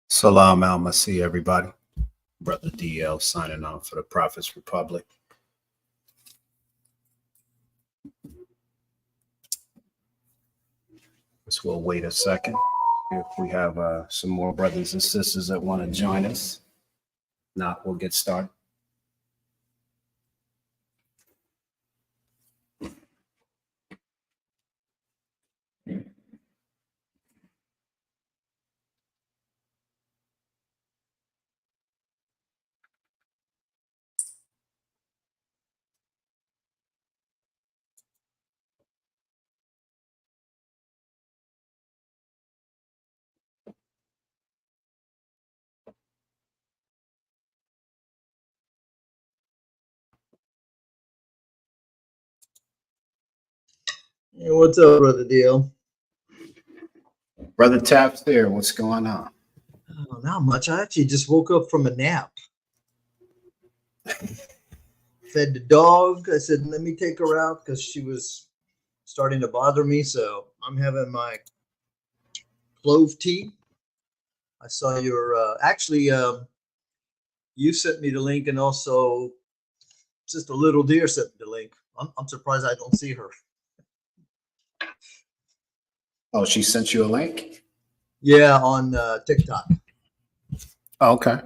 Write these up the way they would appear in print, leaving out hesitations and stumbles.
Salam al-Masih, everybody. Brother DL signing on for the Prophet's Republic. Guess we'll wait a second if we have some more brothers and sisters that want to join us. Not, we'll get started. Hey, what's up, Brother DL? Brother Taps there, what's going on? Oh, not much. I actually just woke up from a nap. Fed the dog. I said, let me take her out because she was starting to bother me. So I'm having my clove tea. I saw your, you sent me the link, and also Sister Little Deer sent me the link. I'm surprised I don't see her. Oh, she sent you a link? Yeah, on TikTok. Oh, okay.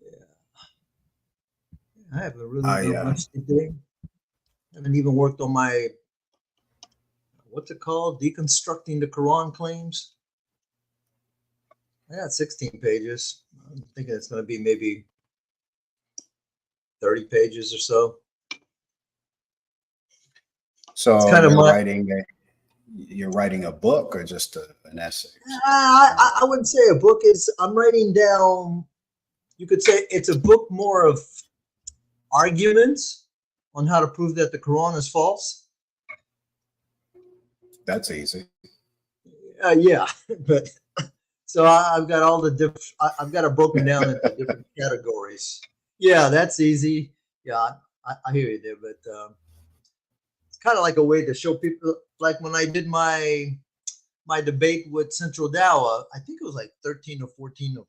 Yeah. I haven't really done much today. Haven't even worked on my, what's it called? Deconstructing the Quran claims. I got 16 pages. I'm thinking it's going to be maybe 30 pages or so. So it's kind of you're writing a book or just an essay? I wouldn't say a book. I'm writing down, you could say it's a book more of arguments on how to prove that the Quran is false. That's easy. Yeah, but so I've got all the different, I've got it broken down into different categories. Yeah, that's easy. Yeah, I hear you there, but it's kind of like a way to show people, like when I did my debate with Central Dawa, I think it was like 13 or 14 or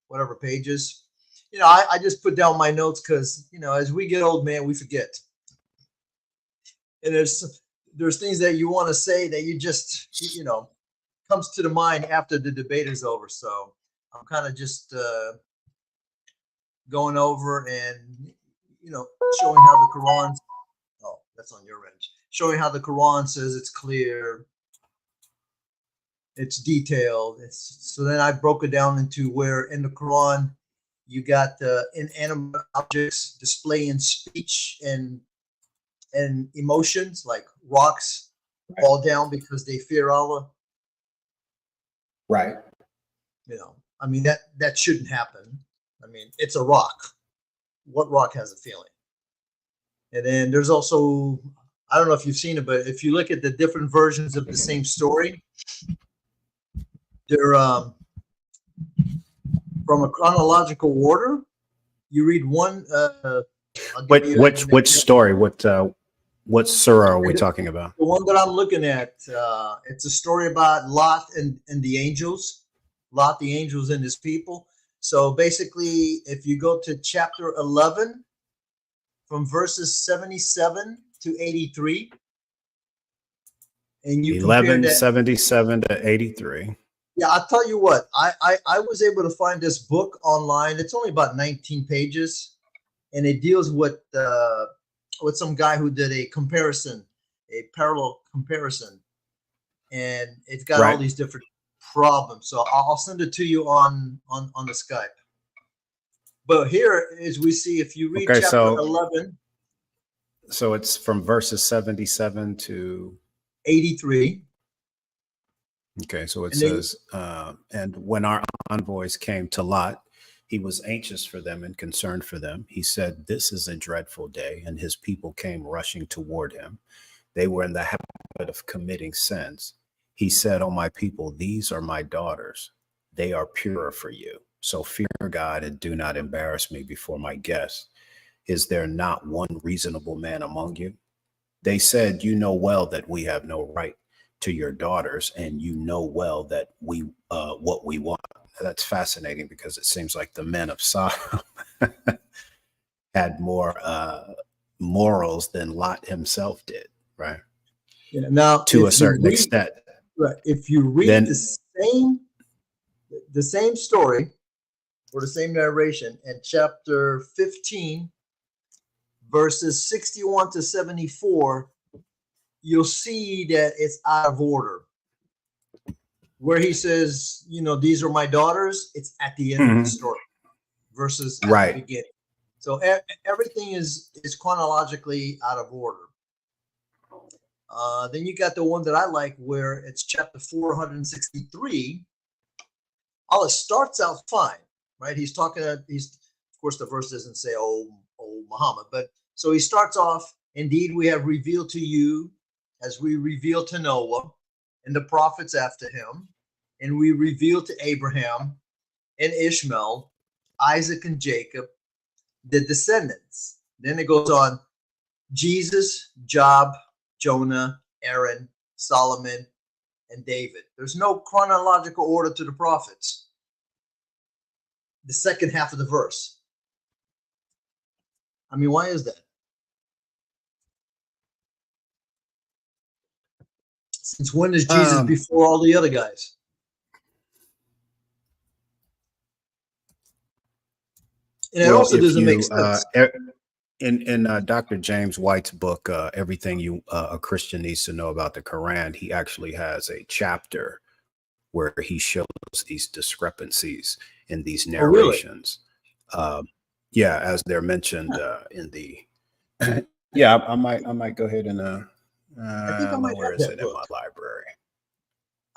whatever pages. You know, I just put down my notes because, you know, as we get old, man, we forget. And there's things that you want to say that you just, you know, comes to the mind after the debate is over. So I'm kind of just going over and, you know, showing how the Quran, oh, that's on your end, showing how the Quran says it's clear, it's detailed. So then I broke it down into where in the Quran you got inanimate objects displaying speech and emotions, like rocks fall down because they fear Allah. Right. You know, I mean, that shouldn't happen. I mean, it's a rock. What rock has a feeling? And then there's also, I don't know if you've seen it, but if you look at the different versions of the same story, they're from a chronological order. You read one. Which story? What surah are we talking about? The one that I'm looking at, it's a story about Lot and the angels. Lot, the angels, and his people. So basically, if you go to chapter 11, from verses 77 to 83, and you 1177 to 83. Yeah, I'll tell you what. I was able to find this book online. It's only about 19 pages, and it deals with some guy who did a comparison, a parallel comparison, and it's got all these different problems. So I'll send it to you on the Skype. But here is we see, if you read chapter 11. So it's from verses 77 to 83. Okay, so it says, and when our envoys came to Lot, he was anxious for them and concerned for them. He said, this is a dreadful day, and his people came rushing toward him. They were in the habit of committing sins. He said, oh, my people, these are my daughters. They are purer for you. So fear God and do not embarrass me before my guests. Is there not one reasonable man among you? They said, you know well that we have no right to your daughters, and you know well that we what we want. that's fascinating, because it seems like the men of Sodom had more morals than Lot himself did, right? Yeah. Now, To a certain extent. right, if you read Then the same story or the same narration in chapter 15, verses 61 to 74, you'll see that it's out of order. Where he says, these are my daughters, it's at the end of the story versus at the beginning. So everything is chronologically out of order. Then you got the one that I like, where it's chapter 463. It starts out fine, right? He's talking. Of course, the verse doesn't say, "Oh, Muhammad," but so he starts off. Indeed, we have revealed to you, as we revealed to Noah and the prophets after him, and we revealed to Abraham and Ishmael, Isaac and Jacob, the descendants. Then it goes on: Jesus, Job, Jonah, Aaron, Solomon, and David. There's no chronological order to the prophets. The second half of the verse. I mean, why is that? Since when is Jesus before all the other guys? And it also doesn't make sense. In Dr. James White's book, Everything a Christian Needs to Know About the Quran, he actually has a chapter where he shows these discrepancies in these narrations. Oh, really? Yeah, as they're mentioned in the. Yeah, I might go ahead and. I think I might where have is that it book in my library?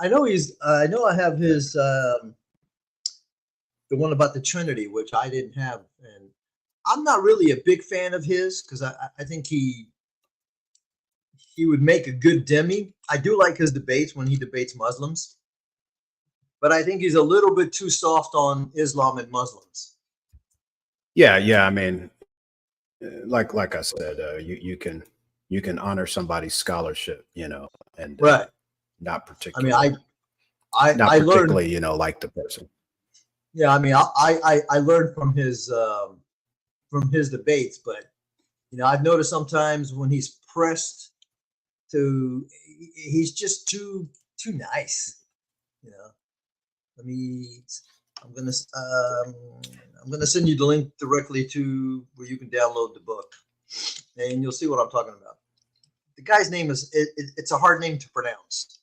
I know I have his the one about the Trinity, which I didn't have, and I'm not really a big fan of his, because I think he would make a good demi. I do like his debates when he debates Muslims, but I think he's a little bit too soft on Islam and Muslims. Yeah. I mean, like I said, you can honor somebody's scholarship, and right. not particularly. I mean, I particularly, learned, like the person. Yeah, I mean, I learned from his debates, but I've noticed sometimes when he's pressed he's just too nice. Let me. I'm gonna send you the link directly to where you can download the book, and you'll see what I'm talking about. The guy's name it's a hard name to pronounce.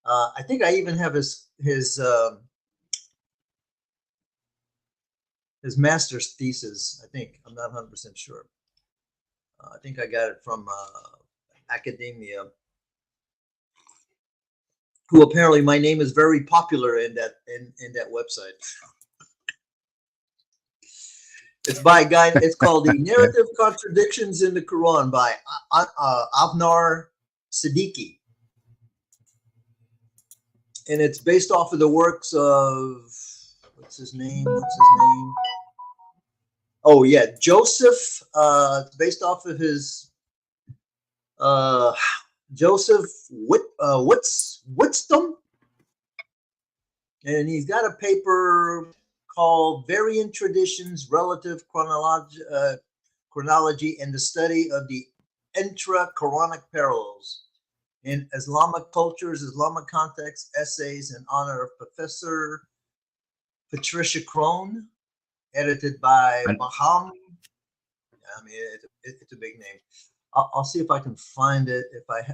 I think I even have his master's thesis. I think I'm not 100% sure. I think I got it from academia, who apparently my name is very popular in that website. It's by a guy. It's called The Narrative Contradictions in the Quran by Avnar Siddiqui. And it's based off of the works of, what's his name? Oh, yeah, Joseph. It's based off of his Joseph Whitston. And he's got a paper called Variant Traditions, Relative Chronology and the Study of the Intra-Quranic Parallels in Islamic Cultures, Islamic Contexts, Essays in honor of Professor Patricia Crone, edited by Baham. I mean, it's a big name. I'll see if I can find it. If I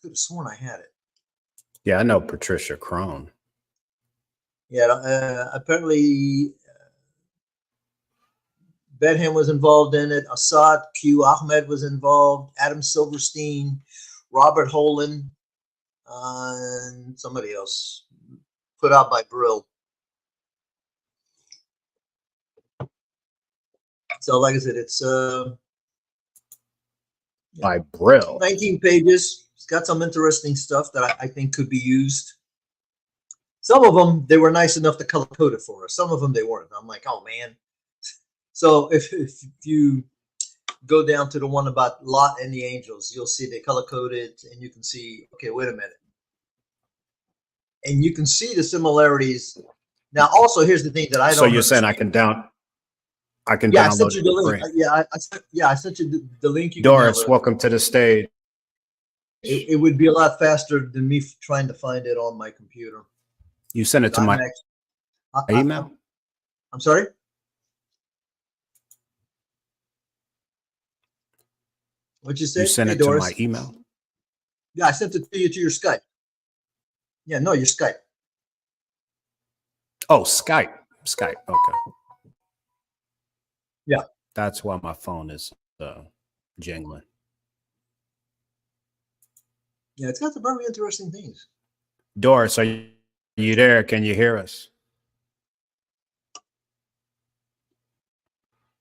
could have sworn I had it. Yeah, I know Patricia Crone. Yeah, apparently Bedham was involved in it. Assad Q. Ahmed was involved. Adam Silverstein, Robert Holen, and somebody else. Put out by Brill. So, like I said, it's by Brill. 19 pages. It's got some interesting stuff that I think could be used. Some of them, they were nice enough to color code it for us. Some of them they weren't. I'm like, oh man. So if you go down to the one about Lot and the angels, you'll see they color coded, and you can see, okay, wait a minute. and you can see the similarities. Now, also, here's the thing that I don't. So you're understand. saying I can Yeah, I download sent you it the for link. free. I sent you the link. You Doris, can welcome to the stage. it would be a lot faster than me trying to find it on my computer. You sent it to my email? I'm sorry? What'd you say? You sent Hey, it to Doris. my email? Yeah, I sent it to you to your Skype. Yeah, no, your Skype. Oh, Skype. Okay. Yeah. That's why my phone is jingling. Yeah, it's got some very interesting things. Doris, are you there? Can you hear us?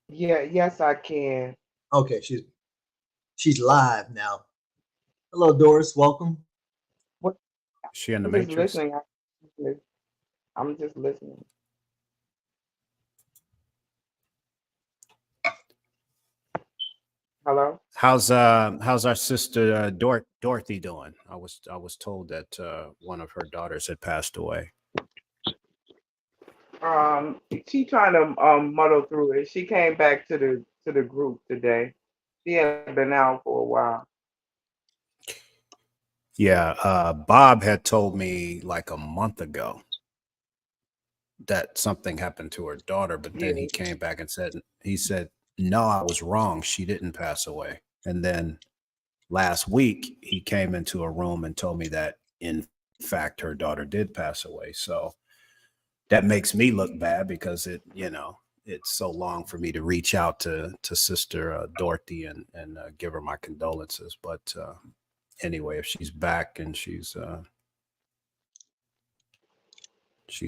Yeah, yes, I can. Okay, she's live now. Hello, Doris. Welcome. What? Is she in the I'm just Matrix? listening. I'm just listening. Hello? How's our sister Dorothy doing? I was told that one of her daughters had passed away. She trying to muddle through it. She came back to the group today. She had been out for a while. Yeah, Bob had told me like a month ago that something happened to her daughter, but then he came back and said, no, I was wrong. She didn't pass away. And then last week he came into a room and told me that in fact her daughter did pass away. So that makes me look bad because it's so long for me to reach out to Sister Dorothy and give her my condolences. But anyway, if she's back and she's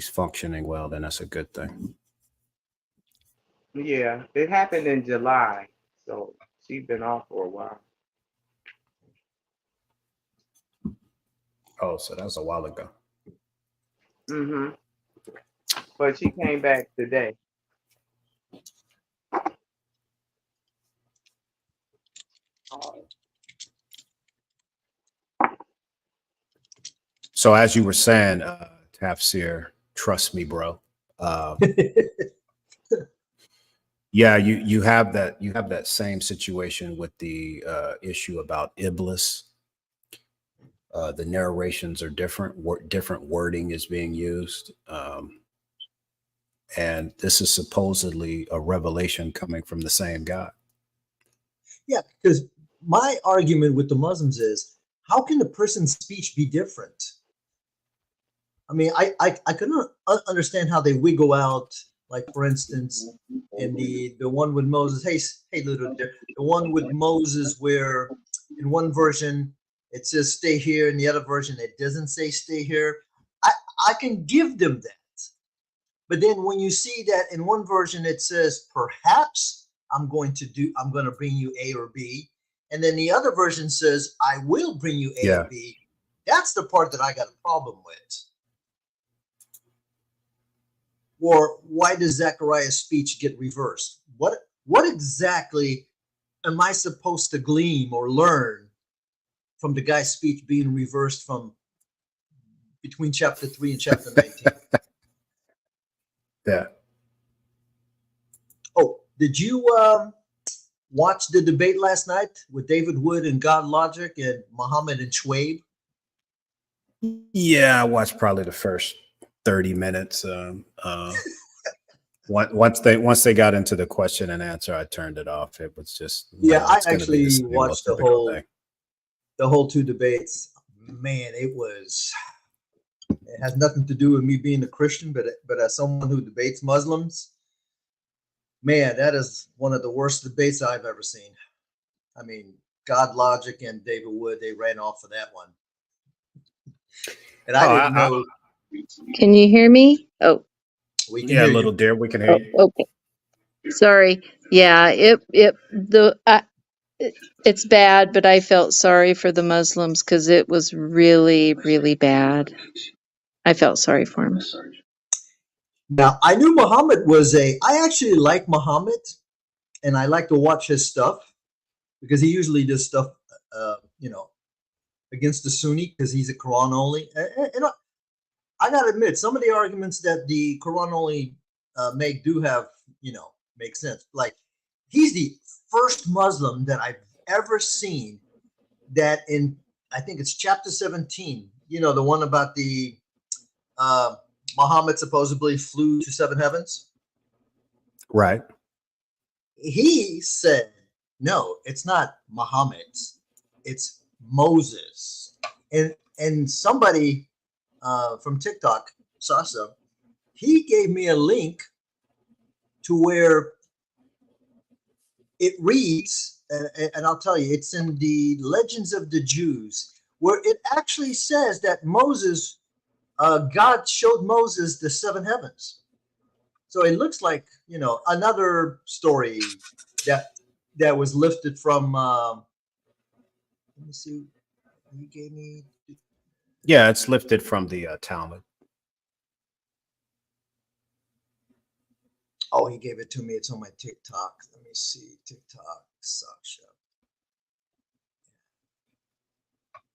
functioning well, then that's a good thing. Yeah, it happened in July, so she's been off for a while. Oh, so that was a while ago. Mm-hmm. But she came back today. So as you were saying, Tafsir, trust me, bro. Yeah, you have that same situation with the issue about Iblis. The narrations are different. Different wording is being used, and this is supposedly a revelation coming from the same God. Yeah, because my argument with the Muslims is, how can the person's speech be different? I mean, I couldn't understand how they wiggle out, like, for instance, in the one with Moses. Hey, little dear, the one with Moses where in one version it says stay here, in the other version it doesn't say stay here. I can give them that, but then when you see that in one version it says perhaps I'm going to bring you A or B, and then the other version says I will bring you A or B. That's the part that I got a problem with. Or why does Zechariah's speech get reversed? What exactly am I supposed to glean or learn from the guy's speech being reversed from between chapter 3 and chapter 19? Yeah. Oh, did you watch the debate last night with David Wood and God Logic and Muhammad and Schwabe? Yeah, I watched probably the first 30 minutes. Once they got into the question and answer, I turned it off. It was just I actually watched the whole two debates. Man, it has nothing to do with me being a Christian, but as someone who debates Muslims, man, that is one of the worst debates I've ever seen. I mean, God Logic and David Wood, they ran off of that one. And I didn't know. Can you hear me? Oh, we can hear little you. dear, we can hear you. Okay. Sorry. Yeah, it's bad, but I felt sorry for the Muslims because it was really, really bad. I felt sorry for him. Now, I knew Muhammad I actually like Muhammad, and I like to watch his stuff because he usually does stuff, against the Sunni because he's a Quran only. And I gotta admit, some of the arguments that the Quran only make do have, make sense. Like, he's the first Muslim that I've ever seen that I think it's chapter 17, the one about the Muhammad supposedly flew to seven heavens. Right. He said, no, it's not Muhammad, it's Moses. And somebody from TikTok, Sasa, he gave me a link to where it reads, and I'll tell you, it's in the Legends of the Jews, where it actually says that Moses, God showed Moses the seven heavens. So it looks like, another story that was lifted from, let me see, he gave me. Yeah, it's lifted from the Talmud. Oh, he gave it to me. It's on my TikTok. Let me see. TikTok, Sasha.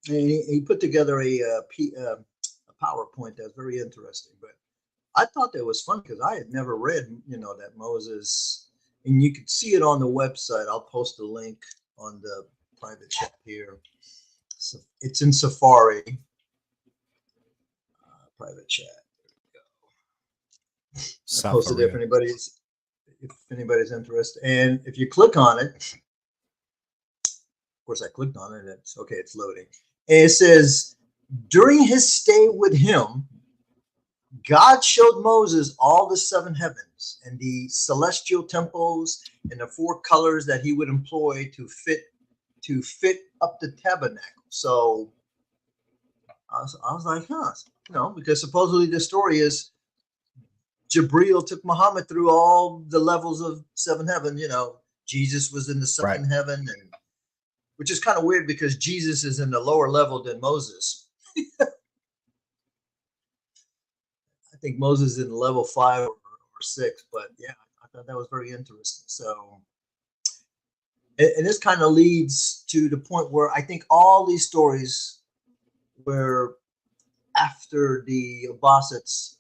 And he put together a PowerPoint that's very interesting. But I thought that was fun because I had never read, that Moses, and you could see it on the website. I'll post a link on the private chat here. So it's in Safari. Private chat. I posted it if anybody's interested. And if you click on it, of course I clicked on it, it's okay, it's loading. And it says, during his stay with him, God showed Moses all the seven heavens and the celestial temples and the four colors that he would employ to fit up the tabernacle. So I was like, because supposedly the story is Jibril took Muhammad through all the levels of seven heaven. Jesus was in the second heaven, and which is kind of weird because Jesus is in the lower level than Moses. I think Moses is in level 5 or 6, but yeah, I thought that was very interesting. So, and this kind of leads to the point where I think all these stories were after the Abbasids,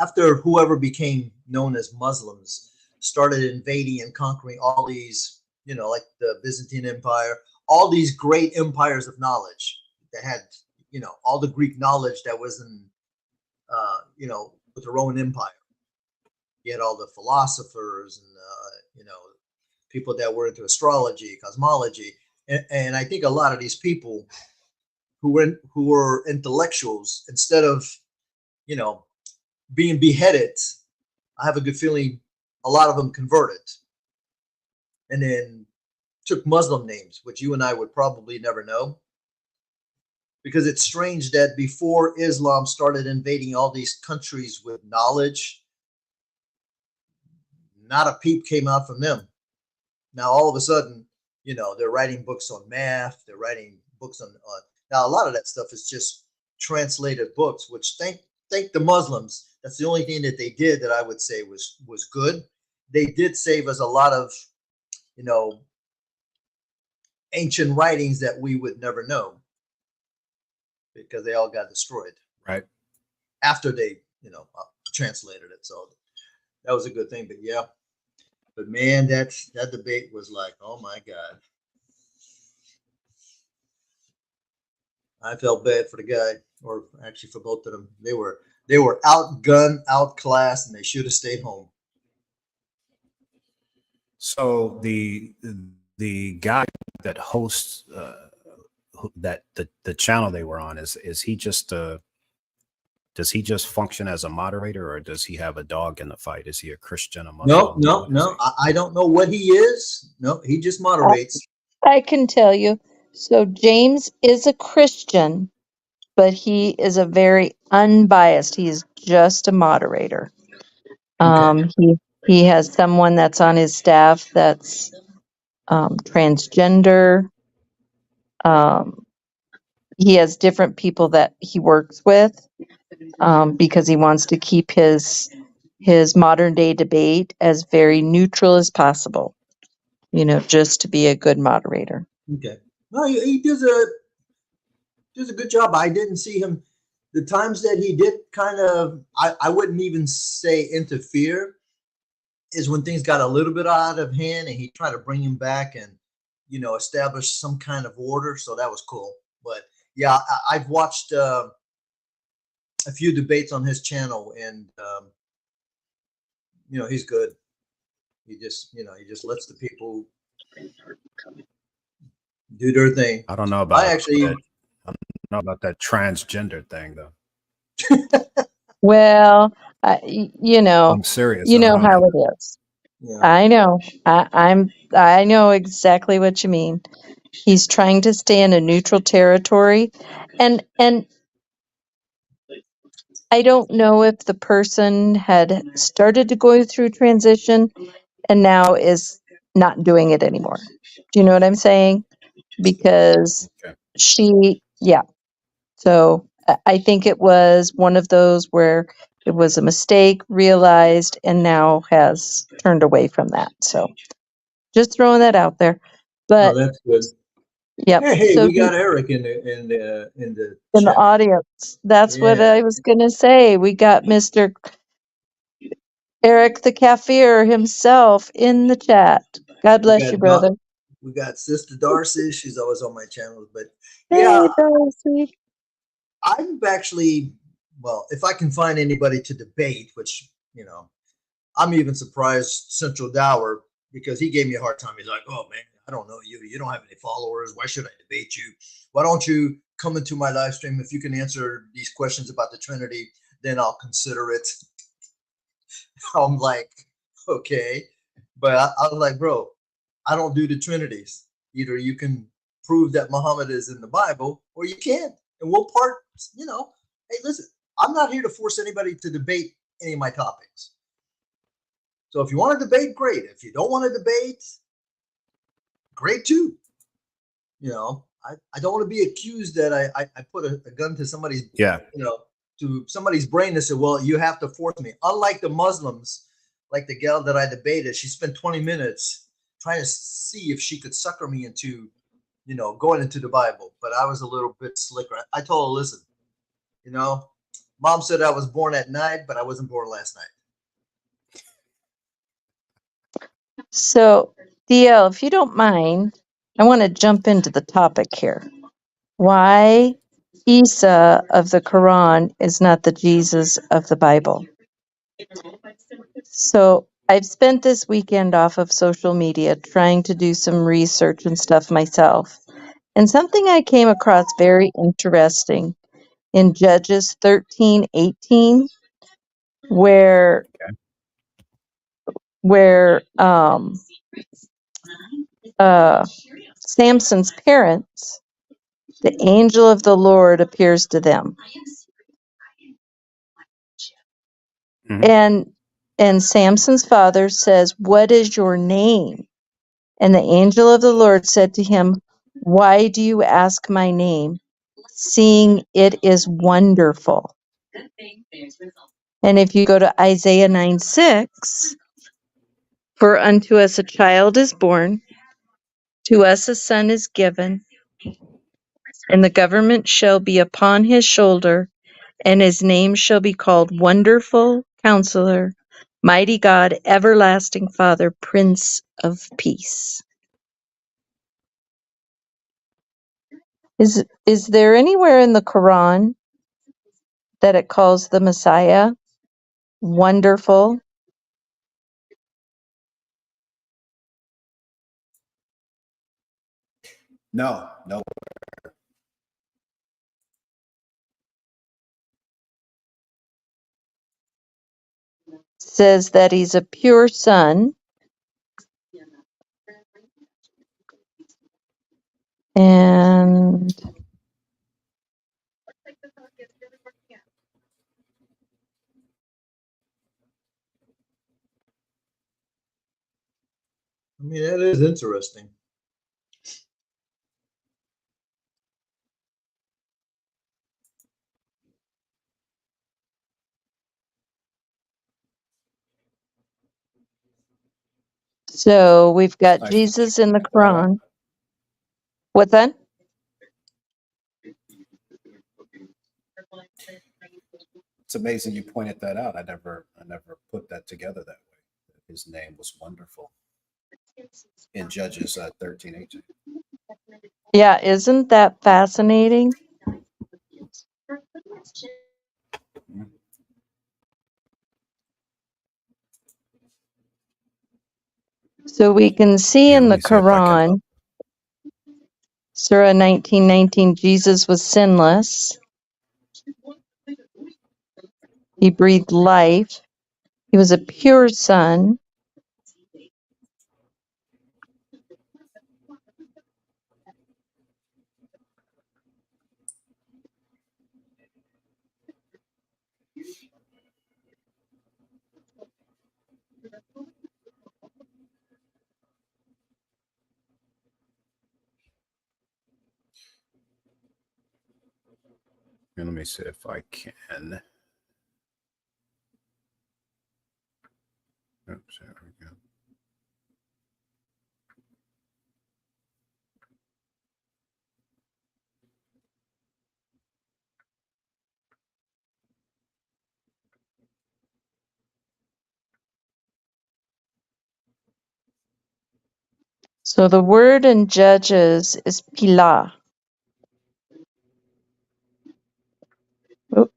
after whoever became known as Muslims started invading and conquering all these, like the Byzantine Empire, all these great empires of knowledge that had, all the Greek knowledge that was in, with the Roman Empire. You had all the philosophers and, people that were into astrology, cosmology. And I think a lot of these people who were intellectuals, instead of, being beheaded, I have a good feeling a lot of them converted and then took Muslim names, which you and I would probably never know. Because it's strange that before Islam started invading all these countries with knowledge, not a peep came out from them. Now, all of a sudden, they're writing books on math. They're writing books on now, a lot of that stuff is just translated books, which thank the Muslims. That's the only thing that they did that I would say was good. They did save us a lot of, ancient writings that we would never know because they all got destroyed. Right. After they, translated it. So that was a good thing. But yeah. But man, that debate was like, oh my God. I felt bad for the guy, or actually for both of them. They were outgunned, outclassed, and they should have stayed home. So the guy that hosts the channel they were on, is he just does he just function as a moderator, or does he have a dog in the fight? Is he a Christian, a Muslim? No. I don't know what he is. No, he just moderates. I can tell you. So James is a Christian, but he is a very unbiased. He's just a moderator. Okay. He has someone that's on his staff that's transgender. He has different people that he works with because he wants to keep his modern day debate as very neutral as possible. Just to be a good moderator. Okay. No, he does a good job. I didn't see him. the times that he did kind of, I wouldn't even say interfere, is when things got a little bit out of hand and he tried to bring him back and, establish some kind of order. So that was cool. But yeah, I've watched a few debates on his channel, and he's good. He just lets the people do their thing. I don't know about I actually, that. I don't know about that transgender thing though. Well, I'm serious. you I know don't how know. it is. yeah. I know. I know exactly what you mean. He's trying to stay in a neutral territory, and I don't know if the person had started to go through transition and now is not doing it anymore. Do you know what I'm saying? Because Okay. yeah. So I think it was one of those where it was a mistake, realized, and now has turned away from that. So just throwing that out there. Oh, But that's good. yep. Hey, So we got Eric in the in the chat. audience, that's what Yeah, I was gonna say. We got Mr. Eric the Kaffir himself in the chat. God we bless you, brother. got Sister Darcy. She's always on my channel. But Hey, yeah, Darcy. I'm actually, well, if I can find anybody to debate, which I'm even surprised Central Dower, because he gave me a hard time. He's like, "Oh man, I don't know you. You don't have any followers. Why should I debate you? Why don't you come into my live stream? If you can answer these questions about the Trinity, then I'll consider it." I'm like, okay, but I was like, bro, I don't do the Trinities. Either you can prove that Muhammad is in the Bible, or you can't, and we'll part. Hey, listen, I'm not here to force anybody to debate any of my topics. So if you want to debate, great. If you don't want to debate, great too. I don't want to be accused that I put a gun to somebody's, to somebody's brain and say, well, you have to force me. Unlike the Muslims, like the gal that I debated, she spent 20 minutes trying to see if she could sucker me into, going into the Bible. But I was a little bit slicker. I told her, listen, Mom said I was born at night, but I wasn't born last night. So, DL, if you don't mind, I want to jump into the topic here. Why Isa of the Quran is not the Jesus of the Bible. So, I've spent this weekend off of social media trying to do some research and stuff myself. And something I came across very interesting in Judges 13:18, where Samson's parents, the angel of the Lord appears to them. Mhm. And Samson's father says, "What is your name?" And the angel of the Lord said to him, "Why do you ask my name, seeing it is wonderful?" And if you go to Isaiah 9:6, "For unto us a child is born, to us a son is given, and the government shall be upon his shoulder, and his name shall be called Wonderful Counselor, Mighty God, Everlasting Father, Prince of Peace." Is there anywhere in the Quran that it calls the Messiah wonderful? No. Says that he's a pure son. And I mean, that is interesting. so we've got I Jesus in the brought up. Quran. What's that? It's amazing you pointed that out. I never put that together that way. His name was wonderful in Judges 13:18. Yeah, isn't that fascinating? So we can see Yeah, in let the me see if I can Quran, Surah 19:19, Jesus was sinless. He breathed life. He was a pure son. let me see if I can. Oops, there we go. So the word in Judges is pilah. Oop.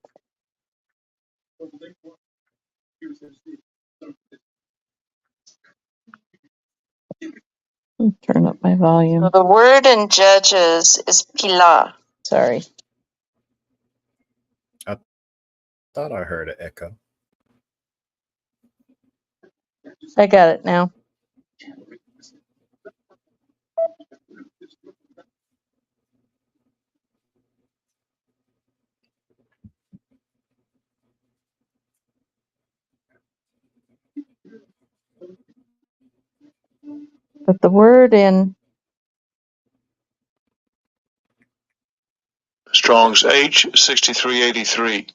Turn up my volume. So the word in Judges is pilah. Sorry. I thought I heard an echo. I got it now. But the word in Strong's H6383.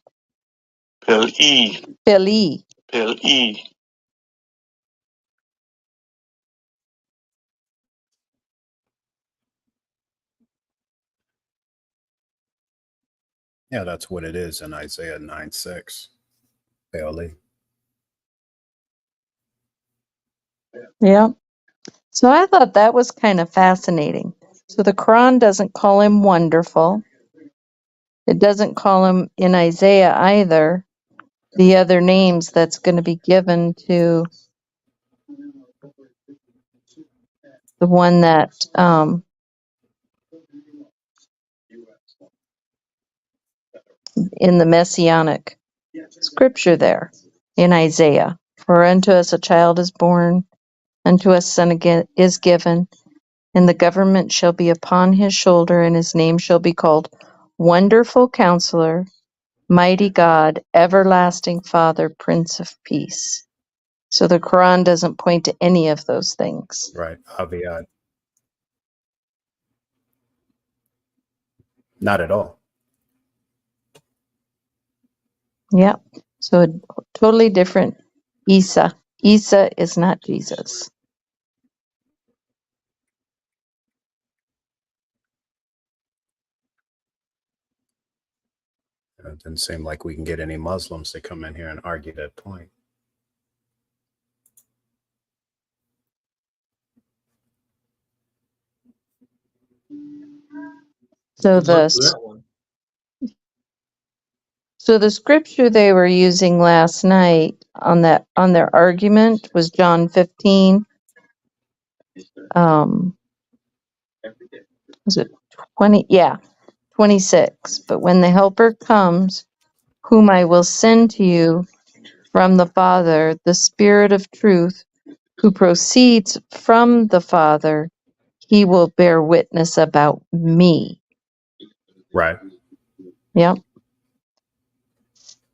Pill E. Pili. Pill E. Yeah, that's what it is in Isaiah 9:6. Bailey. Yeah. So I thought that was kind of fascinating. So the Quran doesn't call him wonderful. It doesn't call him in Isaiah either the other names that's going to be given to the one that in the messianic scripture there in Isaiah. For unto us a child is born, unto us son is given, and the government shall be upon his shoulder, and his name shall be called Wonderful Counselor, Mighty God, Everlasting Father, Prince of Peace. So the Quran doesn't point to any of those things. Right. Aviad. Not at all. Yeah. So a totally different Isa. Isa is not Jesus. It didn't seem like we can get any Muslims to come in here and argue that point. So Good luck with that one. So the scripture they were using last night on their argument was John 15. Was it 20? Yeah, 26. But when the Helper comes, whom I will send to you from the Father, the Spirit of truth, who proceeds from the Father, he will bear witness about me. Right. Yep.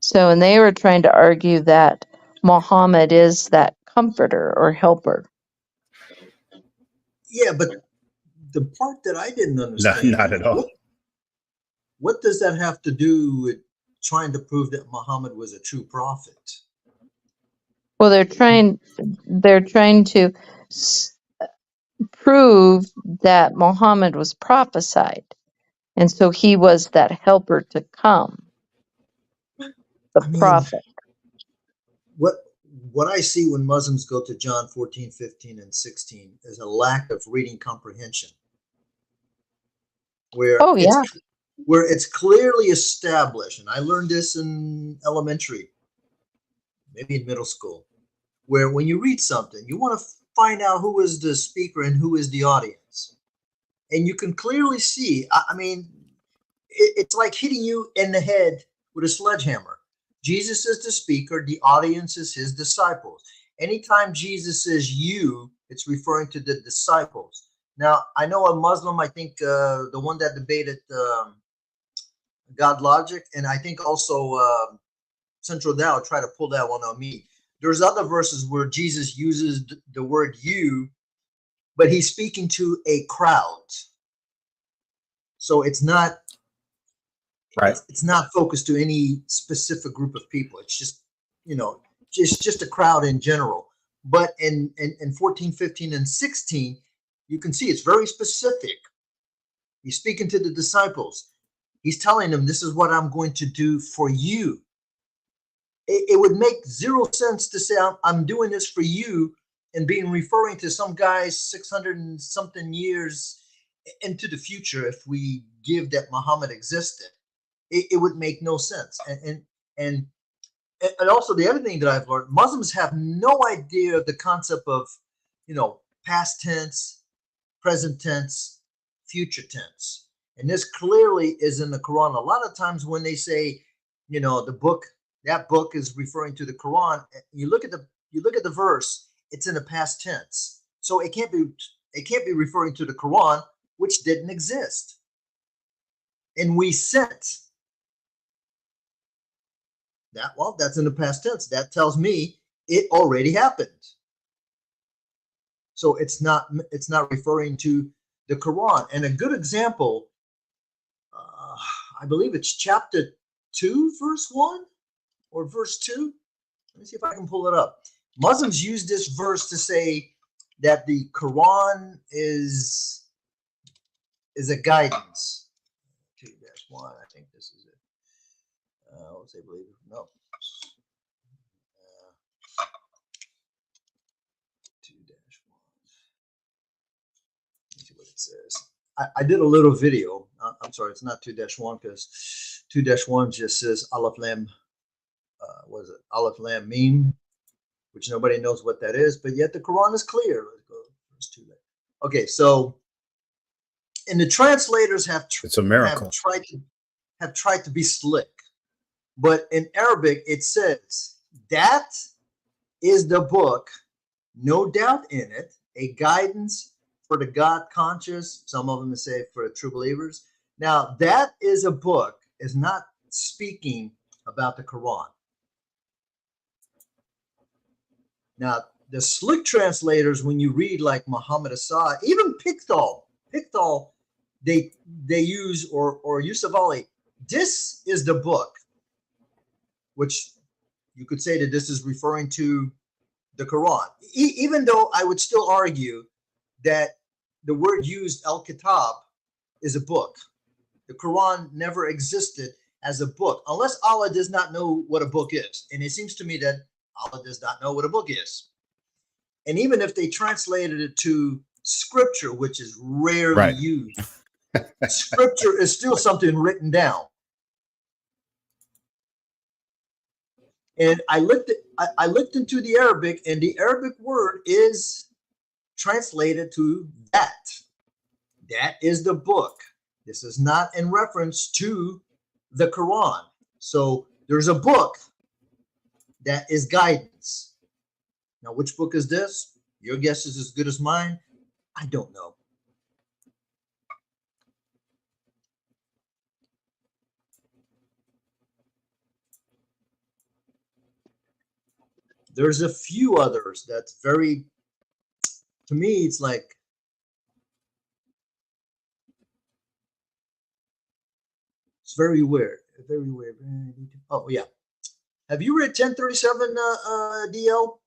So, and they were trying to argue that Muhammad is that comforter or helper. Yeah, but the part that I didn't No, understand, not at all. what does that have to do with trying to prove that Muhammad was a true prophet? Well, they're trying to prove that Muhammad was prophesied, and so he was that helper to come. the I mean, prophet. What I see when Muslims go to John 14, 15, and 16 is a lack of reading comprehension, where Oh yeah. it's clearly established, and I learned this in elementary, maybe in middle school, where when you read something, you want to find out who is the speaker and who is the audience. And you can clearly see, I mean, it's like hitting you in the head with a sledgehammer. Jesus is the speaker, the audience is his disciples. Anytime Jesus says you, it's referring to the disciples. Now, I know a Muslim, I think the one that debated God Logic, and I think also Central Dow tried to pull that one on me. There's other verses where Jesus uses the word you, but he's speaking to a crowd. So it's not Right. it's not focused to any specific group of people. It's just, just a crowd in general. But in 14, 15, and 16, you can see it's very specific. He's speaking to the disciples. He's telling them, this is what I'm going to do for you. It would make zero sense to say, I'm doing this for you, and being referring to some guys 600 and something years into the future if we give that Muhammad existed. It would make no sense. And also the other thing that I've learned, Muslims have no idea of the concept of, past tense, present tense, future tense. And this clearly is in the Quran. A lot of times when they say, that book is referring to the Quran, you look at the verse, it's in the past tense. So it can't be referring to the Quran, which didn't exist. And we sent. That's in the past tense. That tells me it already happened. So it's not referring to the Quran. And a good example, I believe it's chapter 2, verse 1 or verse 2. Let me see if I can pull it up. Muslims use this verse to say that the Quran is a guidance. 2-1, I think this is it. Let's say believe it. No. 2-1. Let's see what it says. I did a little video. I'm sorry, it's not 2-1 because 2-1 just says Aleph Lam. Was it Aleph Lam Mim, which nobody knows what that is, but yet the Quran is clear. Let's go. It's too late. Okay, so, and the translators It's a miracle. have tried to be slick. But in Arabic, it says, that is the book, no doubt in it, a guidance for the God conscious. Some of them say for the true believers. Now, that is a book, is not speaking about the Quran. Now, the slick translators, when you read like Muhammad Assad, even Pickthall, they use, or Yusuf Ali, this is the book, which you could say that this is referring to the Quran. Even though I would still argue that the word used, Al-Kitab, is a book. The Quran never existed as a book, unless Allah does not know what a book is. And it seems to me that Allah does not know what a book is. And even if they translated it to scripture, which is rarely used, scripture is still something written down. And I looked into the Arabic, and the Arabic word is translated to that. That is the book. This is not in reference to the Quran. So there's a book that is guidance. Now, which book is this? Your guess is as good as mine. I don't know. There's a few others that's very, to me, it's like, it's very weird. Very weird. Oh, yeah. Have you read 1037 DL?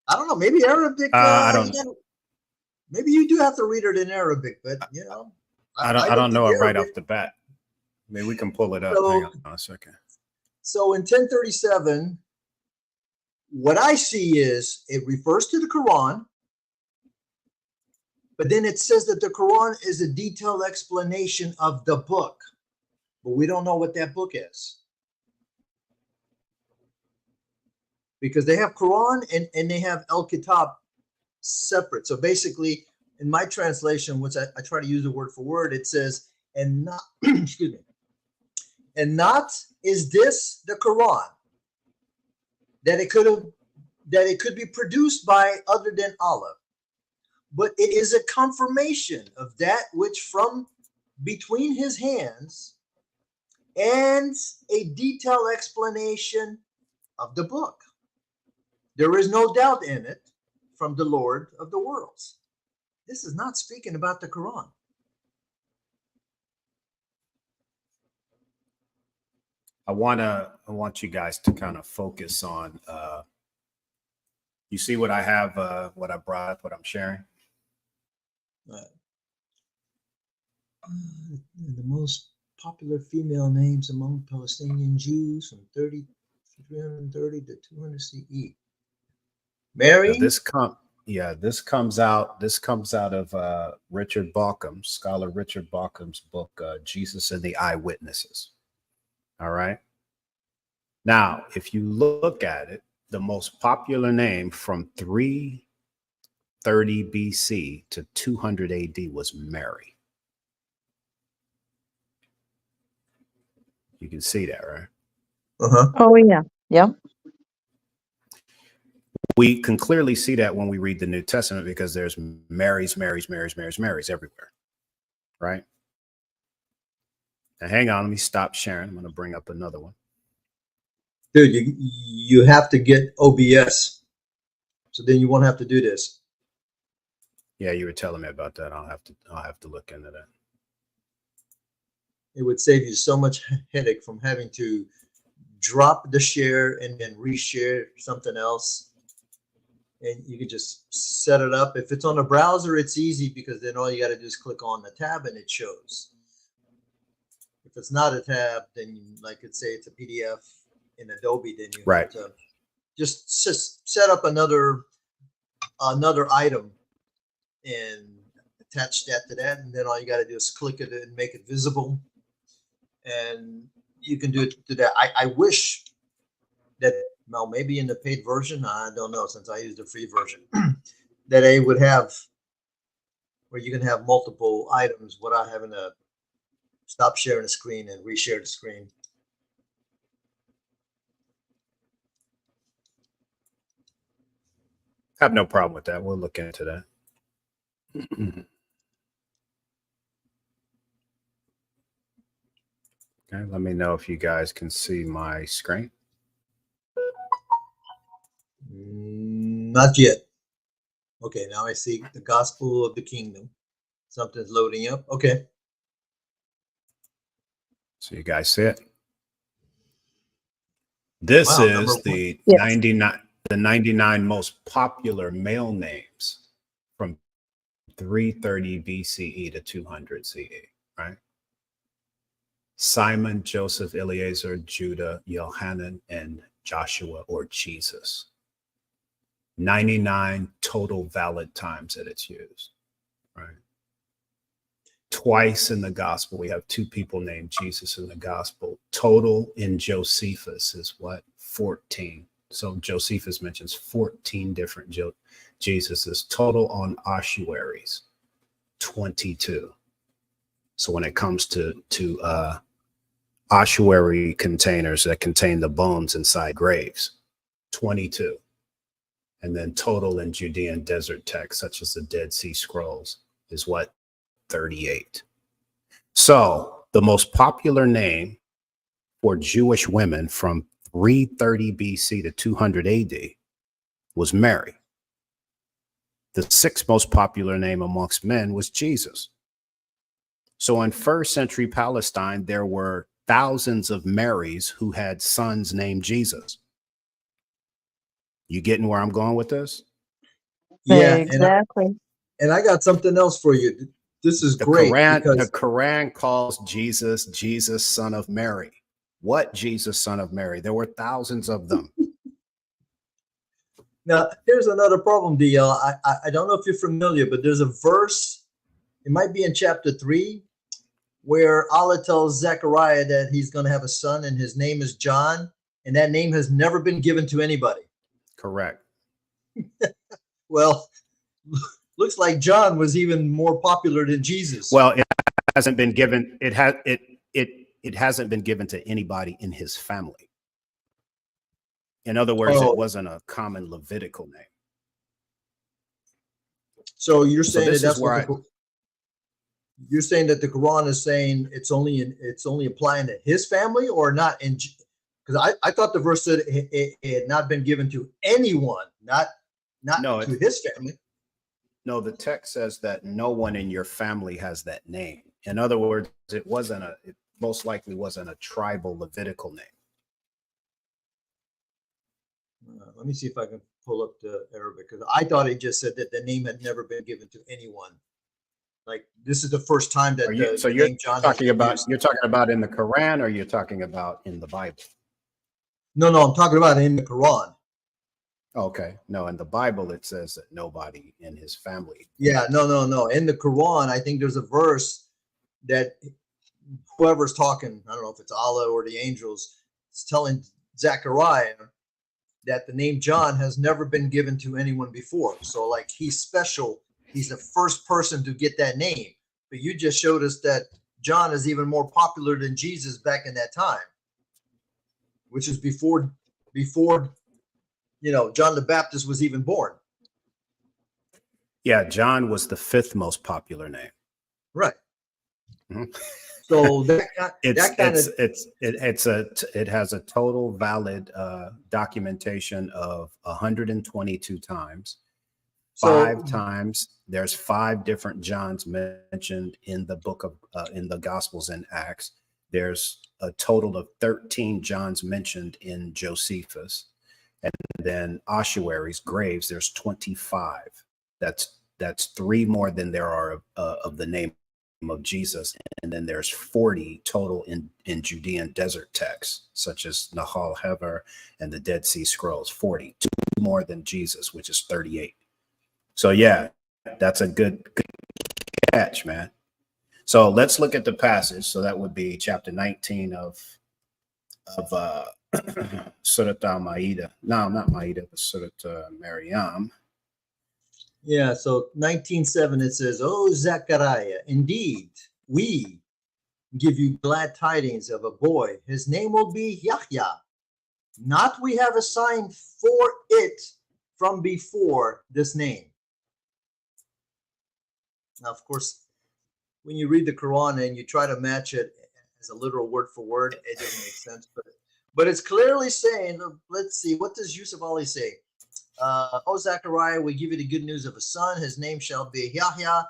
I don't know. Maybe Arabic. I don't. Maybe you do have to read it in Arabic, but I don't know it right off the bat. Maybe we can pull it up. So- Hang on a second. So in 1037, what I see is it refers to the Quran, but then it says that the Quran is a detailed explanation of the book, but we don't know what that book is. Because they have Quran and they have El Kitab separate. So basically, in my translation, which I try to use the word for word, it says, and not, excuse me, and not is this the Quran, that it could be produced by other than Allah, but it is a confirmation of that which from between his hands and a detailed explanation of the book. There is no doubt in it from the Lord of the worlds. This is not speaking about the Quran. I want you guys to kind of focus on, you see what I have, what I brought up, what I'm sharing? The most popular female names among Palestinian Jews from 330 to 200 CE. Mary? Now this comes out of Richard Bauckham, scholar Richard Bauckham's book, Jesus and the Eyewitnesses. All right. Now, if you look at it, the most popular name from 330 BC to 200 AD was Mary. You can see that, right? Uh-huh. Oh, yeah. Yep. We can clearly see that when we read the New Testament because there's Marys everywhere, right? Now, hang on, let me stop sharing. I'm going to bring up another one. Dude, you have to get OBS, so then you won't have to do this. Yeah, you were telling me about that. I'll have to look into that. It would save you so much headache from having to drop the share and then reshare something else. And you can just set it up. If it's on a browser, it's easy because then all you got to do is click on the tab and it shows. If it's not a tab, then like let's say it's a PDF in Adobe, then you Right. have to just set up another item and attach that to that, and then all you got to do is click it and make it visible, and you can do it to that. I wish that, well, maybe in the paid version, I don't know, since I use the free version, that they would have where you can have multiple items without having to stop sharing the screen and reshare the screen. I have no problem with that. We'll look into that. Okay, let me know if you guys can see my screen. Not yet. Okay, now I see the gospel of the kingdom. Something's loading up. Okay. So you guys see it. This Wow, is number the Yes. 99 most popular male names from 330 BCE to 200 CE, right? Simon, Joseph, Eliezer, Judah, Johanan, and Joshua, or Jesus. 99 total valid times that it's used, right? Twice in the gospel, we have two people named Jesus in the gospel. Total in Josephus is what? 14. So Josephus mentions 14 different Jesuses. Total on ossuaries, 22. So when it comes to ossuary containers that contain the bones inside graves, 22. And then total in Judean desert texts, such as the Dead Sea Scrolls, is what? 38. So the most popular name for Jewish women from 330 BC to 200 AD was Mary. The sixth most popular name amongst men was Jesus. So in first century Palestine, there were thousands of Marys who had sons named Jesus. You getting where I'm going with this? Yeah, Exactly. and I got something else for you. this is The great Quran, the because Quran calls Jesus, Jesus, son of Mary. What Jesus, son of Mary? There were thousands of them. now here's another problem, DL. I don't know if you're familiar, but there's a verse, it might be in chapter 3, where Allah tells Zechariah that he's going to have a son and his name is John, and that name has never been given to anybody. Correct. Well, looks like John was even more popular than Jesus. Well, it hasn't been given. It hasn't been given to anybody in his family. In other words, Oh. it wasn't a common Levitical name. So you're So saying this that is that's where what you're saying that the Quran is saying it's only applying to his family or not? Because I thought the verse said it had not been given to anyone, not No, to his family. No, the text says that no one in your family has that name. In other words, it most likely wasn't a tribal Levitical name. Let me see if I can pull up the Arabic, because I thought it just said that the name had never been given to anyone. Like this is the first time that So the you're name John has talking been about used. you're talking about in the Quran, or you're talking about in the Bible? No, I'm talking about in the Quran. Okay, no, in the Bible it says that nobody in his family. Yeah, no. In the Quran, I think there's a verse that whoever's talking, I don't know if it's Allah or the angels, is telling Zechariah that the name John has never been given to anyone before. So like he's special. He's the first person to get that name. But you just showed us that John is even more popular than Jesus back in that time, which is before John the Baptist was even born. Yeah, John was the 5th most popular name. Right. Mhm. So it has a total valid documentation of 122 times. Five times. There's 5 different Johns mentioned in the book of in the Gospels and Acts. There's a total of 13 Johns mentioned in Josephus, and then ossuaries, graves. There's 25. That's 3 more than there are of the name of Jesus, and then there's 40 total in Judean desert texts, such as Nahal Hever and the Dead Sea Scrolls. 40, 2 more than Jesus, which is 38. So yeah, that's a good catch, man. So let's look at the passage. So that would be chapter 19 of Surat al-Ma'idah. No, not Ma'idah, but Surat Maryam. Yeah, so 19:7 it says, "Oh Zechariah, indeed we give you glad tidings of a boy. His name will be Yahya. Not we have assigned for it from before this name." Now, of course, when you read the Quran and you try to match it as a literal word for word, it doesn't make sense. But it's clearly saying, let's see, what does Yusuf Ali say? "O Zechariah, we give you the good news of a son. His name shall be Yahya.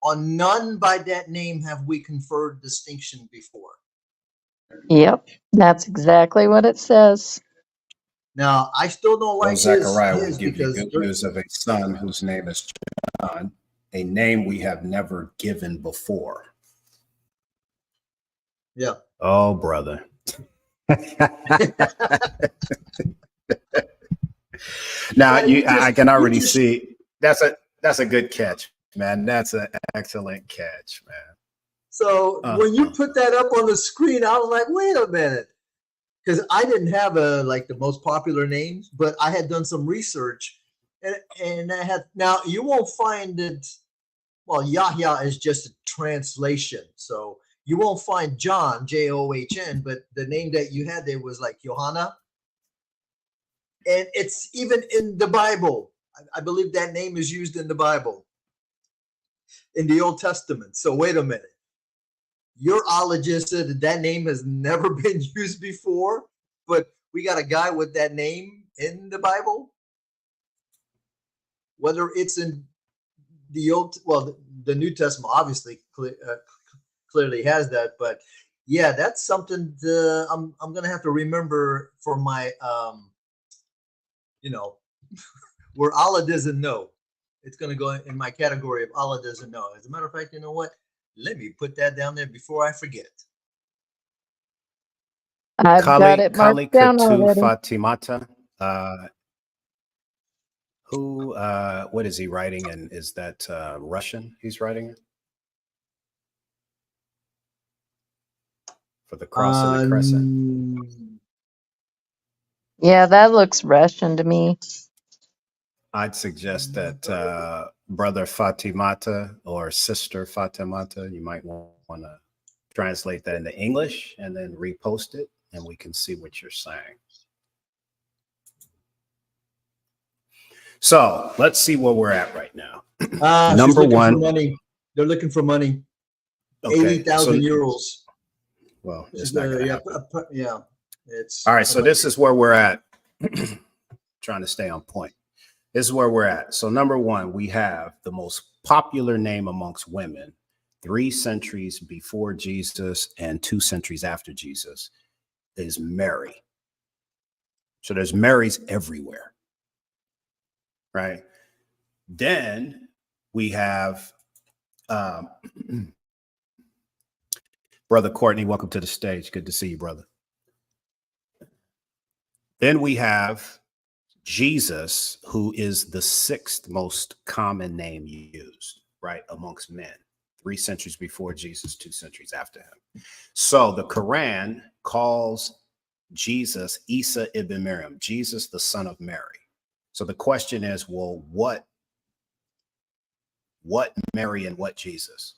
On none by that name have we conferred distinction before." Yep, that's exactly what it says. Now, I still don't like Zechariah, we his give you because good news of a son whose name is John, a name we have never given before. yeah. Oh, brother. Now I can already see that's a good catch, man. That's an excellent catch, man. So when you put that up on the screen, I was like, wait a minute. Because I didn't have the most popular names, but I had done some research and I had, now you won't find it. Well, Yahya is just a translation. So you won't find John, John, but the name that you had there was like Johanna. And it's even in the Bible. I believe that name is used in the Bible, in the Old Testament. So wait a minute. Your Allah just said that name has never been used before, but we got a guy with that name in the Bible? Whether it's in the the New Testament obviously clearly has that, but yeah, that's something I'm gonna have to remember for my where Allah doesn't know. it's going to go in my category of Allah doesn't know. As a matter of fact, you know what? Let me put that down there before I forget. I've got it marked Kali down Katu already. Fatimata. What is he writing? And is that Russian he's writing it? For the cross and the crescent? Yeah, that looks Russian to me. I'd suggest that brother Fatimata or sister Fatimata, you might want to translate that into English and then repost it, and we can see what you're saying. So let's see where we're at right now. Number one. Money. They're looking for money. Okay, 80,000 euros. Well, it's not going to happen. Yeah. It's all right. So this is where we're at. Trying to stay on point. This is where we're at. So number one, we have the most popular name amongst women 3 centuries before Jesus and 2 centuries after Jesus is Mary. So there's Marys everywhere. Right. Then we have Brother Courtney. Welcome to the stage. Good to see you, brother. Then we have Jesus, who is the 6th most common name used, right, amongst men. 3 centuries before Jesus, 2 centuries after him. So the Quran calls Jesus Isa ibn Maryam, Jesus, the son of Mary. So the question is, well, what Mary and what Jesus?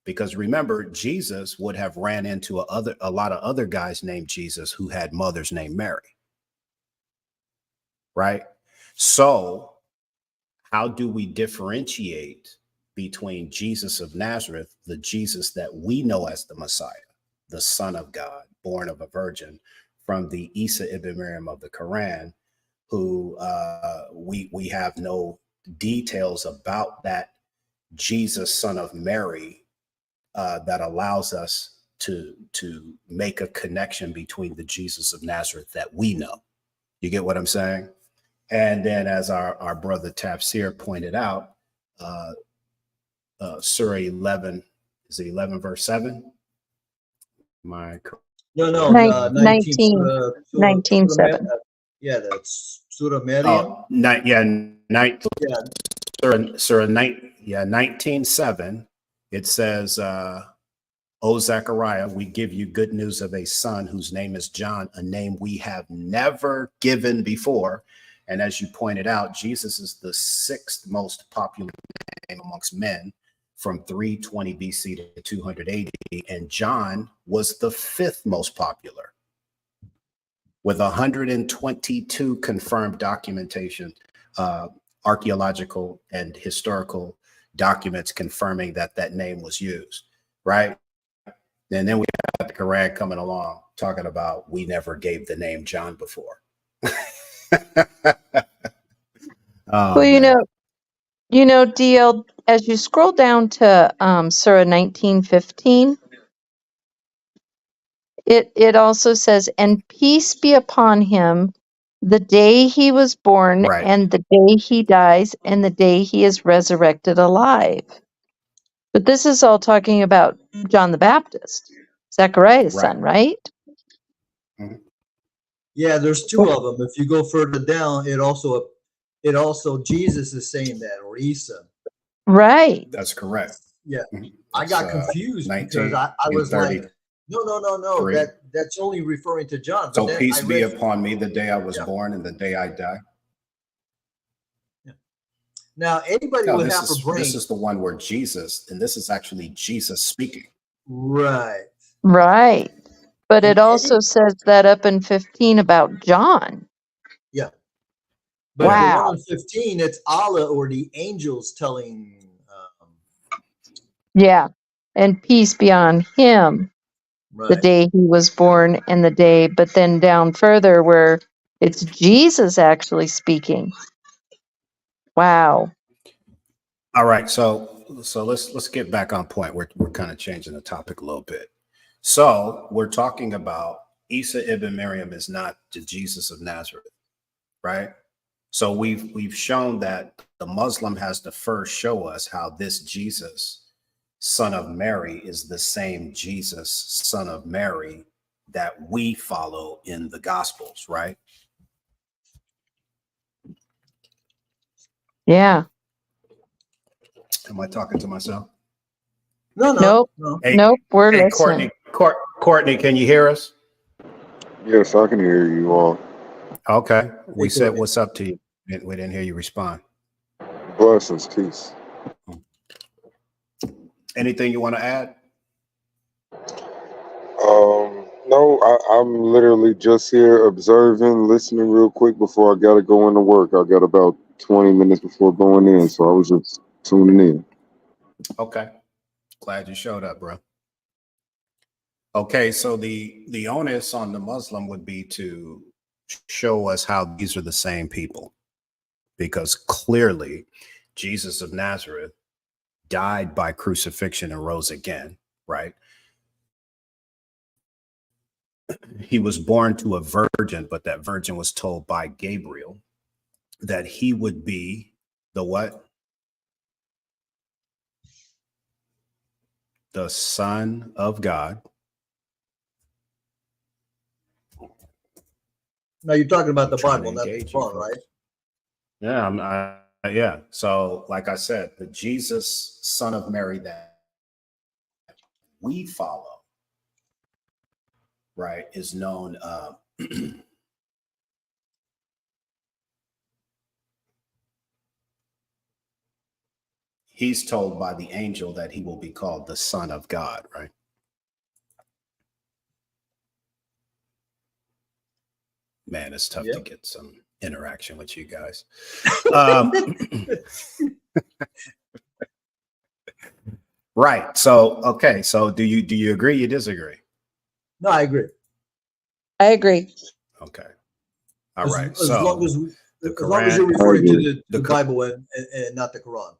Because remember, Jesus would have ran into a lot of other guys named Jesus who had mothers named Mary. Right? So how do we differentiate between Jesus of Nazareth, the Jesus that we know as the Messiah, the Son of God, born of a virgin, from the Isa ibn Maryam of the Quran, who we have no details about that Jesus, son of Mary, that allows us to make a connection between the Jesus of Nazareth that we know. You get what I'm saying? And then, as our brother Tafsir pointed out, Surah 11, is it 11 verse 7? No, 19, 19:7. Yeah, that's Surah Maryam. Oh, Surah 19:7. It says, O Zechariah, we give you good news of a son whose name is John, a name we have never given before. And as you pointed out, Jesus is the 6th most popular name amongst men from 320 BC to 280. And John was the 5th most popular with 122 confirmed documentation, archaeological and historical documents confirming that that name was used, right? And then we have the Quran coming along talking about we never gave the name John before. Oh, Well, DL, as you scroll down to Surah 19:15, it also says, and peace be upon him the day he was born, right. and the day he dies, and the day he is resurrected alive. But this is all talking about John the Baptist, Zechariah's son, right? Mm-hmm. Yeah, there's 2 of them. If you go further down, it also Jesus is saying that, or Isa. Right. That's correct. Yeah. Mm-hmm. I got confused because I was like, no, that's only referring to John. So peace be upon me the day I was born and the day I die. Yeah. Now, anybody with half a brain. This is the one where Jesus, and this is actually Jesus speaking. Right. Right. But it also says that up in 15 about John. Yeah. But the one on 15, it's Allah or the angels telling. Yeah. And peace be on him the day he was born and the day, but then down further where it's Jesus actually speaking. Wow. All right. So let's get back on point. We're kind of changing the topic a little bit. So we're talking about Isa ibn Maryam is not the Jesus of Nazareth, right? So we've shown that the Muslim has to first show us how this Jesus, son of Mary, is the same Jesus, son of Mary, that we follow in the Gospels, right? Yeah. Am I talking to myself? No, Nope. no. Hey, Nope. We're hey, listening. Courtney, can you hear us? Yes, I can hear you all. Okay. We Hey, said, Courtney. what's up to you? We didn't hear you respond. Blessings, peace. Anything you want to add? No, I'm literally just here observing, listening real quick before I gotta go into work. I got about 20 minutes before going in, so I was just tuning in. Okay. Glad you showed up, bro. Okay, so the onus on the Muslim would be to show us how these are the same people, because clearly Jesus of Nazareth died by crucifixion and rose again, right? He was born to a virgin, but that virgin was told by Gabriel that he would be the what? The Son of God. Now you're talking about the Trying to Bible, not the engage you Quran, right? folks. Yeah, yeah. So, like I said, the Jesus, son of Mary, that we follow, right, is known. He's told by the angel that he will be called the Son of God, right? Man, it's tough Yeah. to get some interaction with you guys. Right. So, okay. So, do you agree? You disagree? No, I agree. I agree. Okay. All right. As So, long as the as long as you're Quran. referring to agree. the Bible and not the Quran.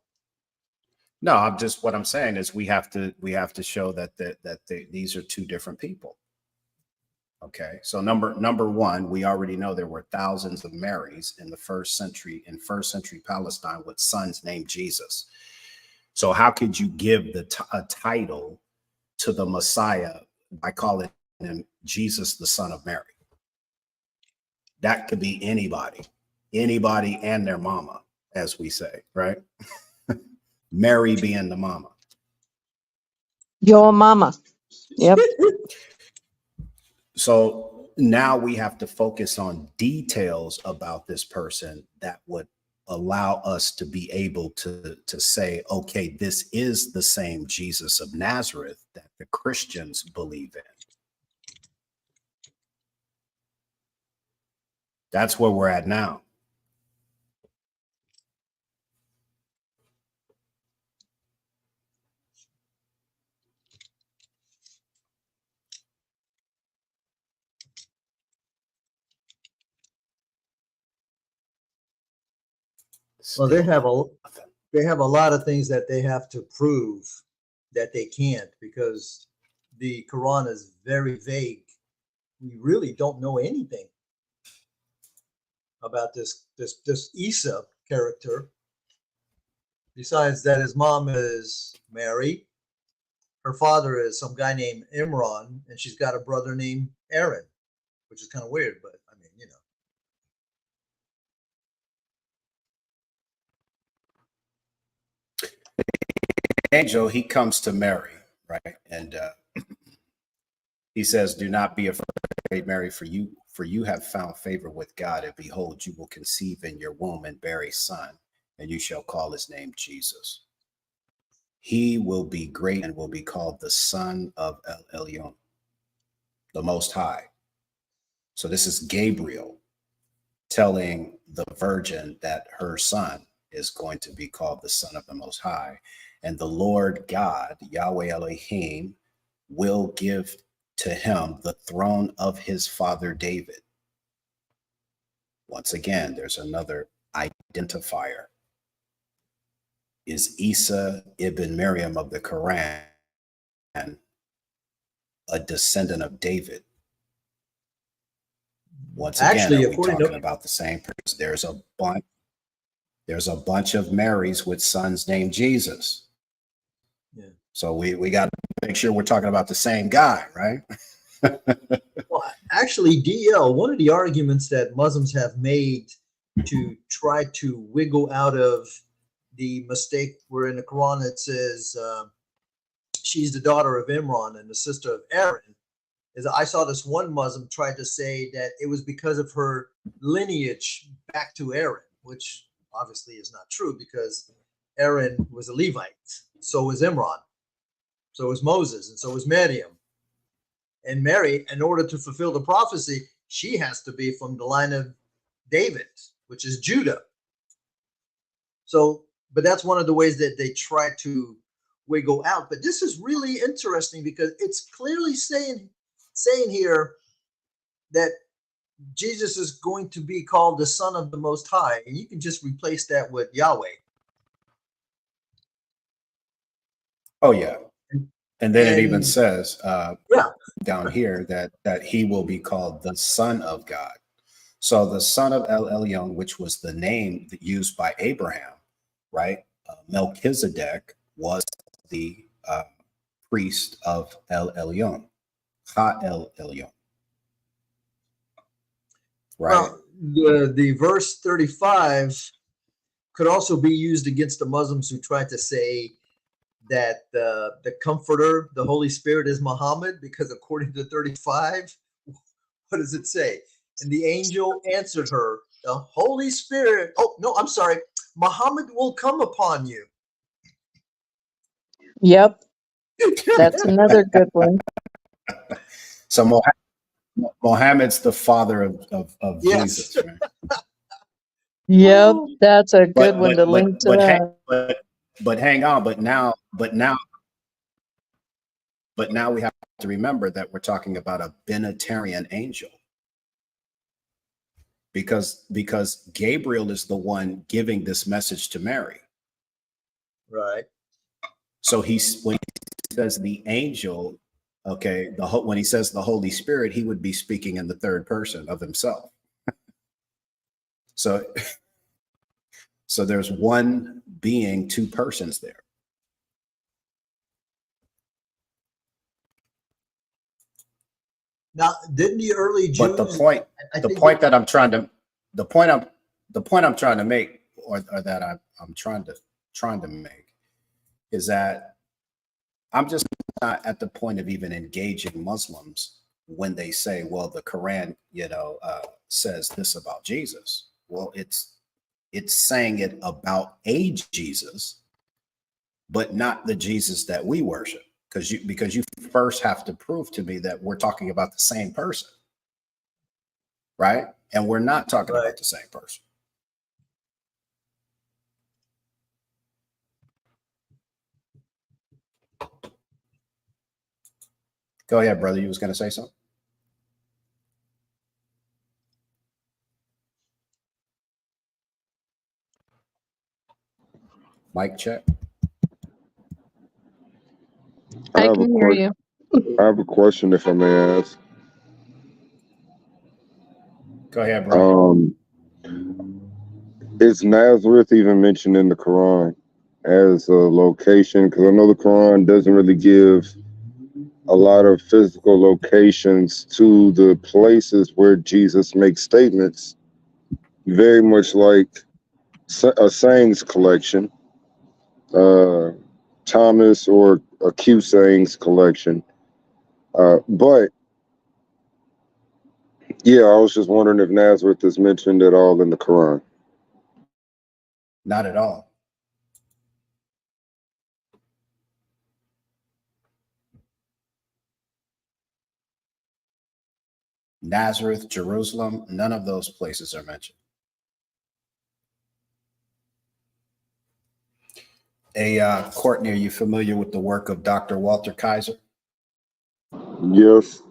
No, what I'm saying is we have to show that these are two different people. Okay. So number one, we already know there were thousands of Marys in the first century Palestine with sons named Jesus. So how could you give a title to the Messiah by calling him Jesus, the son of Mary? That could be anybody and their mama, as we say, right? Mary being the mama. Yo mama. Yep. So now we have to focus on details about this person that would allow us to be able to say, okay, this is the same Jesus of Nazareth that the Christians believe in. That's where we're at now. Well, they have nothing. a lot of things that they have to prove that they can't, because the Quran is very vague. We really don't know anything about this Isa character, besides that his mom is Mary, her father is some guy named Imran, and she's got a brother named Aaron, which is kind of weird, but I mean, you know. Angel, he comes to Mary, right? And he says, do not be afraid, Mary, for you have found favor with God, and behold, you will conceive in your womb and bear a son, and you shall call his name Jesus. He will be great and will be called the Son of El Elyon, the Most High. So this is Gabriel telling the virgin that her son is going to be called the Son of the Most High. And the Lord God, Yahweh Elohim, will give to him the throne of his father David. Once again, there's another identifier. Is Isa ibn Maryam of the Quran a descendant of David? Once again, Actually, are we according talking to about the same person? There's a bunch of Marys with sons named Jesus. yeah. So we got to make sure we're talking about the same guy, right? Well, actually, DL, one of the arguments that Muslims have made to try to wiggle out of the mistake where in the Quran it says she's the daughter of Imran and the sister of Aaron, is I saw this one Muslim try to say that it was because of her lineage back to Aaron, which obviously is not true because Aaron was a Levite. So was Imran. So was Moses, and so was Maryam. And Mary, in order to fulfill the prophecy, she has to be from the line of David, which is Judah. So, but that's one of the ways that they try to wiggle out. But this is really interesting because it's clearly saying here that Jesus is going to be called the Son of the Most High, and you can just replace that with Yahweh. Oh yeah, and then it even And says yeah, down here that he will be called the Son of God. So the son of El Elyon, which was the name used by Abraham, right? Melchizedek was the priest of El Elyon, Ha El Elyon, right? well, the verse 35 could also be used against the Muslims who tried to say that the Comforter, the Holy Spirit, is Muhammad, because according to 35, what does it say? And the angel answered her, the Holy Spirit. Oh, no, I'm sorry. Muhammad will come upon you. Yep, that's another good one. So Mohammed's the father of Yes. Jesus, right? Yep, that's a good one to link to but hang, that. but hang on, but now we have to remember that we're talking about a binitarian angel. Because Gabriel is the one giving this message to Mary. Right. So when he says the angel, okay, when he says the Holy Spirit, he would be speaking in the third person of himself. So there's one being, two persons there. Now, didn't the early Jews? But the point I'm trying to make, or that I'm trying to make, is that I'm just not at the point of even engaging Muslims when they say, well, the Quran, says this about Jesus. Well, it's saying it about a Jesus, but not the Jesus that we worship. Because you first have to prove to me that we're talking about the same person, right? And we're not talking about the same person. Go ahead, brother. You was going to say something? Mic check. I can hear you. I have a question, if I may ask. Go ahead, bro. Is Nazareth even mentioned in the Quran as a location? Because I know the Quran doesn't really give a lot of physical locations to the places where Jesus makes statements, very much like a sayings collection, Thomas or a Q sayings collection. But yeah, I was just wondering if Nazareth is mentioned at all in the Quran. Not at all. Nazareth, Jerusalem, none of those places are mentioned. Courtney, are you familiar with the work of Dr. Walter Kaiser? Yes.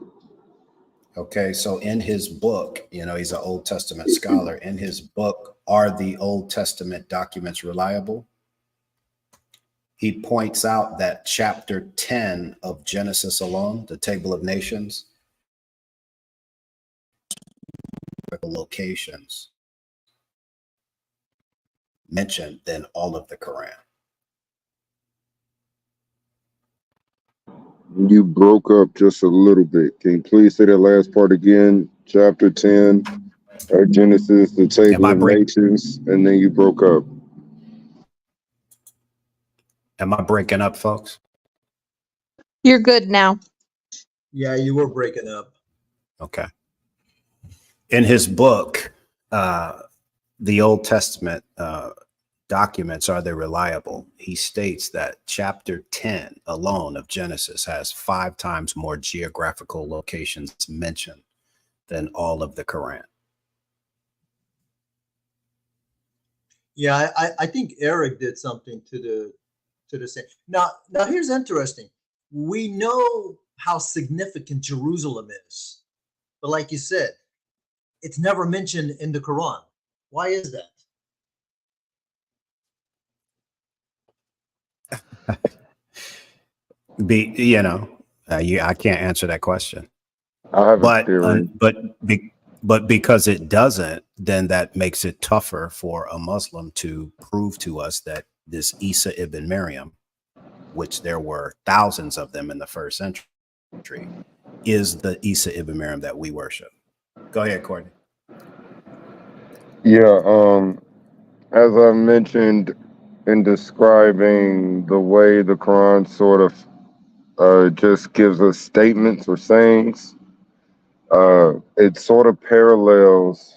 Okay, so in his book, he's an Old Testament scholar. In his book, Are the Old Testament Documents Reliable? He points out that chapter 10 of Genesis alone, the Table of Nations, geographical locations mentioned than all of the Quran. You broke up just a little bit. Can you please say that last part again? Chapter 10, Genesis, the Am table I of break? nations, and then you broke up. Am I breaking up, folks? You're good now. Yeah, you were breaking up. Okay. In his book, the Old Testament documents, Are They Reliable? He states that chapter 10 alone of Genesis has 5 times more geographical locations mentioned than all of the Quran. Yeah, I think Eric did something to the same. Now here's interesting. We know how significant Jerusalem is, but like you said, it's never mentioned in the Quran. Why is that? I can't answer that question. I have a But theory. but because it doesn't, then that makes it tougher for a Muslim to prove to us that this Isa ibn Maryam, which there were thousands of them in the first century, is the Isa ibn Maryam that we worship. Go ahead, Courtney. Yeah, as I mentioned in describing the way the Quran sort of just gives us statements or sayings, it sort of parallels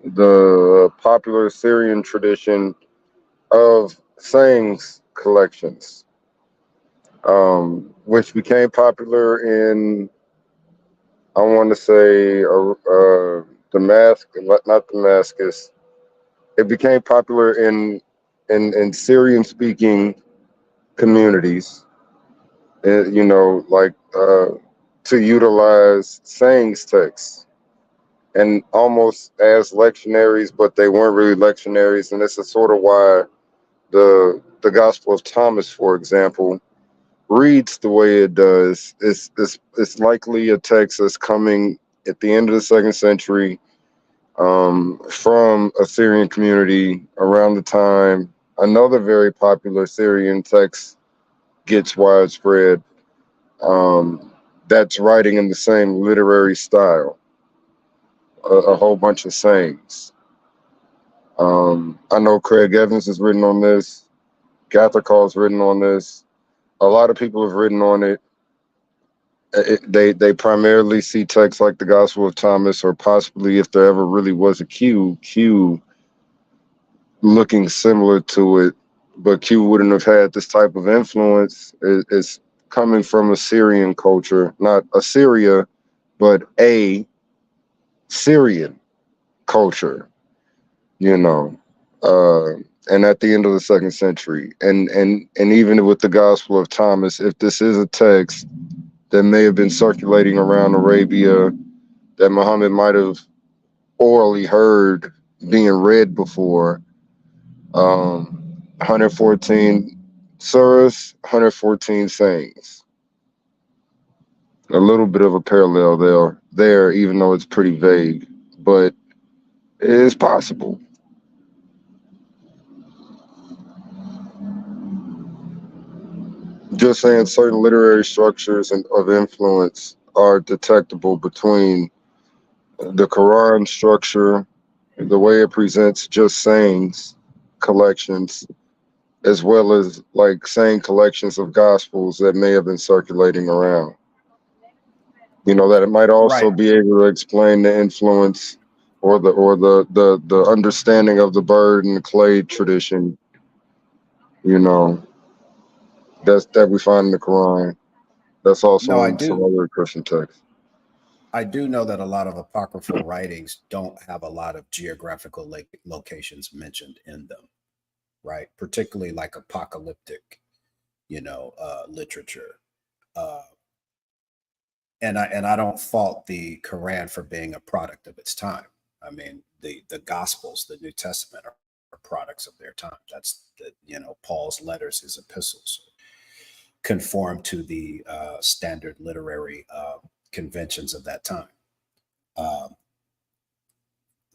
the popular Syrian tradition of sayings collections, which became popular in, I want to say, Damascus, not Damascus. It became popular in Syrian-speaking communities, to utilize sayings texts and almost as lectionaries, but they weren't really lectionaries, and this is sort of why the Gospel of Thomas, for example, reads the way it does. It's likely a text that's coming at the end of the 2nd century from a Syrian community around the time another very popular Syrian text gets widespread, that's writing in the same literary style, a whole bunch of sayings. I know Craig Evans has written on this. Gathercall's written on this. A lot of people have written on it. They primarily see texts like the Gospel of Thomas, or possibly, if there ever really was a Q looking similar to it, but Q wouldn't have had this type of influence. It's coming from a Syrian culture, not Assyria, but a Syrian culture, you know. And at the end of the 2nd century, and even with the Gospel of Thomas, if this is a text that may have been circulating around Arabia, that Muhammad might have orally heard being read before, 114 surahs, 114 sayings. A little bit of a parallel there, even though it's pretty vague, but it is possible. Just saying, certain literary structures of influence are detectable between the Quran structure, the way it presents just sayings collections, as well as like saying collections of gospels that may have been circulating around. That it might also Right. be able to explain the influence or the understanding of the bird and the clay tradition, that we find in the Quran. That's also No, I in some do. other Christian texts. I do know that a lot of apocryphal writings don't have a lot of geographical locations mentioned in them, right? Particularly like apocalyptic, literature. Uh, and I don't fault the Quran for being a product of its time. I mean, the Gospels, the New Testament, are products of their time. That's Paul's letters, his epistles, conform to the standard literary conventions of that time. Um,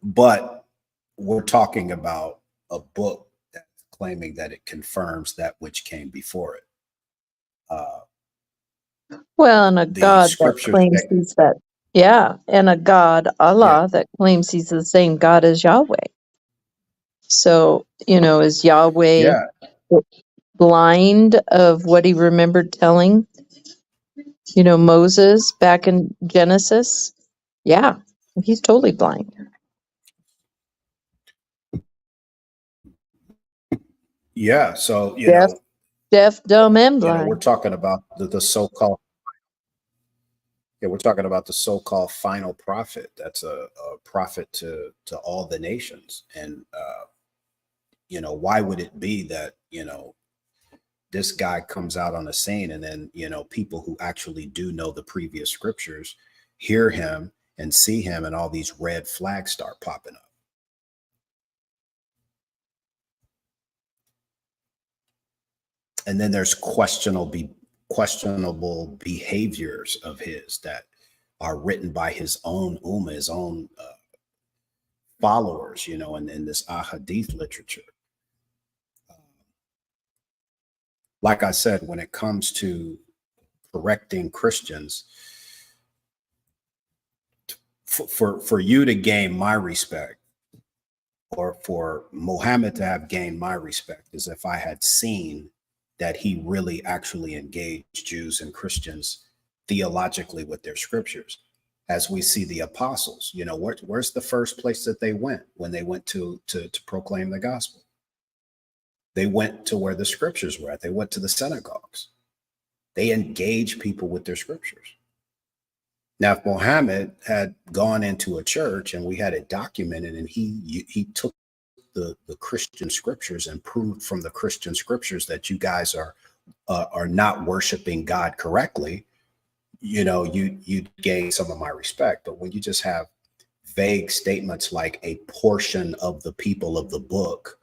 But we're talking about a book that's claiming that it confirms that which came before it. Well, and a The God that scriptures claims that, he's that, yeah, and a God, yeah, Allah, that claims he's the same God as Yahweh. So, is Yahweh yeah, blind of what he remembered telling, Moses back in Genesis? Yeah, he's totally blind. yeah. So, Deaf, dumb, and we're blind. talking about the so-called, we're talking about the so-called final prophet. That's a prophet to all the nations. And, why would it be that, this guy comes out on the scene and then, people who actually do know the previous scriptures hear him and see him and all these red flags start popping up. And then there's questionable behaviors of his that are written by his own ummah, his own followers, in this ahadith literature. Like I said, when it comes to correcting Christians, for you to gain my respect, or for Muhammad to have gained my respect, is if I had seen that he really actually engaged Jews and Christians theologically with their scriptures. As we see the apostles, where's the first place that they went when they went to proclaim the gospel? They went to where the scriptures were at. They went to the synagogues. They engaged people with their scriptures. Now, if Muhammad had gone into a church and we had it documented, and he took the Christian scriptures and proved from the Christian scriptures that you guys are not worshiping God correctly, you'd gain some of my respect. But when you just have vague statements like a portion of the people of the book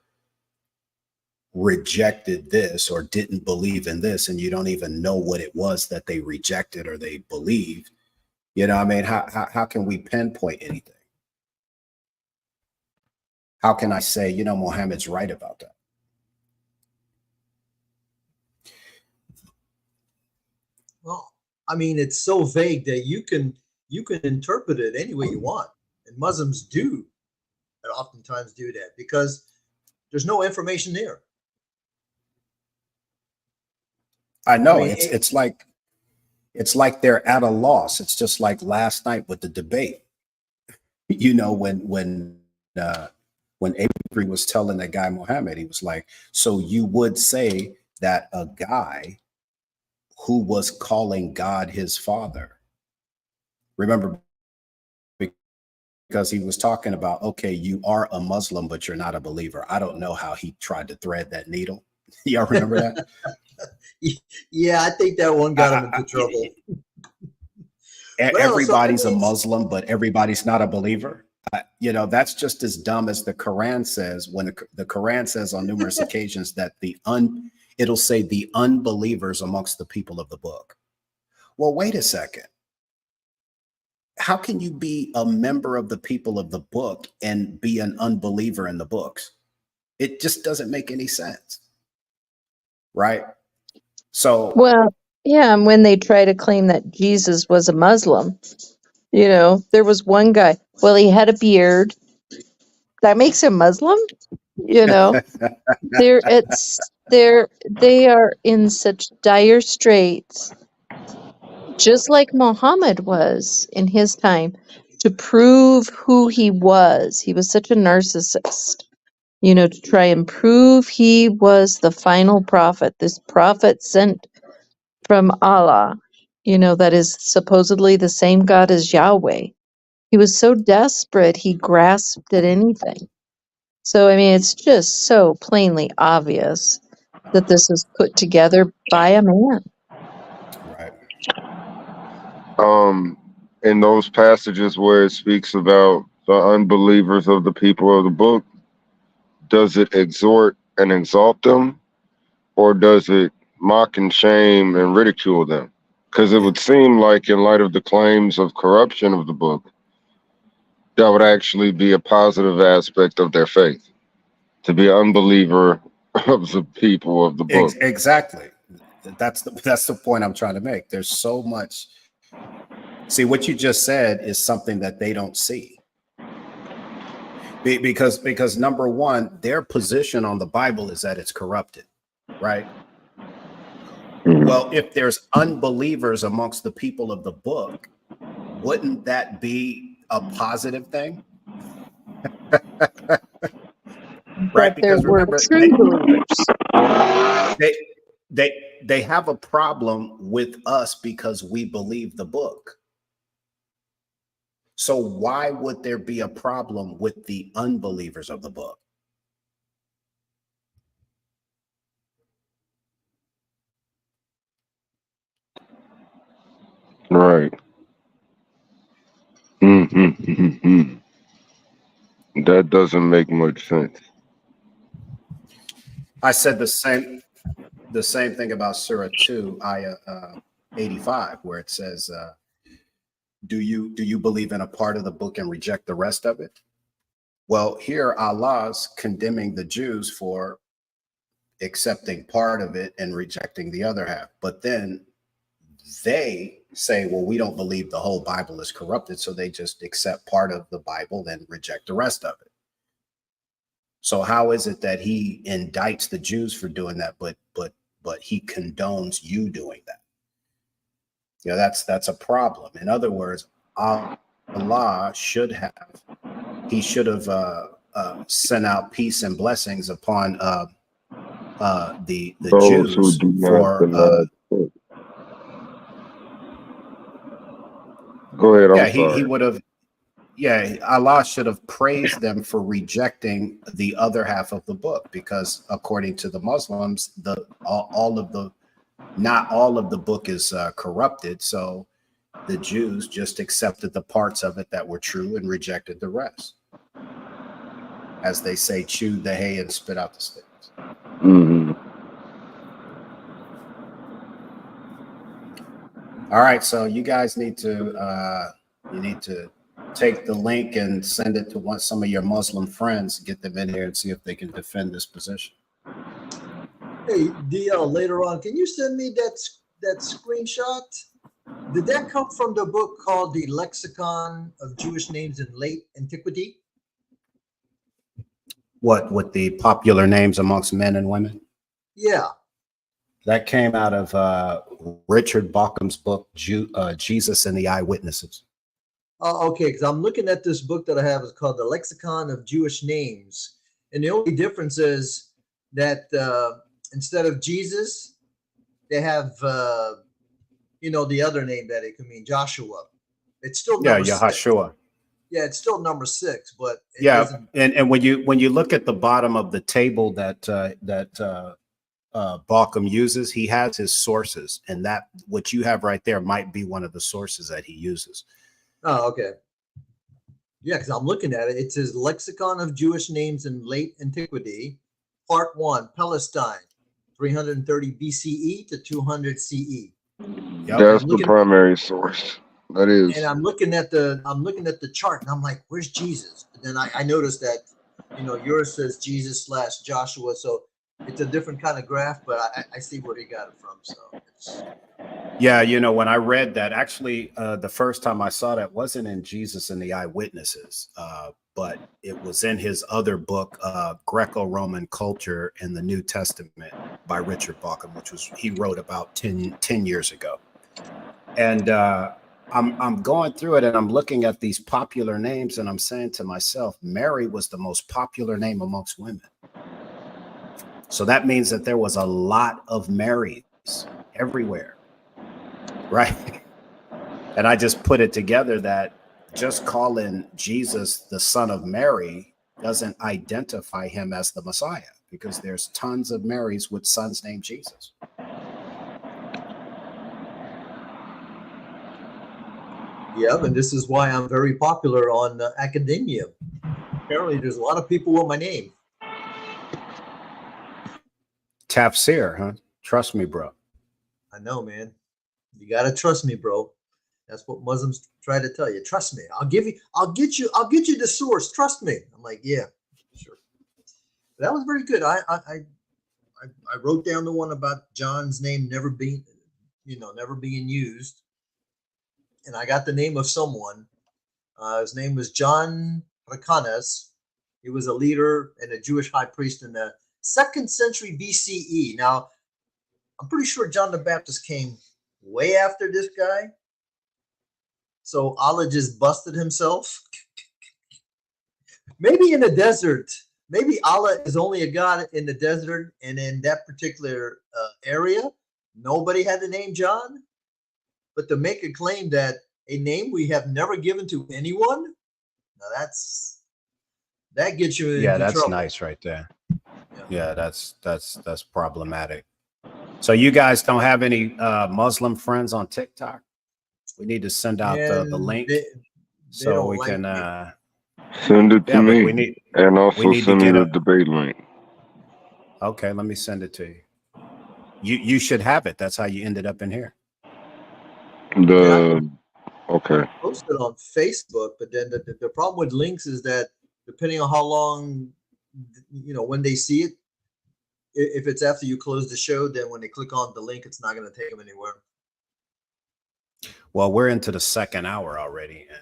rejected this or didn't believe in this, and you don't even know what it was that they rejected or they believed, how can we pinpoint anything? How can I say, Muhammad's right about that? Well, I mean, it's so vague that you can interpret it any way you want, and Muslims do, and oftentimes do that because there's no information there. I know. I mean, it's like they're at a loss. It's just like last night with the debate. When Avery was telling that guy Muhammad, he was like, so you would say that a guy who was calling God his father, remember, because he was talking about, okay, you are a Muslim, but you're not a believer. I don't know how he tried to thread that needle. Y'all remember that? Yeah, I think that one got him into trouble. Everybody's a Muslim, but everybody's not a believer. That's just as dumb as the Quran says, when the Quran says on numerous occasions that it'll say the unbelievers amongst the people of the book. Well, wait a second. How can you be a member of the people of the book and be an unbeliever in the books? It just doesn't make any sense. Right? So, Well, yeah, and when they try to claim that Jesus was a Muslim, there was one guy, well, he had a beard. That makes him Muslim? They are in such dire straits, just like Muhammad was in his time, to prove who he was. He was such a narcissist, to try and prove he was the final prophet, this prophet sent from Allah, that is supposedly the same God as Yahweh. He was so desperate, he grasped at anything. So, I mean, it's just so plainly obvious that this is put together by a man. right. In those passages where it speaks about the unbelievers of the people of the book, does it exhort and exalt them, or does it mock and shame and ridicule them? Because it would seem like, in light of the claims of corruption of the book, That would actually be a positive aspect of their faith, to be an unbeliever of the people of the book. Exactly. That's the point I'm trying to make. There's so much. See, what you just said is something that they don't see. Because number one, their position on the Bible is that it's corrupted, right? Mhm. Well, if there's unbelievers amongst the people of the book, wouldn't that be a positive thing? Right? That there Because were remember, true believers. they they have a problem with us because we believe the book. So why would there be a problem with the unbelievers of the book? Right. Mm-hmm. That doesn't make much sense. I said the same thing about Surah 2, ayah 85, where it says, do you believe in a part of the book and reject the rest of it? Well, here Allah's condemning the Jews for accepting part of it and rejecting the other half. But then they say, well, we don't believe the whole Bible is corrupted, so they just accept part of the Bible and reject the rest of it. So how is it that he indicts the Jews for doing that, but he condones you doing that? You know, that's a problem. In other words, Allah should have sent out peace and blessings upon the Those who Jews do not for deny. Go ahead. I'm he sorry. would have, yeah, Allah should have praised them for rejecting the other half of the book, because according to the Muslims, not all of the book is corrupted. So the Jews just accepted the parts of it that were true and rejected the rest. As they say, chew the hay and spit out the sticks. Mm-hmm. All right, so you guys need to take the link and send it to some of your Muslim friends, get them in here and see if they can defend this position. Hey, DL, later on, can you send me that screenshot? Did that come from the book called The Lexicon of Jewish Names in Late Antiquity? What, with the popular names amongst men and women? Yeah. That came out of Richard Bauckham's book, Jesus and the Eyewitnesses. Okay, because I'm looking at this book that I have. It's called The Lexicon of Jewish Names. And the only difference is that instead of Jesus, they have, the other name that it could mean, Joshua. It's still number 6. Yahashua. Yeah, it's still number 6, but it Yeah, doesn't. and when you look at the bottom of the table that Bauckham uses, he has his sources, and that what you have right there might be one of the sources that he uses. Oh, okay. Yeah, because I'm looking at it. It says Lexicon of Jewish Names in Late Antiquity, Part 1, Palestine, 330 BCE to 200 CE. Yep. That's the primary source. That is. And I'm looking at the chart, and I'm like, "Where's Jesus?" And then I noticed that, yours says Jesus / Joshua, so it's a different kind of graph, but I see where he got it from. So it's. Yeah, when I read that, actually, the first time I saw that wasn't in Jesus and the Eyewitnesses, but it was in his other book, Greco-Roman Culture in the New Testament by Richard Bauckham, which he wrote about 10 years ago. And I'm going through it and I'm looking at these popular names and I'm saying to myself, Mary was the most popular name amongst women. So that means that there was a lot of Marys everywhere. Right. And I just put it together that just calling Jesus the son of Mary doesn't identify him as the Messiah, because there's tons of Marys with sons named Jesus. Yeah, and this is why I'm very popular on academia. Apparently, there's a lot of people with my name. Tafsir, huh? Trust me, bro. I know, man. You gotta trust me, bro. That's what Muslims try to tell you. Trust me. I'll get you the source. Trust me. I'm like, yeah, sure. That was very good. I wrote down the one about John's name never being used, and I got the name of someone. His name was John Hyrcanus. He was a leader and a Jewish high priest in the 2nd century BCE. Now, I'm pretty sure John the Baptist came way after this guy. So Allah just busted himself. Maybe in the desert. Maybe Allah is only a God in the desert, and in that particular area, nobody had the name John. But to make a claim that a name we have never given to anyone, now that gets you into that's trouble. nice right there. Yeah, that's problematic. So you guys don't have any Muslim friends on TikTok? We need to send out the link so we can send it to me. We need, and also send me the debate link. Okay, let me send it to you. You should have it. That's how you ended up in here. Okay. Posted on Facebook, but then the problem with links is that depending on how long, when they see it, if it's after you close the show, then when they click on the link, it's not going to take them anywhere. Well, we're into the 2nd hour already, and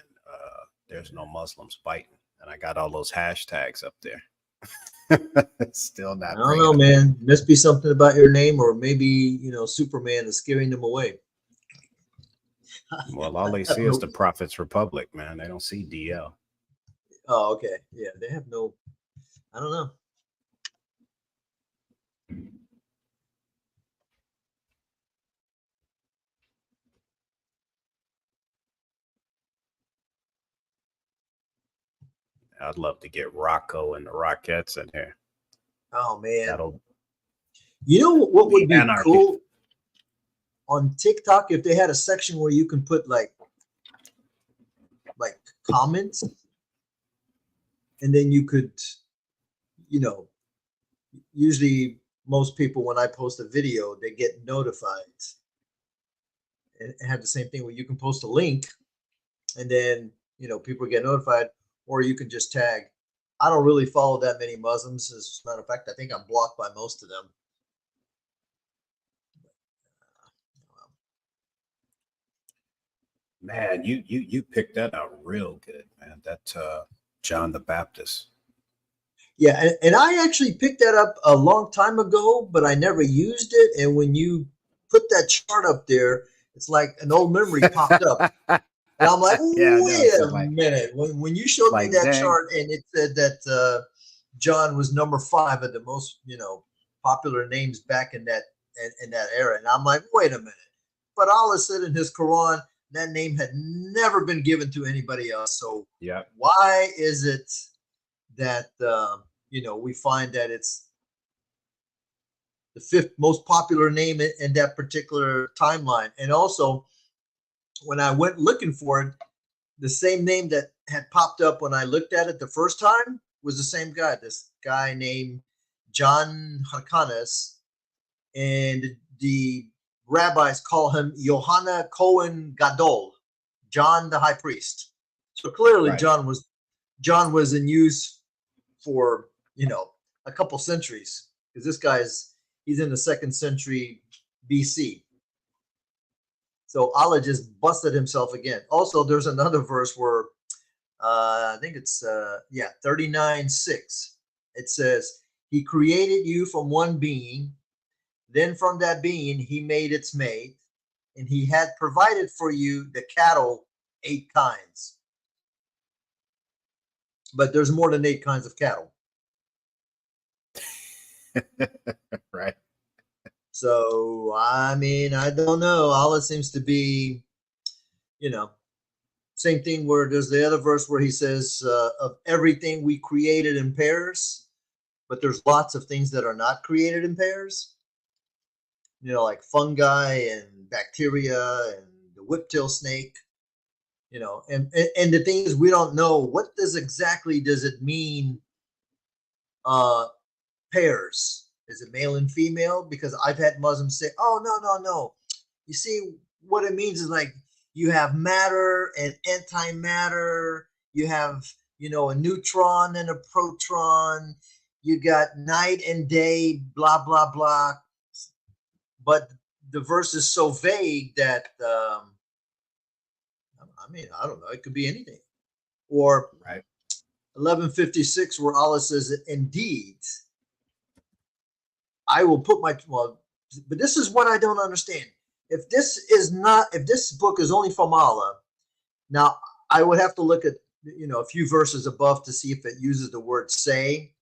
there's no Muslims biting, and I got all those hashtags up there. Still not. I don't know, man. Must be something about your name, or maybe Superman is scaring them away. Well, all they see is the Prophet's Republic, man. They don't see DL. Oh, okay. Yeah, they have no. I don't know. I'd love to get Rocco and the Rockettes in here. Oh man, that'll. You know what would be anarchy. Cool on TikTok if they had a section where you can put like comments, and then you could, usually most people when I post a video they get notified, and have the same thing where you can post a link, and then people get notified, or you can just tag. I don't really follow that many Muslims. As a matter of fact, I think I'm blocked by most of them. Man, you picked that out real good, man. That John the Baptist. Yeah, and I actually picked that up a long time ago, but I never used it. And when you put that chart up there, it's like an old memory popped up. And I'm like, wait a minute. When you showed me that chart and it said that John was number 5 of the most, popular names back in that era, and I'm like, wait a minute. But Allah said in his Quran that name had never been given to anybody else. So why is it that we find that it's the 5th most popular name in that particular timeline? And also, when I went looking for it, the same name that had popped up when I looked at it the first time was the same guy, this guy named John Hyrcanus, and the rabbis call him Yohanan Cohen Gadol, John the High Priest. So clearly John was in use for a couple centuries, because this he's in the 2nd century BC. So Allah just busted himself again. Also, there's another verse where I think it's 39:6. It says, "He created you from one being, then from that being he made its mate, and he had provided for you the cattle 8 kinds." But there's more than 8 kinds of cattle. Right. So, I mean, I don't know. Allah seems to be, same thing where there's the other verse where he says, of everything we created in pairs, but there's lots of things that are not created in pairs, like fungi and bacteria and the whiptail snake, and the thing is, we don't know what does it mean, pairs. Is it male and female? Because I've had Muslims say, "Oh, no. You see, what it means is like you have matter and antimatter. You have, a neutron and a proton. You got night and day, blah, blah, blah. But the verse is so vague that, I don't know. It could be anything. Or Right. 1156, where Allah says, indeed, I will put my, but this is what I don't understand. If this book is only from Allah, now I would have to look at, a few verses above to see if it uses the word say,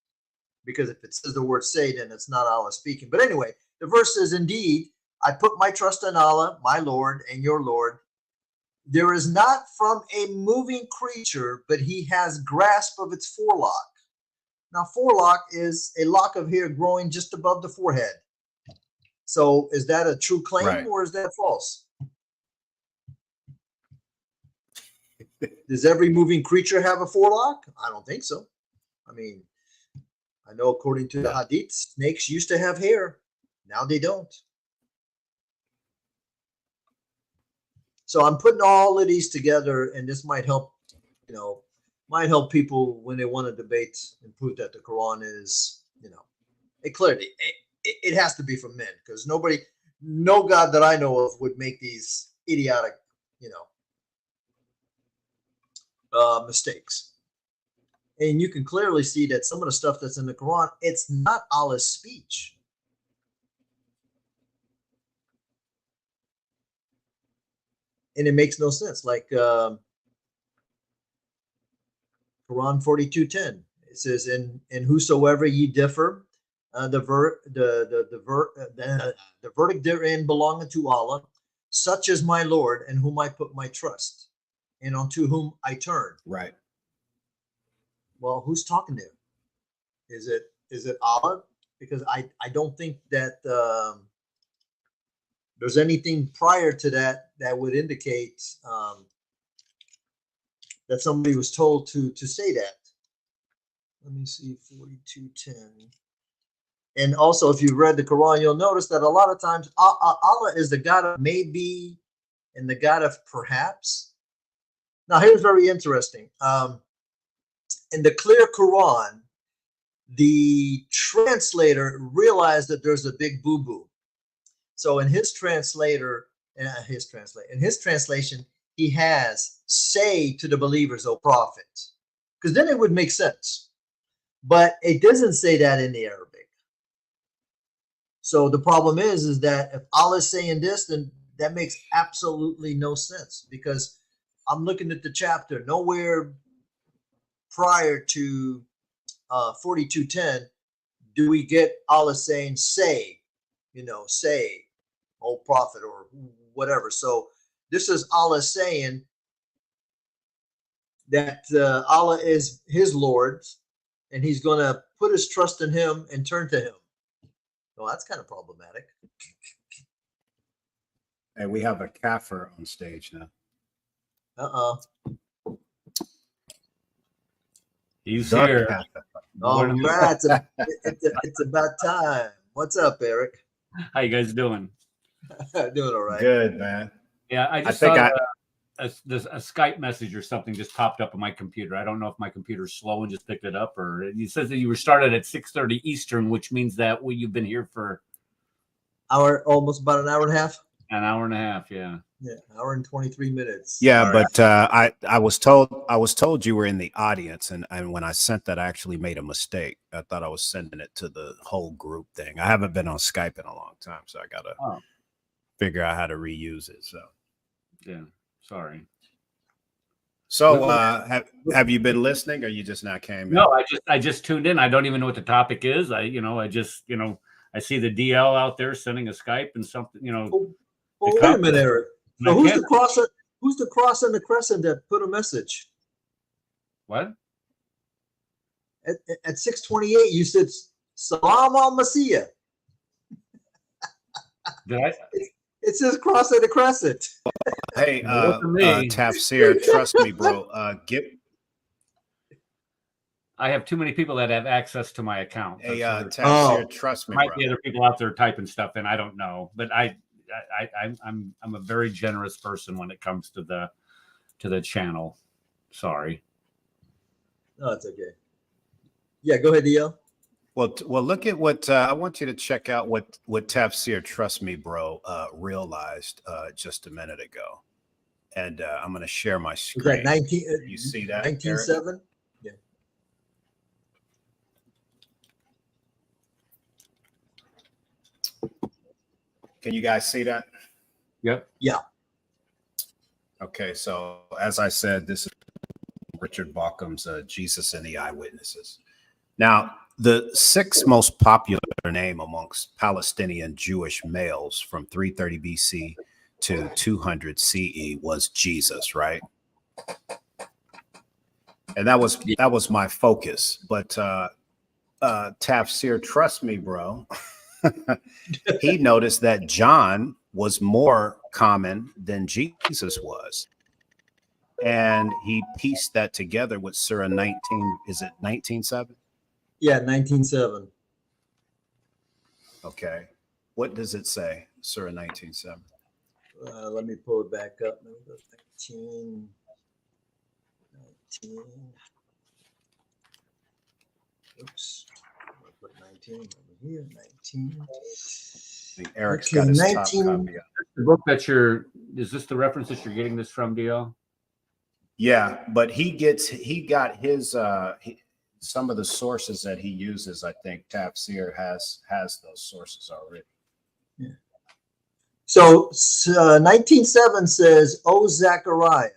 because if it says the word say, then it's not Allah speaking. But anyway, the verse says, indeed, I put my trust in Allah, my Lord and your Lord. There is not from a moving creature, but he has grasp of its forelock. Now, forelock is a lock of hair growing just above the forehead. So is that a true claim, Right. or is that false? Does every moving creature have a forelock? I don't think so. I mean, I know according to the Hadith, snakes used to have hair. Now they don't. So I'm putting all of these together, and this might help, people when they want to debate and prove that the Quran is, it clearly, it has to be from men, because no God that I know of would make these idiotic, mistakes. And you can clearly see that some of the stuff that's in the Quran, it's not Allah's speech. And it makes no sense. Like Quran 42:10, it says, "In whosoever ye differ, the verdict therein belongeth to Allah. Such is my Lord, in whom I put my trust, and unto whom I turn." Right. Well, who's talking there? Is it Allah? Because I don't think that there's anything prior to that would indicate that somebody was told to say that. Let me see, 42:10. And also, if you read the Quran, you'll notice that a lot of times Allah is the God of maybe and the God of perhaps. Now, here's very interesting. In the clear Quran, the translator realized that there's a big boo-boo. So in his translation, he has "say to the believers, O Prophet," because then it would make sense. But it doesn't say that in the Arabic. So the problem is that if Allah is saying this, then that makes absolutely no sense, because I'm looking at the chapter. Nowhere prior to 42:10 do we get Allah saying "say," say, "O Prophet," or whatever. So this is Allah saying that Allah is his Lord, and he's going to put his trust in him and turn to him. Well, that's kind of problematic. And we have a kafir on stage now. He's The here. kafir. All right, it's about time. What's up, Eric? How you guys doing? Doing all right. Good, man. Yeah, I just think saw a Skype message or something just popped up on my computer. I don't know if my computer's slow and just picked it up, or it says that you were started at 6:30 Eastern, which means that you've been here for Almost about an hour and a half. an hour and a half. Yeah. Yeah, hour and 23 minutes. Yeah, All right. but I was told you were in the audience, and when I sent that, I actually made a mistake. I thought I was sending it to the whole group thing. I haven't been on Skype in a long time, so I gotta figure out how to reuse it. So Yeah. Sorry. So have you been listening, or you just now came in? No, I just tuned in. I don't even know what the topic is. I just I see the DL out there sending a Skype and something, Well, wait a minute, Eric. So who's the cross and the crescent that put a message? What? At 6:28, you said "Salam al Messiah." Did I? It says cross and the crescent. Hey, Look at me. Tafsir, trust me, bro. I have too many people that have access to my account. Hey, That's Tafsir, trust me, might bro. be other people out there typing stuff in. I don't know, but I'm a very generous person when it comes to the channel. Sorry. No, it's okay. Yeah, go ahead, DL. Well, look at what I want you to check out what Tafsir, trust me, bro, realized just a minute ago, and I'm going to share my Was screen. that 19? You see that? 19:7. Yeah. Can you guys see that? Yep. Yeah. Okay, so as I said, this is Richard Bauckham's Jesus and the Eyewitnesses. Now, the sixth most popular name amongst Palestinian Jewish males from 330 BC to 200 CE was Jesus, right? And that was my focus. But Tafsir, trust me, bro, he noticed that John was more common than Jesus was. And he pieced that together with Surah 19, is it 19:7? Yeah, 19:7. Okay. What does it say, Surah 19:7? Let me pull it back up. Let me go 19. Oops. I'll put 19 over here. 19. Eric's Okay, got his 19. top copy up. The book that is this the reference that you're getting this from, DL? Yeah, but he got his some of the sources that he uses. I think Tafsir has those sources already. Yeah. So 19:7 says, "O Zechariah,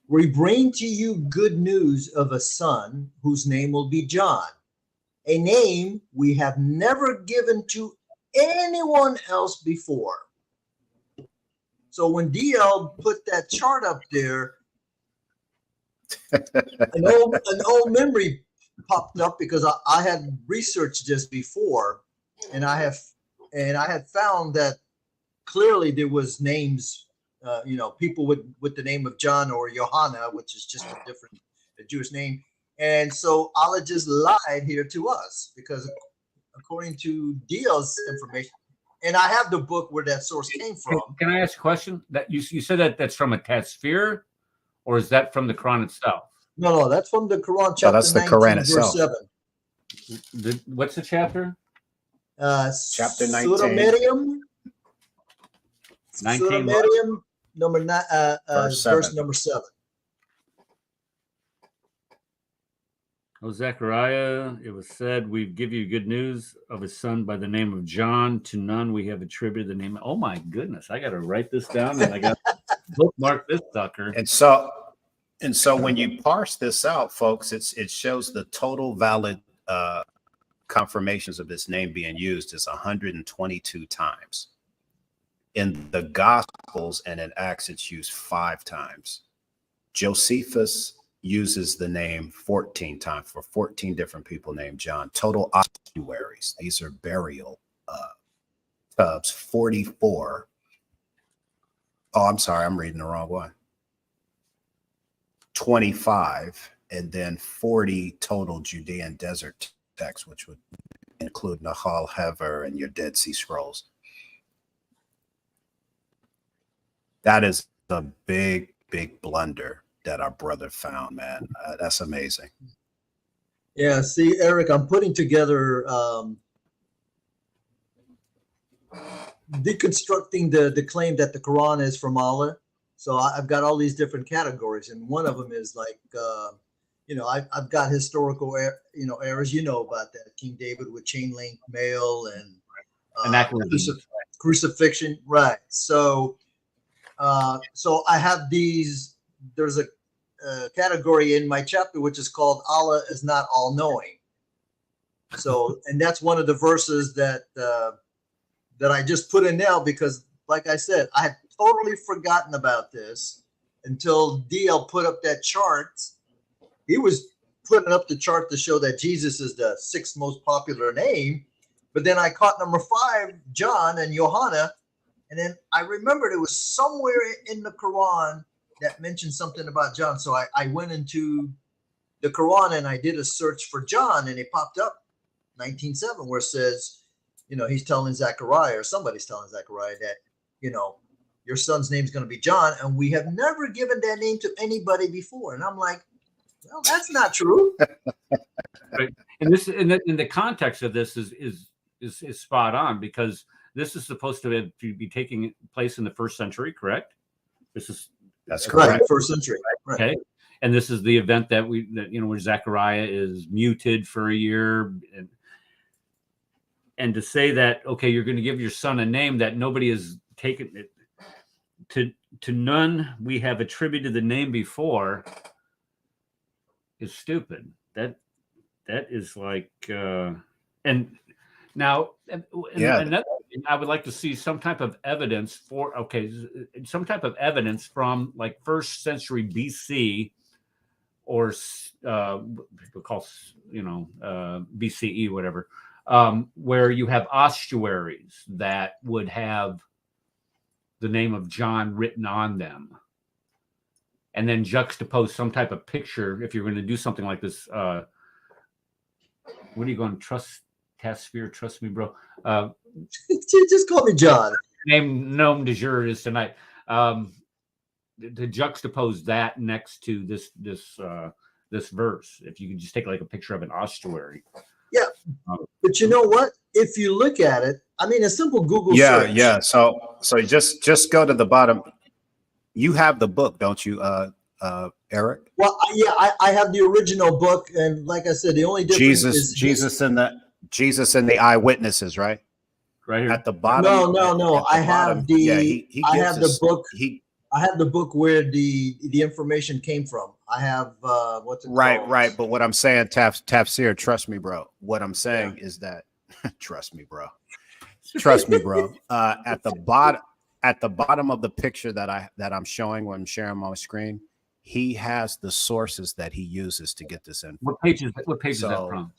we bring to you good news of a son whose name will be John, a name we have never given to anyone else before." So when DL put that chart up there, an old memory popped up because I had researched this before, and I had found that clearly there was names, people with the name of John or Johanna, which is just a Jewish name. And so Allah just lied here to us because according to DL's information, and I have the book where that source came from. Can I ask a question? That you said that's from a Tafsir, or is that from the Quran itself? No, that's from the Quran, chapter that's the 19, Quran verse itself. 7. What's the chapter? Chapter 19. Surah Maryam. 19 Surah Maryam, verse number 7. O Zechariah, it was said, we give you good news of a son by the name of John. To none we have attributed the name. Oh my goodness, I got to write this down and I got to bookmark this sucker. And so when you parse this out, folks, it shows the total valid confirmations of this name being used is 122 times. In the Gospels and in Acts, it's used 5 times. Josephus uses the name 14 times for 14 different people named John. Total ossuaries, these are burial tubs, 44. Oh, I'm sorry, I'm reading the wrong one. 25, and then 40 total Judean desert texts, which would include Nahal Hever and your Dead Sea Scrolls. That is a big, big blunder that our brother found, man. That's amazing. Yeah, see, Eric, I'm putting together, deconstructing the claim that the Quran is from Allah. So I've got all these different categories, and one of them is like, I've got historical, errors. You know about that, King David with chain link mail and crucifixion, right? So I have these. There's a category in my chapter which is called Allah is not all knowing. So, and that's one of the verses that I just put in now because, like I said, I had totally forgotten about this until DL put up that chart. He was putting up the chart to show that Jesus is the 6th most popular name, but then I caught number 5, John and Johanna, and then I remembered it was somewhere in the Quran that mentioned something about John. So I went into the Quran and I did a search for John, and it popped up 19:7 where it says, he's telling Zechariah, or somebody's telling Zechariah that you know, your son's name's going to be John, and we have never given that name to anybody before. And I'm like, well, that's not true. Right. And this, in the context of this, is spot on, because this is supposed to be taking place in the 1st century, correct? That's Right, correct. 1st century. Right. Okay. And this is the event that where Zechariah is muted for a year, and to say that, okay, you're going to give your son a name that nobody has taken it to none we have attributed the name before is stupid. That is like, and now, Yeah. another thing, I would like to see some type of evidence some type of evidence from like 1st century BC, or we call, BCE, whatever, where you have ossuaries that would have the name of John written on them, and then juxtapose some type of picture. If you're going to do something like this, what are you going to trust me, bro? Just call me John. Nom de jour is tonight. To juxtapose that next to this verse, if you could just take like a picture of an ossuary. Yeah, but you know what? If you look at it, I mean, a simple Google search. Yeah. So just go to the bottom. You have the book, don't you, Eric? Well, yeah, I have the original book, and like I said, the only difference is Jesus and the eyewitnesses, right? Right here At the bottom. No. I have the I have the book. He I have the book where the information came from. I have what's it called? Right. But what I'm saying, Tafsir, trust me, bro. What I'm saying is that trust me, bro. At the bottom of the picture that I'm showing when I'm sharing my screen, he has the sources that he uses to get this info. What page is that from?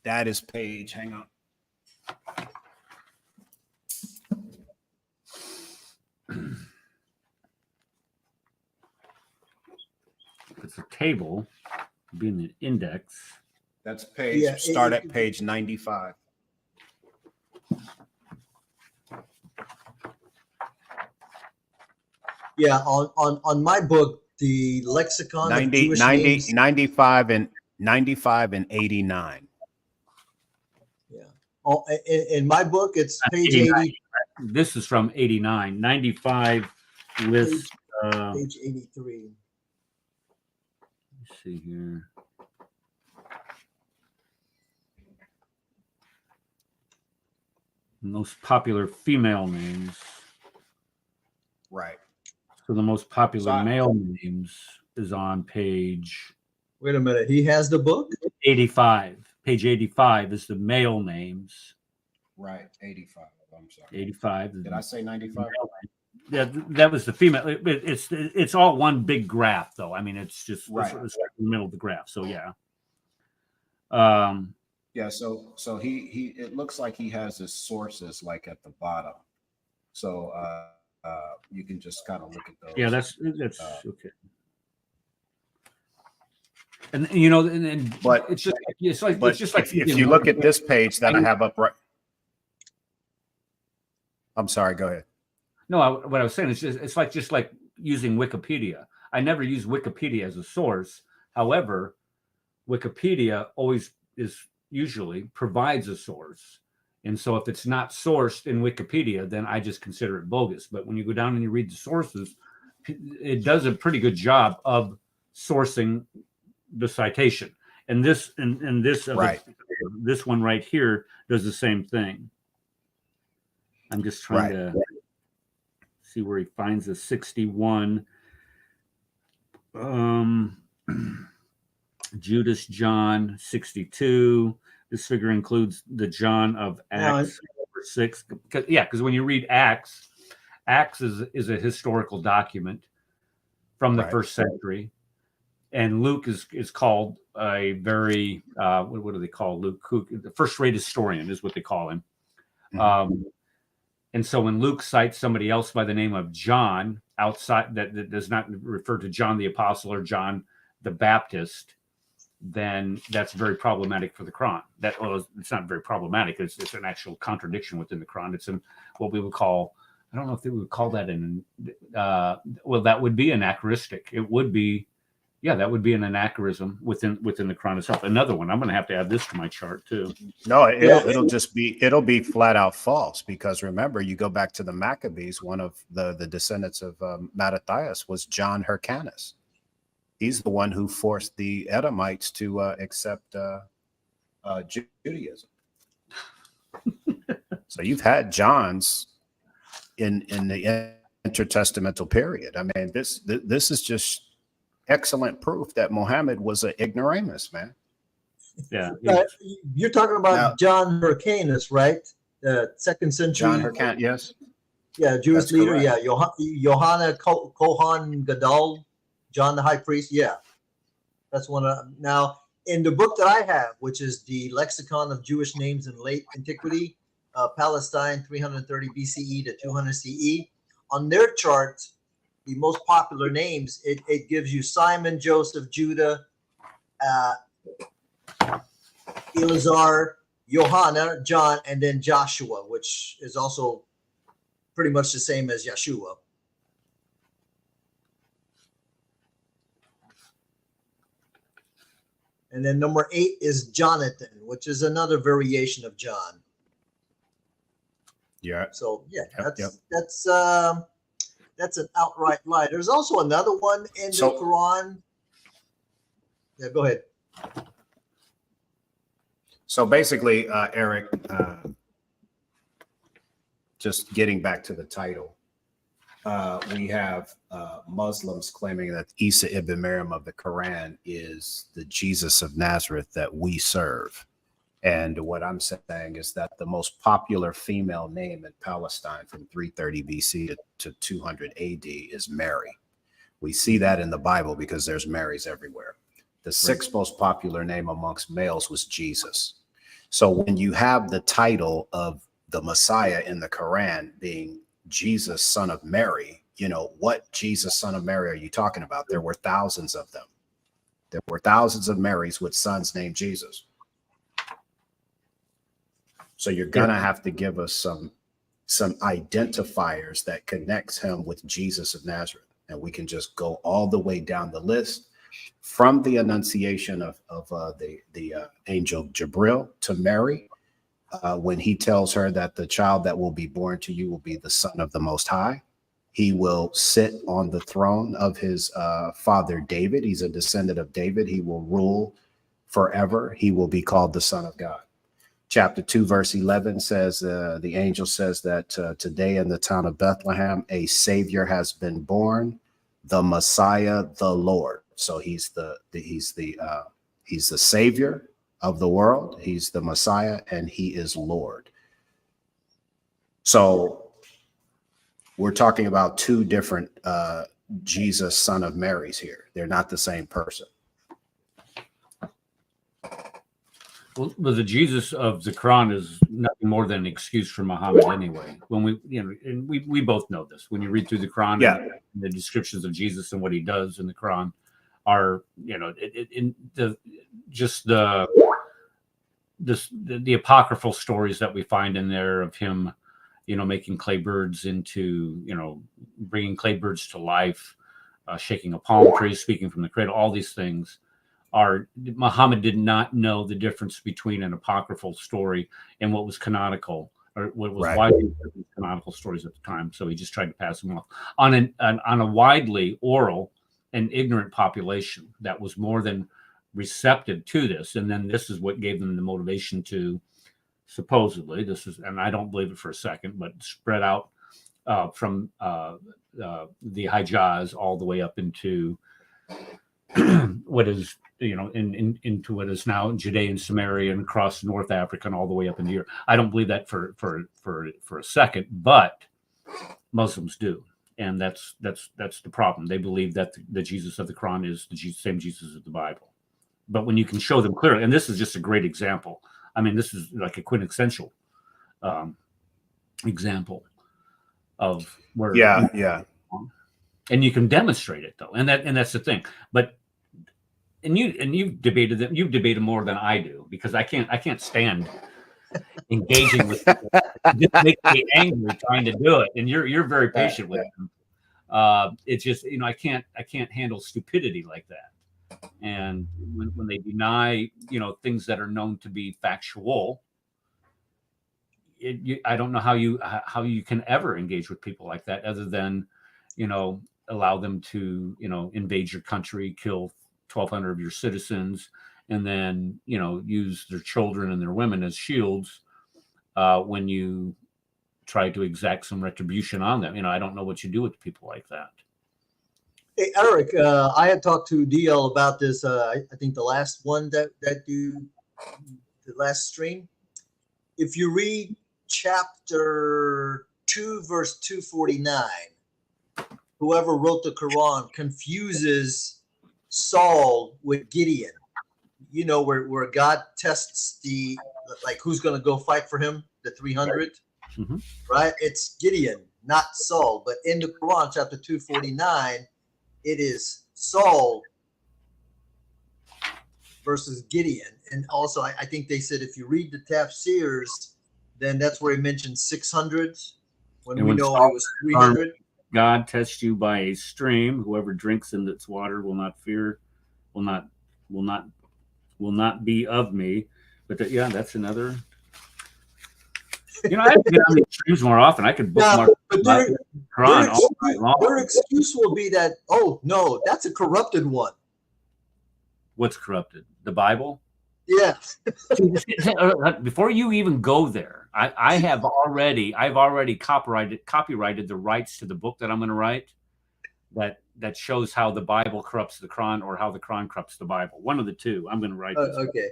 That is page. Hang on. It's a table, being an index. That's page. Start at page 95. Yeah, on my book, the lexicon 95 and 89. Yeah. Oh, in my book, it's page 80. This is from 89. 95 lists page 83. Let's see here. Most popular female names. Right. So the most popular male names is on page. Wait a minute. He has the book? 85. Page 85 is the male names. Right. 85. I'm sorry. 85. Did I say 95? Yeah, that was the female. It's all one big graph, though. I mean, it's just right. It's in the middle of the graph. So yeah. Yeah. So he it looks like he has his sources like at the bottom. So you can just kind of look at those. Yeah, that's okay. And you know, but it's just like if you look at this page that I have up right. I'm sorry. Go ahead. No, what I was saying is it's just like using Wikipedia. I never use Wikipedia as a source. However, Wikipedia usually provides a source. And so if it's not sourced in Wikipedia, then I just consider it bogus. But when you go down and you read the sources, it does a pretty good job of sourcing the citation. And this right. This one right here does the same thing. I'm just trying to see where he finds the 61. Judas John 62. This figure includes the John of Acts 6. Because when you read Acts is a historical document from the first century, and Luke is called a very what do they call Luke? The first-rate historian is what they call him. Mm-hmm. And so when Luke cites somebody else by the name of John outside that does not refer to John the Apostle or John the Baptist, then that's very problematic for the Quran. It's not very problematic. It's an actual contradiction within the Quran. It's in what we would call I don't know if they would call that well, that would be anachronistic. It would be, yeah, that would be an anachronism within the Quran itself. Another one. I'm going to have to add this to my chart too. No, it'll be flat out false, because remember, you go back to the Maccabees, one of the descendants of Mattathias was John Hyrcanus. He's the one who forced the Edomites to accept Judaism. So you've had Johns in the intertestamental period. I mean, this is just excellent proof that Muhammad was an ignoramus, man. Yeah. You're talking about John Hyrcanus, right? The 2nd century. John Hyrcanus, yes. Yeah, Jewish That's leader. correct. Yeah, Johanna Kohan Gadol, John the High Priest. Yeah, that's one of. Now, in the book that I have, which is the Lexicon of Jewish Names in Late Antiquity, Palestine 330 BCE to 200 CE, on their chart, the most popular names, it gives you Simon, Joseph, Judah, Eleazar, Johanna, John, and then Joshua, which is also pretty much the same as Yeshua. And then number 8 is Jonathan, which is another variation of John. Yeah. So yeah, Yep. that's an outright lie. There's also another one in the Quran. Yeah, go ahead. So basically, Eric, just getting back to the title, we have Muslims claiming that Isa ibn Maryam of the Quran is the Jesus of Nazareth that we serve. And what I'm saying is that the most popular female name in Palestine from 330 BC to 200 AD is Mary. We see that in the Bible because there's Marys everywhere. The 6th most popular name amongst males was Jesus. So when you have the title of the Messiah in the Quran being Jesus, son of Mary, you know, what Jesus, son of Mary are you talking about? There were thousands of them. There were thousands of Marys with sons named Jesus. So you're going to have to give us some identifiers that connects him with Jesus of Nazareth. And we can just go all the way down the list from the annunciation of the angel Jibril to Mary, when he tells her that the child that will be born to you will be the Son of the Most High. He will sit on the throne of his father David. He's a descendant of David. He will rule forever. He will be called the Son of God. Chapter 2, verse 11 says, the angel says that today in the town of Bethlehem, a Savior has been born, the Messiah, the Lord. So he's the Savior of the world. He's the Messiah, and he is Lord. So we're talking about 2 different Jesus, son of Marys here. They're not the same person. Well, the Jesus of the Quran is nothing more than an excuse for Muhammad anyway. When we, and we both know this. When you read through the Quran, and the descriptions of Jesus and what he does in the Quran are, the apocryphal stories that we find in there of him, making clay birds into, bringing clay birds to life, shaking a palm tree, speaking from the cradle, all these things. Muhammad did not know the difference between an apocryphal story and what was canonical, or what was widely canonical stories at the time. So he just tried to pass them off on a widely oral and ignorant population that was more than receptive to this. And then this is what gave them the motivation to supposedly, and I don't believe it for a second, but spread out from the Hijaz all the way up into what is, into what is now Judea and Samaria, and across North Africa and all the way up into Europe. I don't believe that for a second, but Muslims do. And that's the problem. They believe that the Jesus of the Quran is the same Jesus of the Bible. But when you can show them clearly, and this is just a great example. I mean, this is like a quintessential example of where. Yeah. And you can demonstrate it though, and that's the thing. But you've debated them. You've debated more than I do, because I can't stand engaging with people. It just makes me angry trying to do it, and you're very patient with them. It's just, you know, I can't handle stupidity like that. And when they deny, you know, things that are known to be factual, I don't know how you can ever engage with people like that, other than, you know, allow them to, you know, invade your country, kill 1,200 of your citizens, and then, you know, use their children and their women as shields when you try to exact some retribution on them. You know, I don't know what you do with people like that. Hey, Eric, I had talked to DL about this. I think the last one the last stream. If you read chapter 2, verse 249, whoever wrote the Quran confuses Saul with Gideon. You know, where God tests like who's going to go fight for him, the 300, right? It's Gideon, not Saul. But in the Quran, chapter 249, it is Saul versus Gideon. And also, I think they said if you read the tafsirs, then that's where he mentioned 600 when we know it was 300. God tests you by a stream. Whoever drinks in its water will not fear, will not be of me. But that's another. You know, I have to get on these streams more often. I could bookmark the Quran all night long. Their excuse will be that, oh no, that's a corrupted one. What's corrupted? The Bible? Yeah. Before you even go there, I've already copyrighted the rights to the book that I'm going to write that shows how the Bible corrupts the Quran or how the Quran corrupts the Bible. One of the two. I'm going to write this. Okay.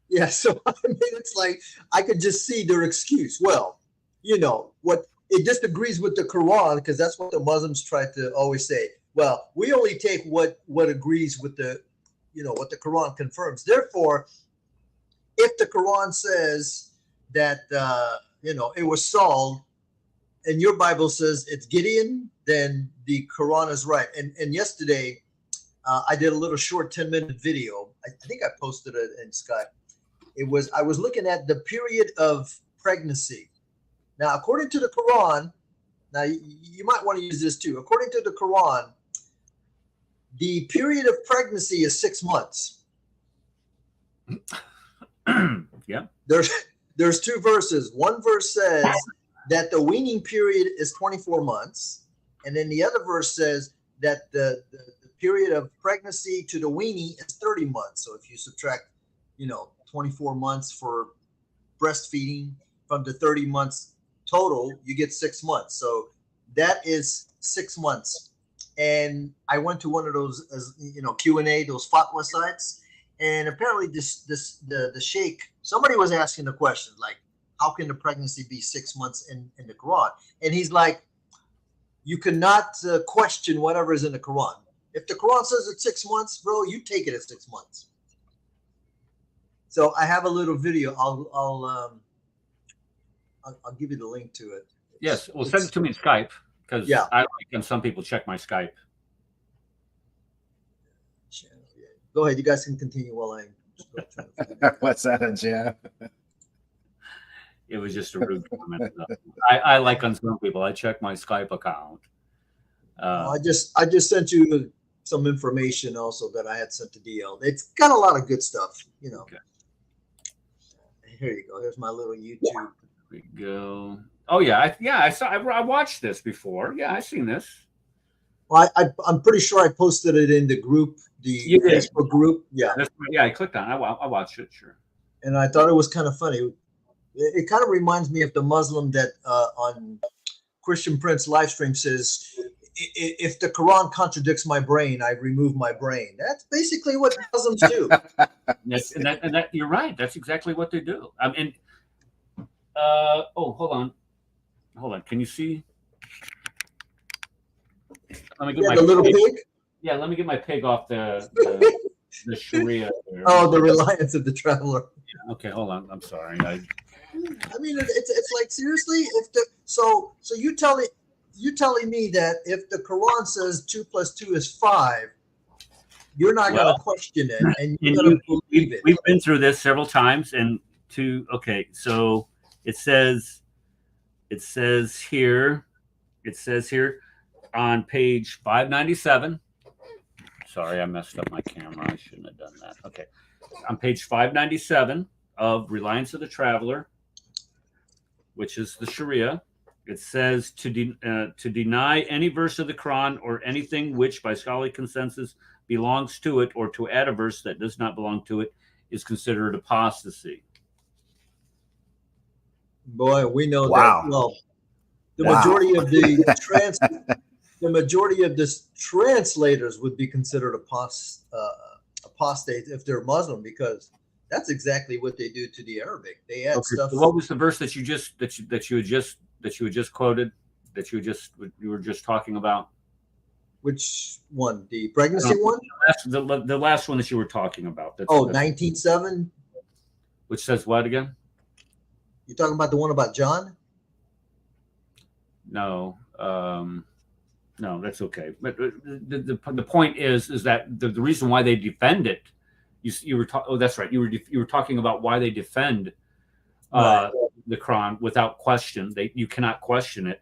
Yeah, so I mean, it's like I could just see their excuse. Well, you know, what it disagrees with the Quran, because that's what the Muslims try to always say. Well, we only take what agrees with the, you know, what the Quran confirms. Therefore, if the Quran says that, you know, it was Saul and your Bible says it's Gideon, then the Quran is right. And yesterday, I did a little short 10-minute video. I think I posted it in Skype. I was looking at the period of pregnancy. Now, according to the Quran, now you might want to use this too. According to the Quran, the period of pregnancy is 6 months. Yeah. There's two verses. One verse says that the weaning period is 24 months. And then the other verse says that the period of pregnancy to the weaning is 30 months. So if you subtract, you know, 24 months for breastfeeding from the 30 months total, you get 6 months. So that is 6 months. And I went to one of those, you know, Q&A, those fatwa sites, and apparently the sheikh, somebody was asking the question, like, how can the pregnancy be 6 months in the Quran? And he's like, you cannot question whatever is in the Quran. If the Quran says it's 6 months, bro, you take it as 6 months. So I have a little video. I'll give you the link to it. Yes, well, send it to me in Skype, because I like when some people check my Skype. Go ahead. You guys can continue while I'm. What's that, a jab? It was just a rude comment. I like on some people. I check my Skype account. I just sent you some information also that I had sent to DL. It's got a lot of good stuff, you know. Okay. Here you go. Here's my little YouTube. Here we go. Oh yeah, I watched this before. Yeah, I've seen this. Well, I'm pretty sure I posted it in the group, the Facebook group. Yeah. Yeah, I clicked on it. I watched it, sure. And I thought it was kind of funny. It kind of reminds me of the Muslim that on Christian Prince live stream says, if the Quran contradicts my brain, I remove my brain. That's basically what Muslims do. and that you're right. That's exactly what they do. I mean, hold on. Can you see? Let me get my the little pig. Yeah, let me get my pig off the Sharia. There. Oh, the reliance of the traveler. Yeah, okay, hold on. I'm sorry. I mean, it's like, seriously, so you telling me that if the Quran says 2 + 2 is 5, you're not going to question it, and you're going to believe it. We've been through this several times, and okay, so it says here on page 597. Sorry, I messed up my camera. I shouldn't have done that. Okay. On page 597 of Reliance of the Traveler, which is the Sharia, it says to deny any verse of the Quran or anything which by scholarly consensus belongs to it, or to add a verse that does not belong to it, is considered apostasy. Boy, we know Wow. that. Well, the Wow. majority of the translators would be considered apostate if they're Muslim, because that's exactly what they do to the Arabic. They add stuff. So what was the verse that you quoted, that you were just talking about? Which one? The pregnancy one? The last one that you were talking about. That's 19:7. Which says what again? You're talking about the one about John? No, no, that's okay. But the point is that the reason why they defend it, you were oh, that's right. You were talking about why they defend Right. the Quran without question. You cannot question it,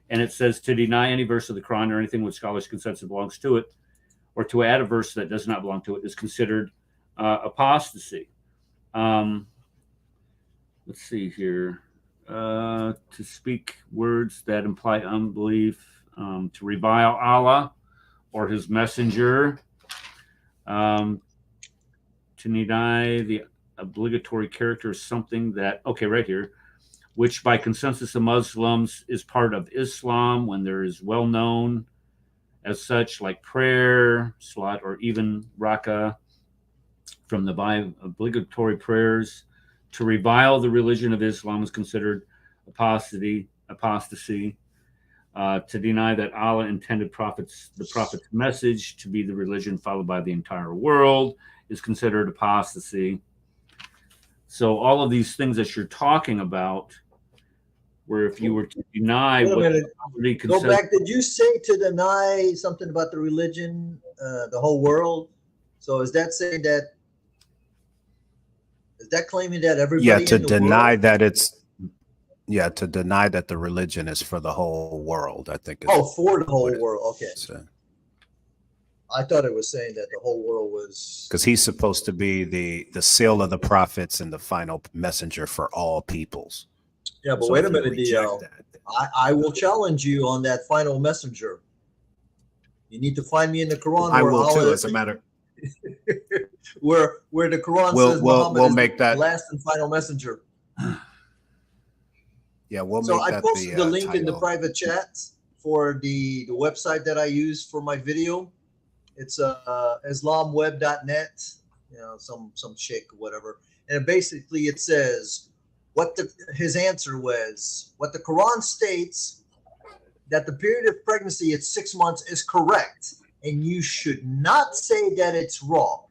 and it says to deny any verse of the Quran or anything which scholars consensus belongs to it, or to add a verse that does not belong to it, is considered apostasy. Let's see here. To speak words that imply unbelief, to revile Allah or his messenger, to deny the obligatory character of something that, okay, right here, which by consensus of Muslims is part of Islam when there is well known as such, like prayer, salat, or even rakah from the Bible, obligatory prayers. To revile the religion of Islam is considered apostasy. To deny that Allah intended the prophet's message to be the religion followed by the entire world is considered apostasy. So all of these things that you're talking about, where if you were to deny Wait a minute. Go what back. Did you say to deny something about the religion, the whole world? So is that saying that? Is that claiming that everybody? Yeah, to in the deny world? that it's to deny that the religion is for the whole world, I think. For the whole world. Okay. So, I thought it was saying that the whole world was. because he's supposed to be the seal of the prophets and the final messenger for all peoples. Yeah, but So wait a if you minute, reject DL. that, I will challenge you on that final messenger. You need to find me in the Quran. I where will too. Allah- As a matter, where the Quran We'll- says we'll- Muhammad we'll is make the that- last and final messenger. yeah, we'll So make I that posted the link in the title. private chat for the website that I use for my video. It's islamweb.net, some chick or whatever. And basically it says his answer was, what the Quran states, that the period of pregnancy at 6 months is correct, and you should not say that it's wrong,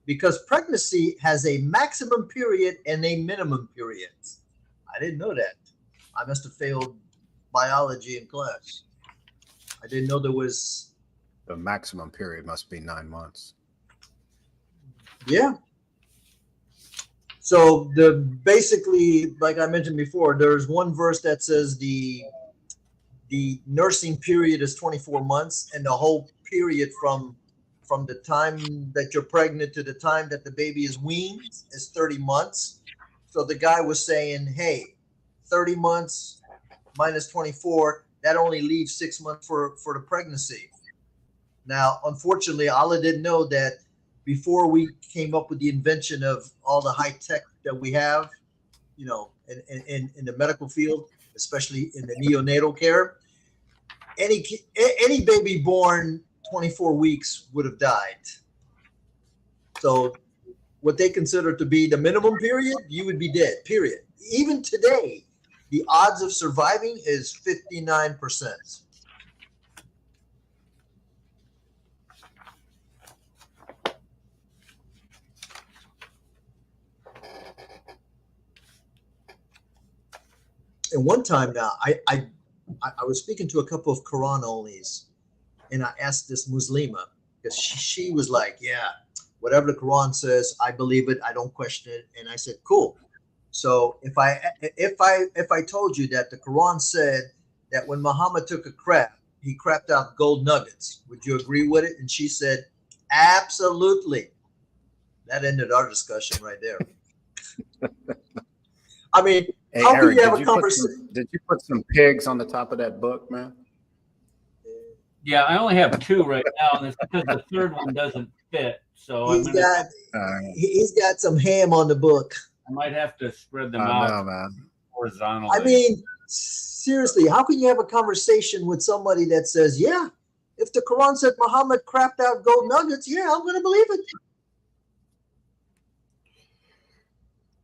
because pregnancy has a maximum period and a minimum period. I didn't know that. I must have failed biology in class. I didn't know there was. The maximum period must be 9 months. Yeah. So basically, like I mentioned before, there's one verse that says the nursing period is 24 months, and the whole period from the time that you're pregnant to the time that the baby is weaned is 30 months. So the guy was saying, hey, 30 months minus 24, that only leaves 6 months for the pregnancy. Now, unfortunately, Allah didn't know that before we came up with the invention of all the high tech that we have, in the medical field, especially in the neonatal care, any baby born 24 weeks would have died. So what they consider to be the minimum period, you would be dead, period. Even today, the odds of surviving is 59%. And one time now, I was speaking to a couple of Quran onlys, and I asked this Muslima, because she was like, yeah, whatever the Quran says, I believe it. I don't question it. And I said, cool. So if I told you that the Quran said that when Muhammad took a crap, he crapped out gold nuggets, would you agree with it? And she said, absolutely. That ended our discussion right there. I mean, Hey, how Eric, can you have a conversation? did you put some pigs on the top of that book, man? Yeah, I only have 2 right now, and it's because the third one doesn't fit. So He's got some ham on the book. I might have to spread them I out know, man. horizontally. I mean, seriously, how can you have a conversation with somebody that says, yeah, if the Quran said Muhammad crapped out gold nuggets, yeah, I'm going to believe it.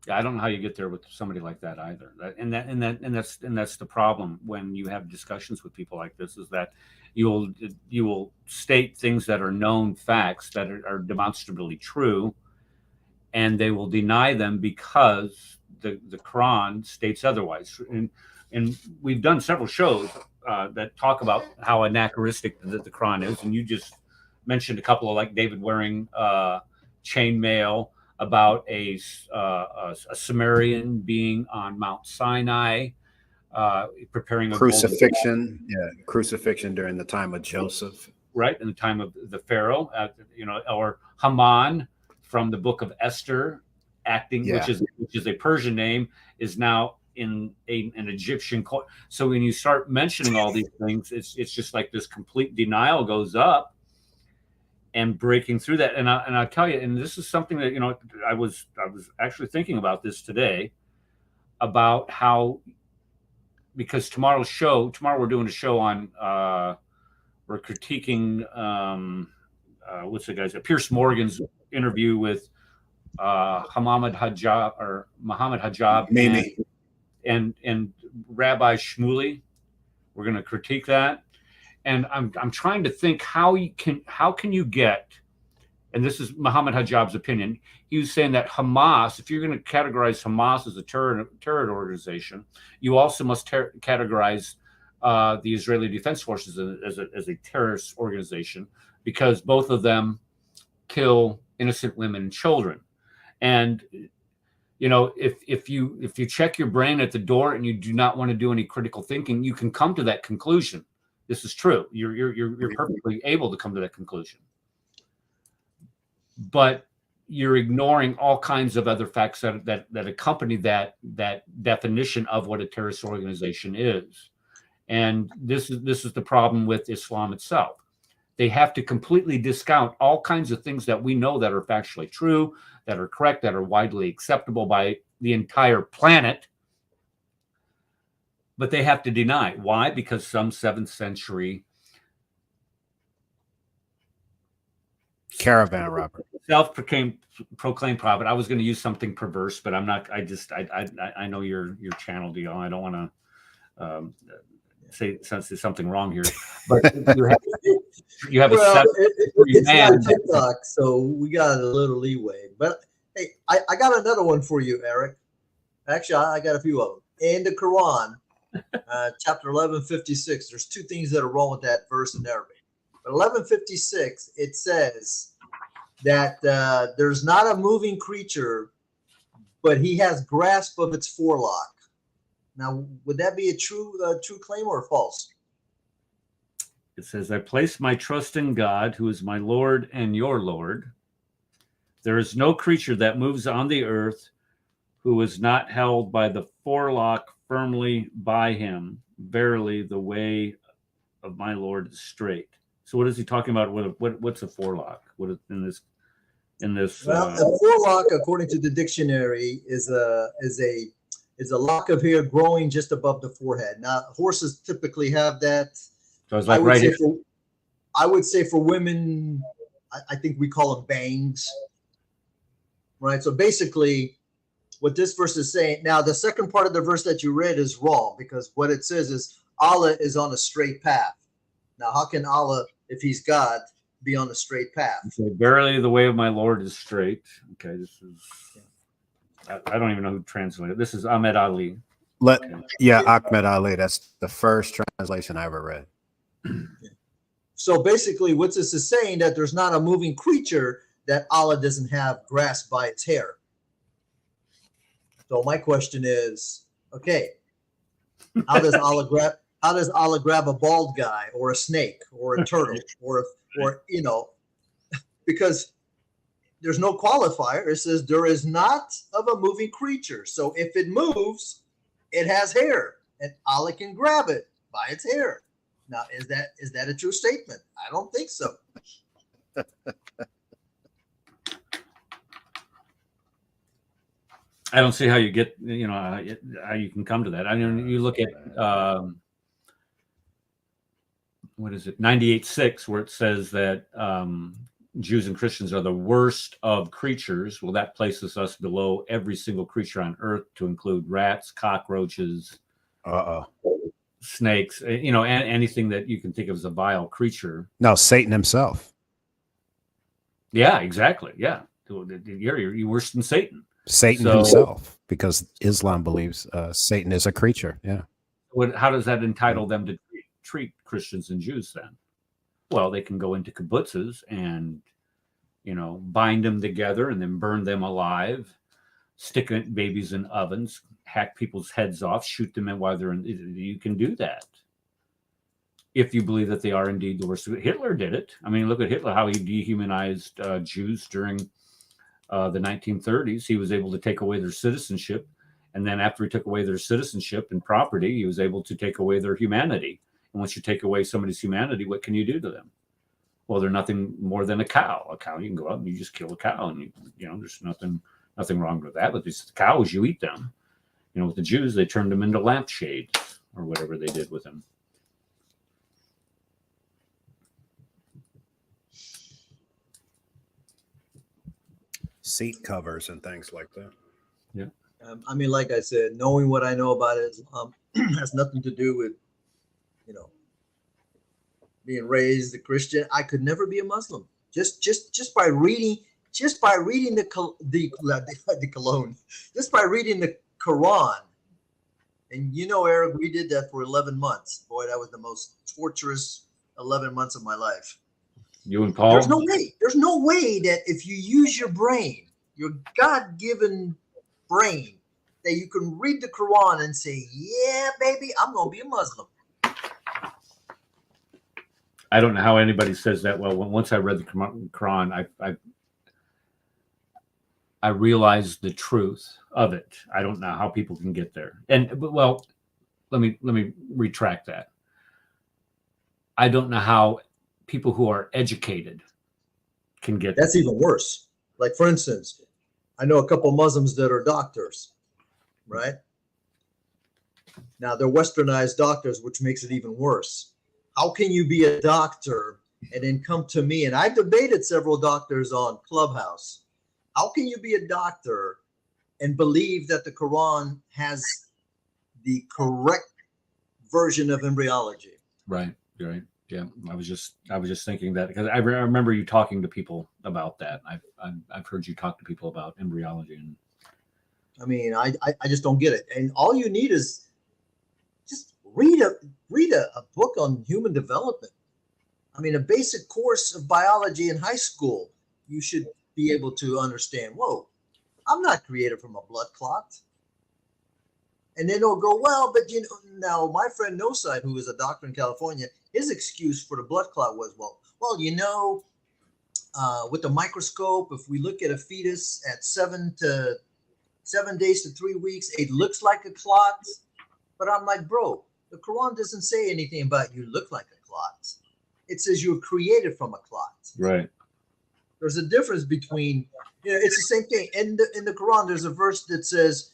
I don't know how you get there with somebody like that either. That's the problem when you have discussions with people like this, is that you will state things that are known facts that are demonstrably true, and they will deny them because the Quran states otherwise. And we've done several shows that talk about how anachronistic the Quran is, and you just mentioned a couple of, like David wearing chainmail, about a Sumerian being on Mount Sinai, preparing a crucifixion. Crucifixion during the time of Joseph. Right, in the time of the Pharaoh, or Haman from the book of Esther, acting, which is a Persian name, is now in an Egyptian court. So when you start mentioning all these things, it's just like this complete denial goes up. And breaking through that, and I'll tell you, and this is something that I was actually thinking about this today, about how, because tomorrow we're doing a show on we're critiquing what's the guy's Pierce Morgan's interview with Muhammad Hajjab and Rabbi Shmuley. We're going to critique that. And I'm trying to think how can you get, and this is Muhammad Hajjab's opinion. He was saying that Hamas, if you're going to categorize Hamas as a terror organization, you also must categorize the Israeli Defense Forces as a terrorist organization, because both of them kill innocent women and children. And if you check your brain at the door and you do not want to do any critical thinking, you can come to that conclusion. This is true. You're perfectly able to come to that conclusion, but you're ignoring all kinds of other facts that accompany that definition of what a terrorist organization is. And this is the problem with Islam itself. They have to completely discount all kinds of things that we know that are factually true, that are correct, that are widely acceptable by the entire planet. But they have to deny. Why? Because some 7th century caravan robber, self-proclaimed prophet. I was going to use something perverse, but I'm not. I know your channel deal. I don't want to say something wrong here. But you have it's not TikTok, so we got a little leeway. But hey, I got another one for you, Eric. Actually, I got a few of them in the Quran. Chapter 1156. There's 2 things that are wrong with that verse in Arabic. But 1156, it says that there's not a moving creature, but he has grasp of its forelock. Now, would that be a true claim or false? It says, "I place my trust in God, who is my Lord and your Lord. There is no creature that moves on the earth who is not held by the forelock firmly by him. Verily, the way of my Lord is straight." So, what is he talking about? What's a forelock? What is in this? Well, a forelock, according to the dictionary, is a lock of hair growing just above the forehead. Now, horses typically have that. So it's like right here. I would say for women, I think we call them bangs. Right. So basically, what this verse is saying. Now, the second part of the verse that you read is wrong, because what it says is Allah is on a straight path. Now, how can Allah, if he's God, be on a straight path? Okay, verily, the way of my Lord is straight. Okay, this is. I don't even know who translated. This is Ahmed Ali. Ahmed Ali. That's the first translation I ever read. So basically, what this is saying, that there's not a moving creature that Allah doesn't have grass by its hair. So my question is, okay, how does Allah grab a bald guy or a snake or a turtle or because there's no qualifier. It says there is not of a moving creature. So if it moves, it has hair, and Allah can grab it by its hair. Now, is that a true statement? I don't think so. I don't see how you get, how you can come to that. I mean, you look at, what is it, 98:6, where it says that Jews and Christians are the worst of creatures. Well, that places us below every single creature on earth, to include rats, cockroaches, snakes, anything that you can think of as a vile creature. No, Satan himself. Yeah, exactly. Yeah. You're worse than Satan. Satan himself, because Islam believes Satan is a creature. Yeah. How does that entitle them to treat Christians and Jews then? Well, they can go into kibbutzes and, bind them together and then burn them alive, stick babies in ovens, hack people's heads off, shoot them in while they're in. You can do that if you believe that they are indeed the worst. Hitler did it. I mean, look at Hitler, how he dehumanized Jews during the 1930s. He was able to take away their citizenship. And then after he took away their citizenship and property, he was able to take away their humanity. And once you take away somebody's humanity, what can you do to them? Well, they're nothing more than a cow. A cow, you can go out and you just kill a cow, and there's nothing wrong with that. But these cows, you eat them. With the Jews, they turned them into lampshades or whatever they did with them. Seat covers and things like that. Yeah. I mean, like I said, knowing what I know about Islam has nothing to do with, being raised a Christian. I could never be a Muslim. Just by reading the Cologne, just by reading the Quran. And Eric, we did that for 11 months. Boy, that was the most torturous 11 months of my life. You and Paul? There's no way that if you use your brain, your God-given brain, that you can read the Quran and say, yeah, baby, I'm going to be a Muslim. I don't know how anybody says that. Well, once I read the Quran, I realized the truth of it. I don't know how people can get there. Let me retract that. I don't know how people who are educated can get That's even worse. Like, for instance, I know a couple of Muslims that are doctors, right? Now, they're westernized doctors, which makes it even worse. How can you be a doctor and then come to me? And I've debated several doctors on Clubhouse. How can you be a doctor and believe that the Quran has the correct version of embryology? Right. Yeah, I was just thinking that, because I remember you talking to people about that. I've heard you talk to people about embryology, and I mean, I just don't get it. And all you need is just read a book on human development. I mean, a basic course of biology in high school, you should be able to understand. Whoa, I'm not created from a blood clot. And then they'll go, well, but now my friend Noside, who is a doctor in California, his excuse for the blood clot was, with the microscope, if we look at a fetus at 7 days to 3 weeks, it looks like a clot. But I'm like, bro, the Quran doesn't say anything about you look like a clot. It says you were created from a clot. right. There's a difference between, it's the same thing. In the Quran, there's a verse that says,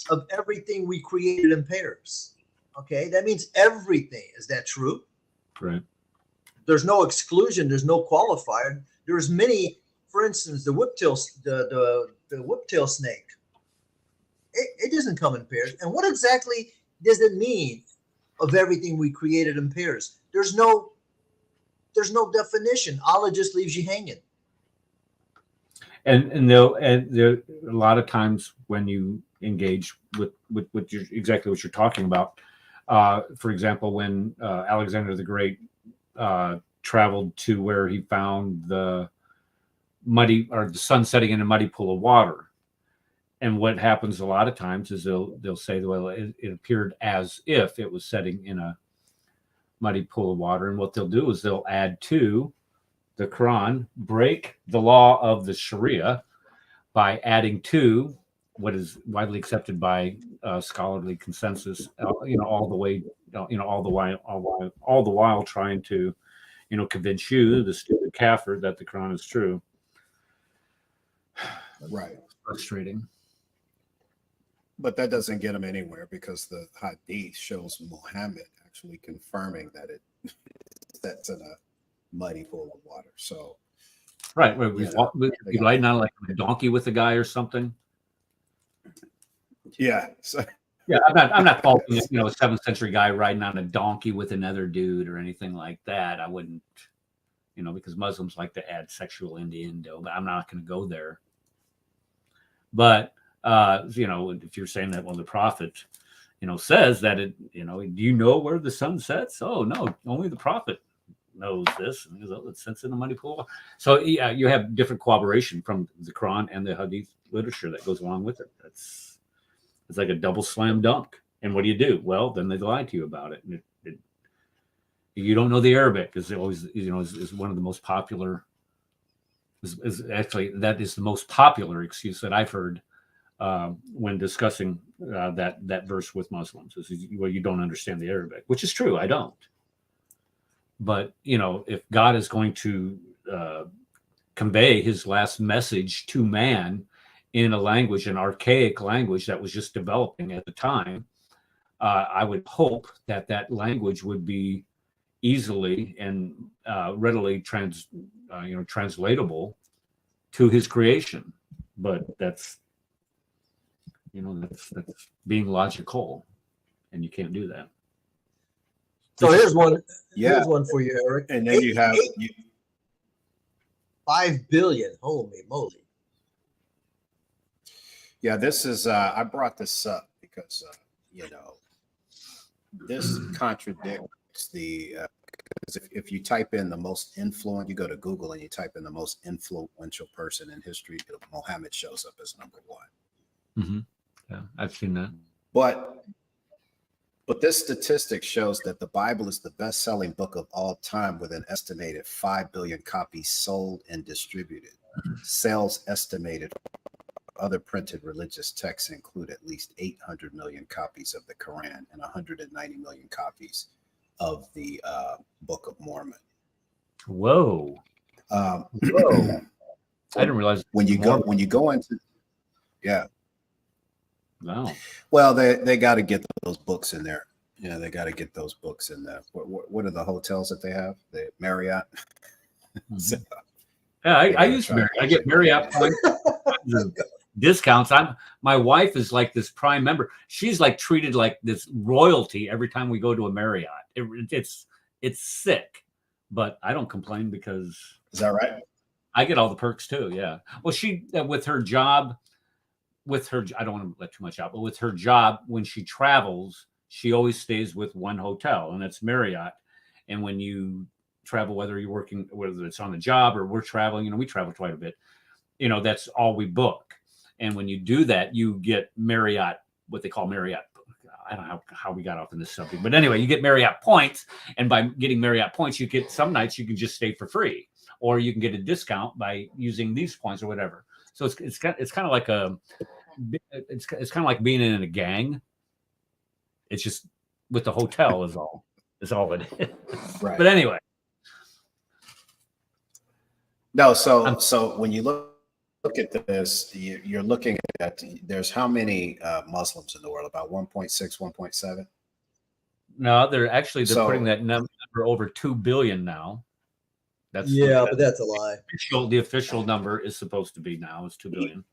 of everything we created in pairs. Okay, that means everything. Is that true? Right. There's no exclusion. There's no qualifier. There's many. For instance, the whiptail, the whiptail snake. It doesn't come in pairs. And what exactly does it mean? Of everything we created in pairs. There's no definition. Allah just leaves you hanging. And there a lot of times when you engage with exactly what you're talking about. For example, when Alexander the Great traveled to where he found the muddy, or the sun setting in a muddy pool of water. And what happens a lot of times is they'll say, well, it appeared as if it was setting in a muddy pool of water. And what they'll do is they'll add to the Quran, break the law of the Sharia by adding to what is widely accepted by scholarly consensus, all the way, all the while trying to, convince you, the stupid kafir, that the Quran is true. Right. Frustrating. But that doesn't get them anywhere, because the hadith shows Muhammad actually confirming that it sets in a muddy pool of water. So, right, where we riding on like a donkey with a guy or something. Yeah. So, yeah, I'm not faulting a 7th century guy riding on a donkey with another dude or anything like that. I wouldn't, because Muslims like to add sexual innuendo, but I'm not going to go there. But if you're saying that, well, the prophet, says that it, do you know where the sun sets? Oh no, only the prophet knows this, and it sets in the muddy pool. So yeah, you have different corroboration from the Quran and the Hadith literature that goes along with it. It's like a double slam dunk. And what do? Well, then they lie to you about it. And you don't know the Arabic, is always is one of the most popular. Is actually, that is the most popular excuse that I've heard when discussing that verse with Muslims. Is, well, you don't understand the Arabic, which is true. I don't. But if God is going to convey his last message to man in a language, an archaic language that was just developing at the time, I would hope that language would be easily and readily translatable to his creation. But that's being logical, and you can't do that. So here's one. Yeah. Here's one for you, Eric. And then you have 5 billion. Holy moly! Yeah, this is. I brought this up because this contradicts the. Because if you type in the most influential, you go to Google and you type in the most influential person in history, Muhammad shows up as number one. Mm-hmm. Yeah, I've seen that. But this statistic shows that the Bible is the best-selling book of all time, with an estimated 5 billion copies sold and distributed. Sales estimated for other printed religious texts include at least 800 million copies of the Quran and 190 million copies of the Book of Mormon. Whoa! Whoa! I didn't realize when you go into, yeah. Wow. Well, they got to get those books in there. Yeah, they got to get those books in there. What are the hotels that they have? The Marriott. Mm-hmm. So, yeah, I use Marriott. I get Marriott discounts. My wife is like this Prime member. She's like treated like this royalty every time we go to a Marriott. It's sick, but I don't complain because. Is that right? I get all the perks too. Yeah. Well, she with her job. I don't want to let too much out, but with her job, when she travels, she always stays with one hotel, and that's Marriott. And when you travel, whether you're working, whether it's on the job or we're traveling, we travel quite a bit, that's all we book. And when you do that, you get Marriott, what they call Marriott. I don't know how we got off in this subject, but anyway, you get Marriott points. And by getting Marriott points, you get some nights you can just stay for free, or you can get a discount by using these points or whatever. So it's kind of like it's kind of like being in a gang. It's just with the hotel is all it is. Right. But anyway. No, so when you look at this, you're looking at, there's how many Muslims in the world? About 1.6, 1.7? No, they're putting that number over 2 billion now. But that's a lie. The official number is supposed to be now is 2 billion.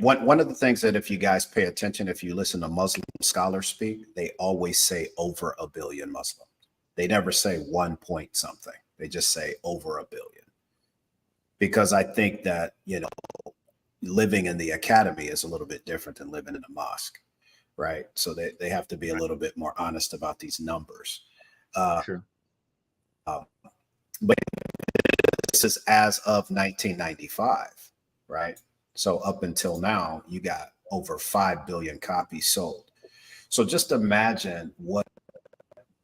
One of the things that, if you guys pay attention, if you listen to Muslim scholars speak, they always say over 1 billion Muslims. They never say 1 point something. They just say over 1 billion. Because I think that, living in the academy is a little bit different than living in a mosque, right? So they have to be a little bit more honest about these numbers. Sure. But this is as of 1995, right? So up until now, you got over 5 billion copies sold. So just imagine what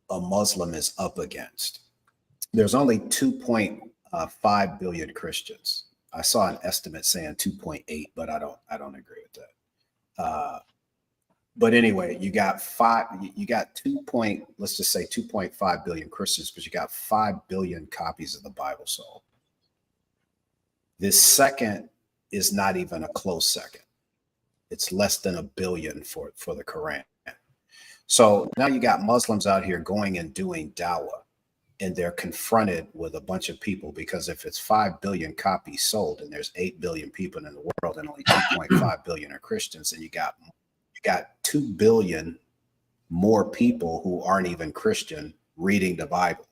a Muslim is up against. There's only 2.5 billion Christians. I saw an estimate saying 2.8, but I don't agree with that. But anyway, you got let's just say 2.5 billion Christians, but you got 5 billion copies of the Bible sold. This second is not even a close second. It's less than a billion for the Quran. So now you got Muslims out here going and doing dawah, and they're confronted with a bunch of people, because if it's 5 billion copies sold and there's 8 billion people in the world and only 2.5 billion are Christians, and you got 2 billion more people who aren't even Christian reading the Bible.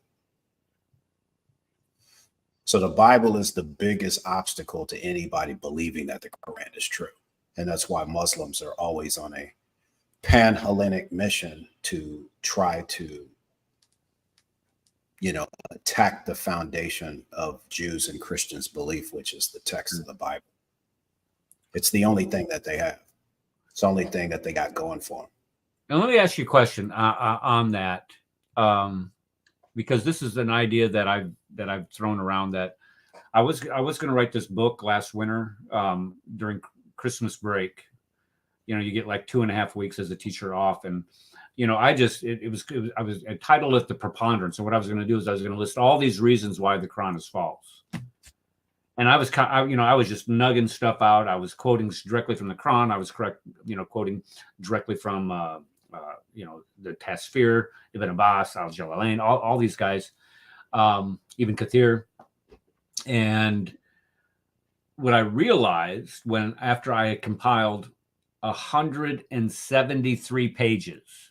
So the Bible is the biggest obstacle to anybody believing that the Quran is true. And that's why Muslims are always on a pan-Hellenic mission to try to, attack the foundation of Jews and Christians' belief, which is the text of the Bible. It's the only thing that they have. It's the only thing that they got going for them. Now, let me ask you a question on that, because this is an idea that I've thrown around. That I was going to write this book last winter during Christmas break. You get like 2.5 weeks as a teacher off, and I titled it The Preponderance. And what I was going to do is I was going to list all these reasons why the Quran is false. And I was just nugging stuff out. I was quoting directly from the Quran. I was quoting directly from the Tasfir, Ibn Abbas, Al-Jalalain, all these guys, even Kathir. And what I realized after I had compiled 173 pages,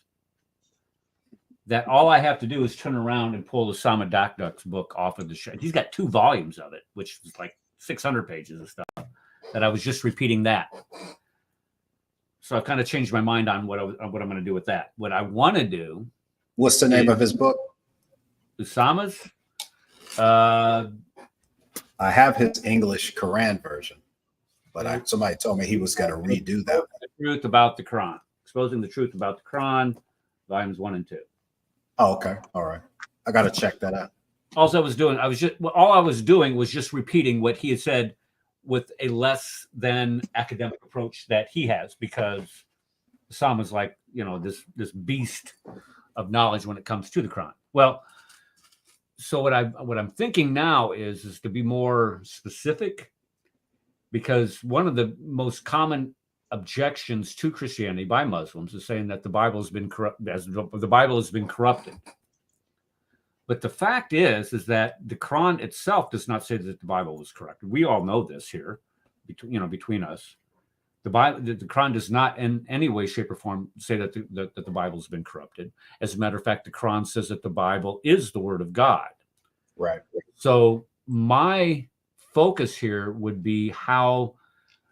that all I have to do is turn around and pull Osama Dakduk's book off of the shelf. He's got 2 volumes of it, which is like 600 pages of stuff, that I was just repeating that. So I've kind of changed my mind on what I'm going to do with that. What I want to do. What's the name of his book? Osama's? I have his English Quran version, but somebody told me he was going to redo that. The Truth About the Quran. Exposing the Truth About the Quran, volumes 1 and 2. Oh, okay. All right. I got to check that out. All I was doing was just repeating what he had said with a less than academic approach that he has, because Osama's like, this beast of knowledge when it comes to the Quran. Well, so what I'm thinking now is to be more specific, because one of the most common objections to Christianity by Muslims is saying that the Bible has been corrupted. But the fact is that the Quran itself does not say that the Bible was corrupted. We all know this here, between us. The Quran does not in any way, shape, or form say that the Bible has been corrupted. As a matter of fact, the Quran says that the Bible is the Word of God. Right. So my focus here would be how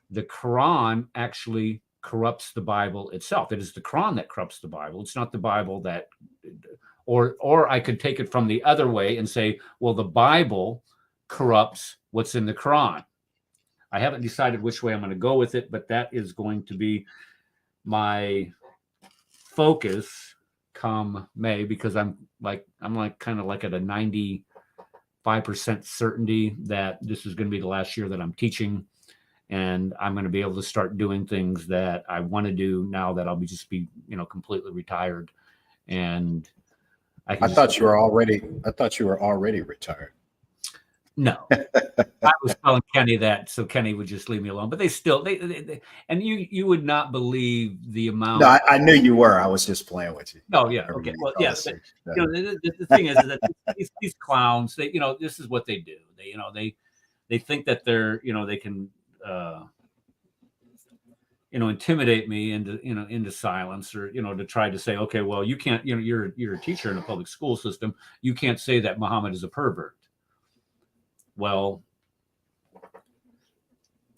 the Quran actually corrupts the Bible itself. It is the Quran that corrupts the Bible. It's not the Bible that, or I could take it from the other way and say, well, the Bible corrupts what's in the Quran. I haven't decided which way I'm going to go with it, but that is going to be my focus come May, because I'm kind of like at a 95% certainty that this is going to be the last year that I'm teaching. And I'm going to be able to start doing things that I want to do now that I'll be completely retired. And I thought you were already retired. No, I was telling Kenny that so Kenny would just leave me alone. But they and you would not believe the amount. No, I knew you were. I was just playing with you. Oh yeah, okay. Well, yes. Yeah, the thing is that these clowns, this is what they do. They think that they're, they can. Intimidate me into silence, or to try to say, okay, well, you can't, you're a teacher in a public school system, you can't say that Muhammad is a pervert. Well,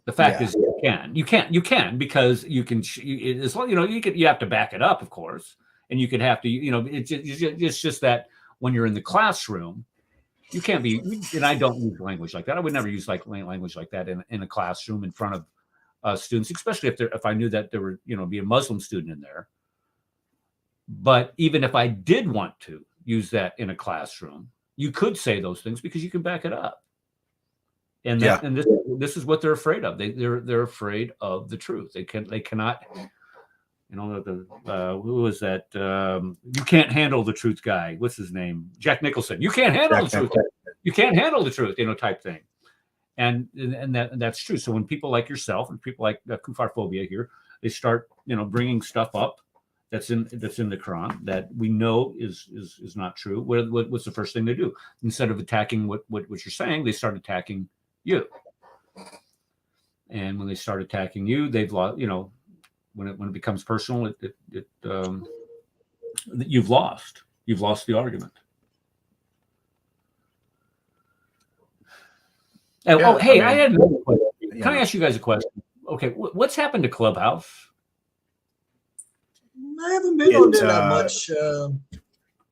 the fact is you can because you can, as well, you have to back it up, of course, and you could have to, it's just that when you're in the classroom, You can't be, and I don't use language like that. I would never use like language like that in a classroom in front of students, especially if I knew that there were, be a Muslim student in there. But even if I did want to use that in a classroom, you could say those things because you can back it up. And that, and this is what they're afraid of. They're afraid of the truth. They cannot. Who was that? You can't handle the truth guy. What's his name? Jack Nicholson. You can't handle the truth. You can't handle the truth, type thing. And that's true. So when people like yourself and people like Kufar phobia here, they start, bringing stuff up that's in the Quran that we know is not true. What's the first thing they do? Instead of attacking what you're saying, they start attacking you. And when they start attacking you, they've lost, when it becomes personal, you've lost the argument. I had another question. Can I ask you guys a question? Okay, what's happened to Clubhouse? I haven't been on there that much.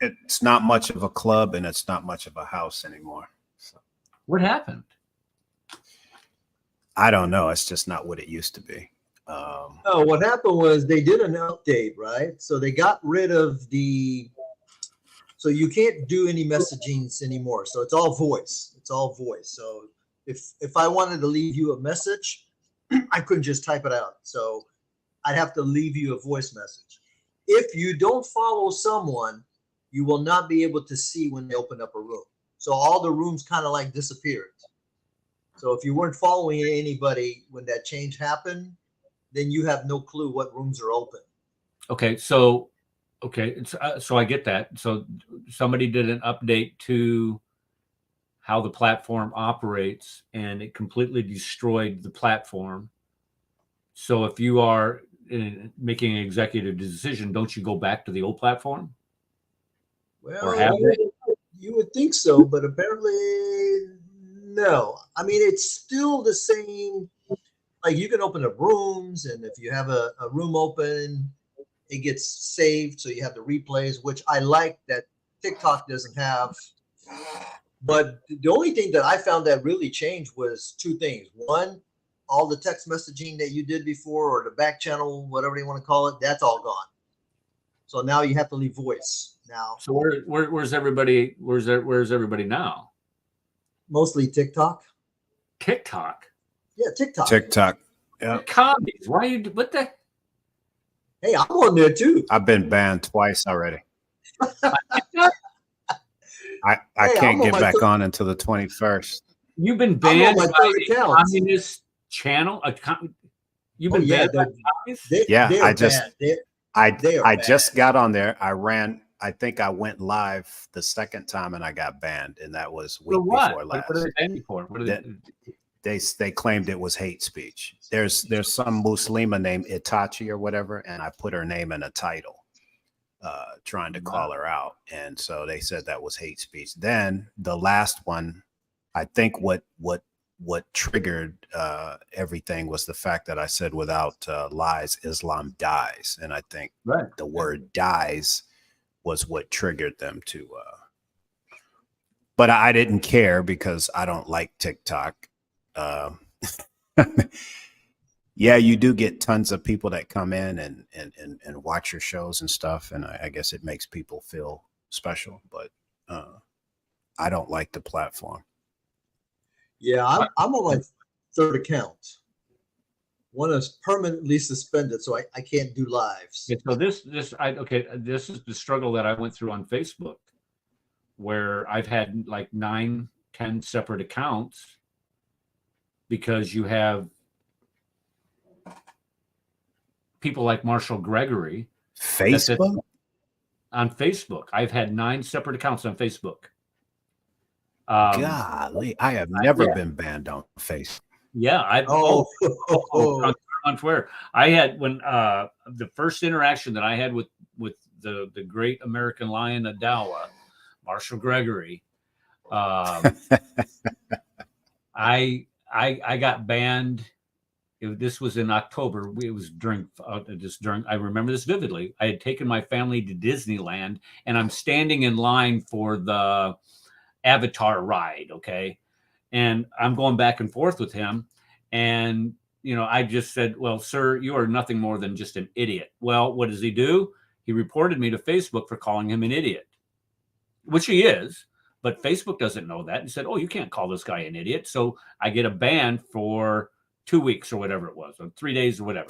It's not much of a club, and it's not much of a house anymore. So. What happened? I don't know. It's just not what it used to be. No, what happened was they did an update, right? So they got rid of so you can't do any messagings anymore. So it's all voice. So if I wanted to leave you a message, I couldn't just type it out. So I'd have to leave you a voice message. If you don't follow someone, you will not be able to see when they open up a room. So all the rooms kind of like disappeared. So if you weren't following anybody when that change happened, then you have no clue what rooms are open. So I get that. So somebody did an update to how the platform operates, and it completely destroyed the platform. So if you are making an executive decision, don't you go back to the old platform? Well, you would think so, but apparently no. I mean, it's still the same. Like you can open up rooms, and if you have a room open, it gets saved. So you have the replays, which I like that TikTok doesn't have. But the only thing that I found that really changed was two things. One, all the text messaging that you did before, or the back channel, whatever you want to call it, that's all gone. So now you have to leave voice now. So where's everybody? Where's everybody now? Mostly TikTok. TikTok. Yeah, TikTok. TikTok. Yeah. Commies. Why what the? Hey, I'm on there too. I've been banned twice already. I can't get back on until the 21st. You've been banned by a account. communist channel. You've been banned by communists. I just got on there. I think I went live the second time and I got banned, and that was week before last. What are they banning for? They claimed it was hate speech. There's some Muslima named Itachi or whatever, and I put her name in a title, trying to call her out, and so they said that was hate speech. Then the last one, I think what triggered everything was the fact that I said without lies, Islam dies, and I think the word dies was what triggered them to. But I didn't care because I don't like TikTok. Yeah, you do get tons of people that come in and watch your shows and stuff, and I guess it makes people feel special, but I don't like the platform. Yeah, I'm on my third account. One is permanently suspended, so I can't do lives. Yeah, so this is the struggle that I went through on Facebook, where I've had like 9-10 separate accounts, because you have people like Marshall Gregory. Facebook? On Facebook. I've had 9 separate accounts on Facebook. Golly, I have never been banned on Facebook. Yeah, on Twitter. I had when the first interaction that I had with the great American lion Adawa, Marshall Gregory, I got banned. This was in October. It was during. I remember this vividly. I had taken my family to Disneyland, and I'm standing in line for the avatar ride. Okay. And I'm going back and forth with him. And, I just said, well, sir, you are nothing more than just an idiot. Well, what does he do? He reported me to Facebook for calling him an idiot, which he is. But Facebook doesn't know that. And said, oh, you can't call this guy an idiot. So I get a ban for 2 weeks or whatever it was, or 3 days or whatever.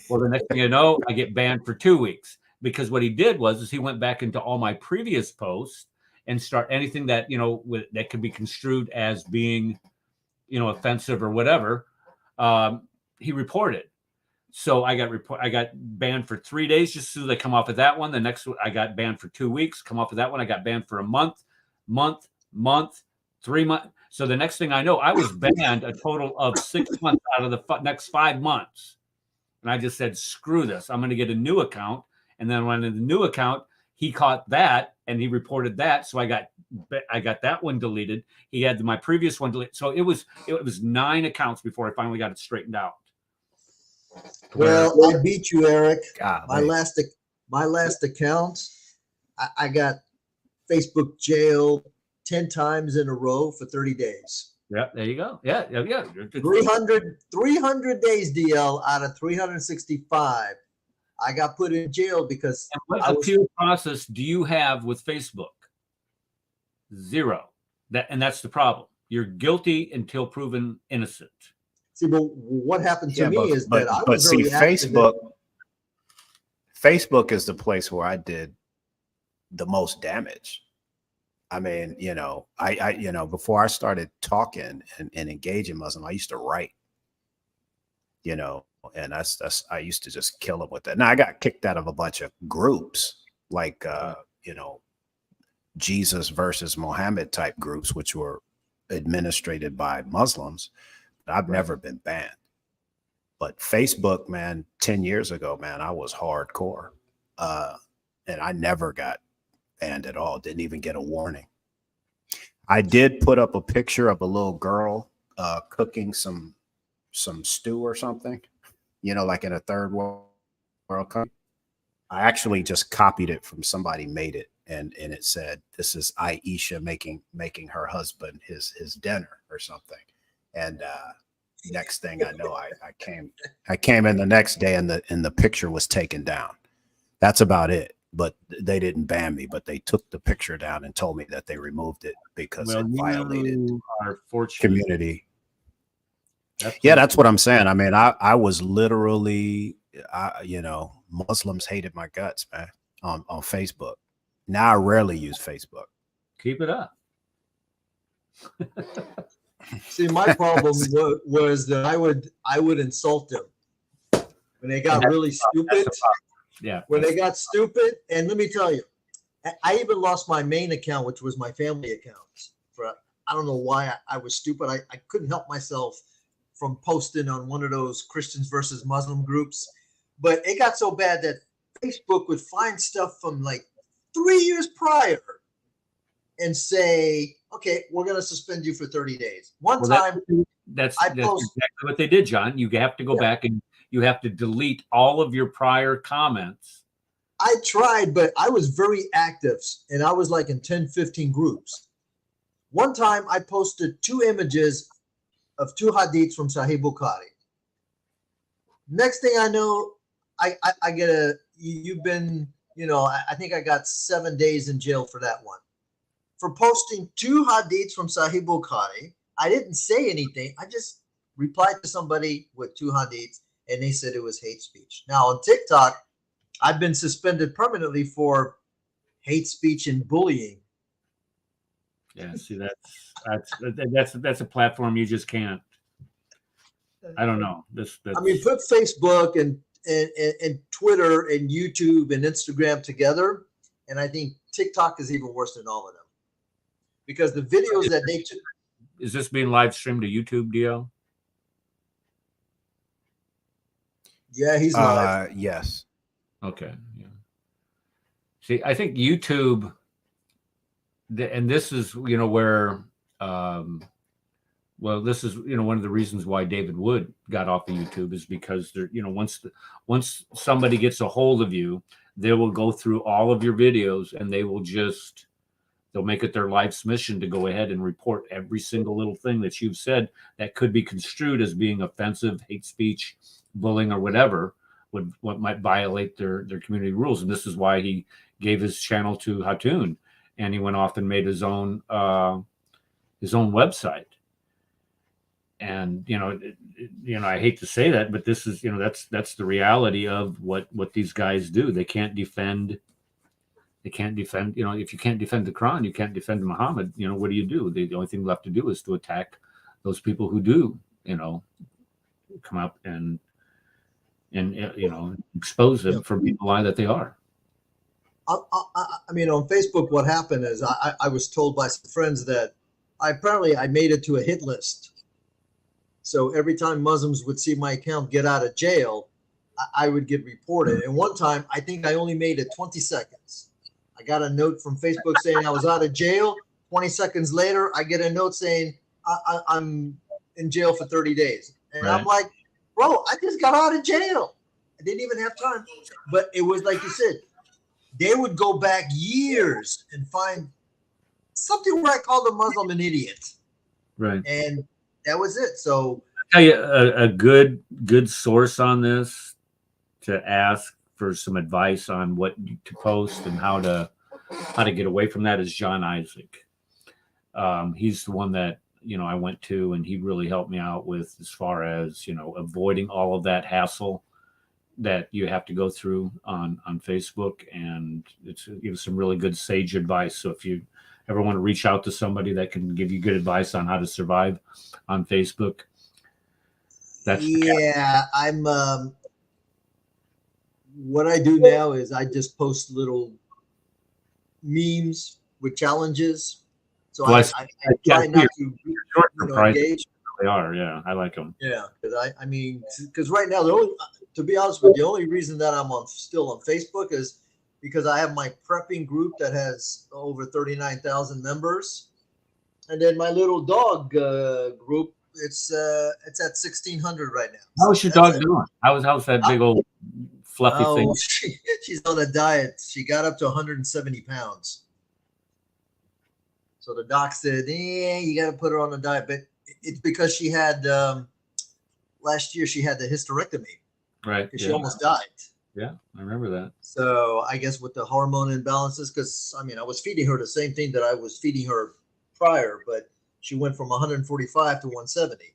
Well, the next thing I know, I get banned for 2 weeks, because what he did was he went back into all my previous posts and start anything that, that could be construed as being, offensive or whatever. He reported. So I got banned for 3 days just so they come off of that one. The next one, I got banned for 2 weeks, come off of that one. I got banned for a month, 3 months. So the next thing I know, I was banned a total of 6 months out of the next 5 months. And I just said, screw this. I'm going to get a new account. And then when in the new account, he caught that and he reported that. So I got that one deleted. He had my previous one deleted. So it was 9 accounts before I finally got it straightened out. Well, I beat you, Eric. God, my last account, I got Facebook jail 10 times in a row for 30 days. Yeah, there you go. Yeah. 300 days, DL, out of 365. I got put in jail because and what appeal process do you have with Facebook? 0. That's the problem. You're guilty until proven innocent. See, but what happened to me is that I was see, very active. Facebook is the place where I did the most damage. I mean, I before I started talking and engaging Muslim, I used to write, and I used to just kill them with that. Now I got kicked out of a bunch of groups like, Jesus versus Muhammad type groups, which were administrated by Muslims. But I've never been banned. But Facebook, man, 10 years ago, man, I was hardcore. And I never got banned at all. Didn't even get a warning. I did put up a picture of a little girl cooking some stew or something, like in a third world country. I actually just copied it from somebody made it, and it said, "This is Aisha making her husband his dinner" or something. And next thing I know, I came in the next day, and the picture was taken down. That's about it. But they didn't ban me, but they took the picture down and told me that they removed it because it violated our community. That's what I'm saying. I mean, I was literally, Muslims hated my guts, man, on Facebook. Now I rarely use Facebook. Keep it up. See, my problem was that I would insult them when they got really stupid. Yeah. When they got stupid, and let me tell you, I even lost my main account, which was my family account. I don't know why I was stupid. I couldn't help myself from posting on one of those Christians versus Muslim groups. But it got so bad that Facebook would find stuff from like 3 years prior and say, okay, we're going to suspend you for 30 days. That's exactly what they did, John. You have to go back and you have to delete all of your prior comments. I tried, but I was very active, and I was like in 10, 15 groups. One time I posted 2 images of 2 hadiths from Sahih Bukhari. Next thing I know, I get you've been, I think I got 7 days in jail for that one. For posting 2 hadiths from Sahih Bukhari, I didn't say anything. I just replied to somebody with 2 hadiths, and they said it was hate speech. Now on TikTok, I've been suspended permanently for hate speech and bullying. Yeah, see, that's a platform you just can't. I don't know. I mean, put Facebook and Twitter and YouTube and Instagram together, and I think TikTok is even worse than all of them, because the videos that they took. Is this being live streamed to YouTube, Dio? Yeah, he's live. Yes. Okay. Yeah. See, I think YouTube, and this is, where, this is, one of the reasons why David Wood got off of YouTube is because there, once somebody gets a hold of you, they will go through all of your videos and they will just They'll make it their life's mission to go ahead and report every single little thing that you've said that could be construed as being offensive, hate speech, bullying, or whatever, what might violate their community rules. And this is why he gave his channel to Hatun, and he went off and made his own website. And I hate to say that, but this is that's the reality of what these guys do. They can't defend. If you can't defend the Quran, you can't defend Muhammad. What do you do? The only thing left to do is to attack those people who do, come up and expose them for being the lie that they are. I mean, on Facebook, what happened is I was told by some friends that I made it to a hit list. So every time Muslims would see my account get out of jail, I would get reported. And one time, I think I only made it 20 seconds. I got a note from Facebook saying I was out of jail. 20 seconds later, I get a note saying I'm in jail for 30 days. And Right. I'm like, bro, I just got out of jail. I didn't even have time. But it was like you said, they would go back years and find something where I called a Muslim an idiot. Right. And that was it. So I'll tell you a good source on this to ask for some advice on what to post and how to get away from that is John Isaac. He's the one that I went to, and he really helped me out with as far as avoiding all of that hassle that you have to go through on Facebook, and it's gives some really good sage advice. So if you ever want to reach out to somebody that can give you good advice on how to survive on Facebook, that's I'm what I do now is I just post little memes with challenges. So Well, I try not to engage. They are, yeah. I like them. Yeah, because right now to be honest with you, the only reason that I'm still on Facebook is because I have my prepping group that has over 39,000 members, and then my little dog group. It's at 1,600 right now. How's your dog doing? How's that big old fluffy thing? She's on a diet. She got up to 170 pounds. So the doc said, you got to put her on a diet. But it's because she had, last year, she had the hysterectomy. Right. She almost died. Yeah, I remember that. So I guess with the hormone imbalances, because, I was feeding her the same thing that I was feeding her prior, but she went from 145 to 170.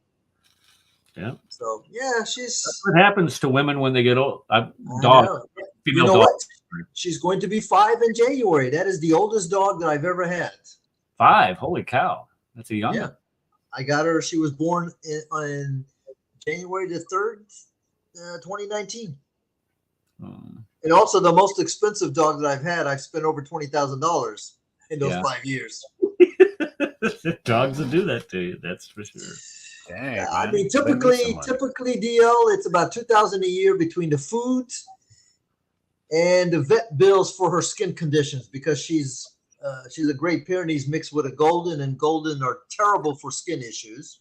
Yeah. So, yeah, she's... What happens to women when they get old? Dog. Female dog. What? She's going to be 5 in January. That is the oldest dog that I've ever had. 5? Holy cow. That's a young one. I got her. She was born in January the 3rd, 2019. And also the most expensive dog that I've had, I've spent over $20,000 in those 5 years. Dogs will do that to you, that's for sure. Dang, typically DL, it's about $2,000 a year between the food and the vet bills for her skin conditions, because she's a Great Pyrenees mixed with a Golden, and Golden are terrible for skin issues.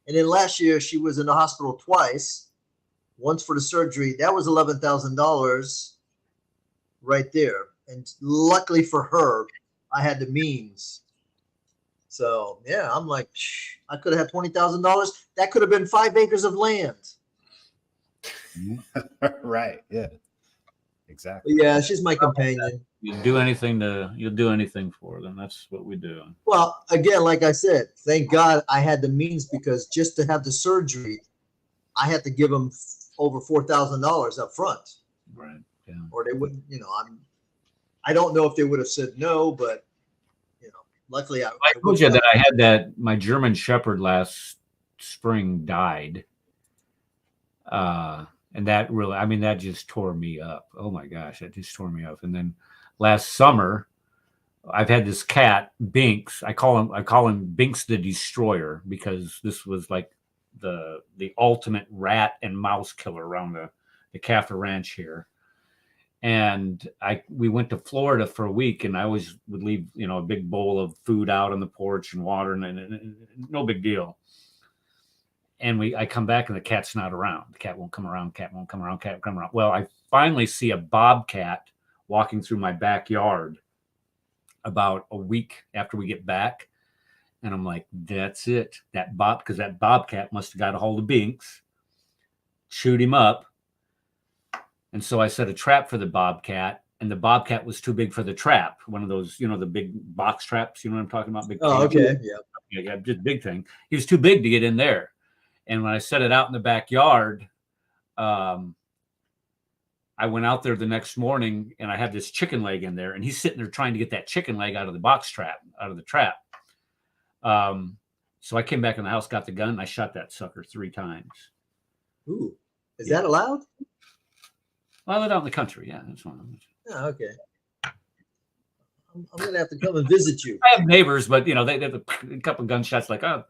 And then last year she was in the hospital twice, once for the surgery. That was $11,000 right there. And luckily for her, I had the means. So yeah, I'm like, I could have had $20,000. That could have been 5 acres of land. Right. Yeah. Exactly. But yeah, she's my companion. You'll do anything for them. That's what we do. Well, again, like I said, thank God I had the means, because just to have the surgery, I had to give them over $4,000 up front. Right. Yeah. Or they wouldn't, I don't know if they would have said no, but luckily I told you that I had that my German Shepherd last spring died. And that really, that just tore me up. Oh my gosh, that just tore me up. And then last summer, I've had this cat, Binks. I call him Binks the Destroyer, because this was like the ultimate rat and mouse killer around the Caffer Ranch here. And we went to Florida for a week, and I always would leave, a big bowl of food out on the porch and water, and no big deal. And I come back and the cat's not around. The cat won't come around. Cat won't come around. Cat won't come around. Well, I finally see a bobcat walking through my backyard, about a week after we get back. And I'm like, that's it. Because that bobcat must have got a hold of Binks, chewed him up. And so I set a trap for the bobcat, and the bobcat was too big for the trap. One of those, the big box traps. You know what I'm talking about? Big. Oh, okay. Yeah, just big thing. He was too big to get in there. And when I set it out in the backyard, I went out there the next morning, and I had this chicken leg in there, and he's sitting there trying to get that chicken leg out of the trap. So I came back in the house, got the gun, and I shot that sucker 3 times. Ooh, is that allowed? Well, I live out in the country. Yeah, that's one. Oh, okay. I'm gonna have to come and visit you. I have neighbors, but they have a couple gunshots. Like, oh,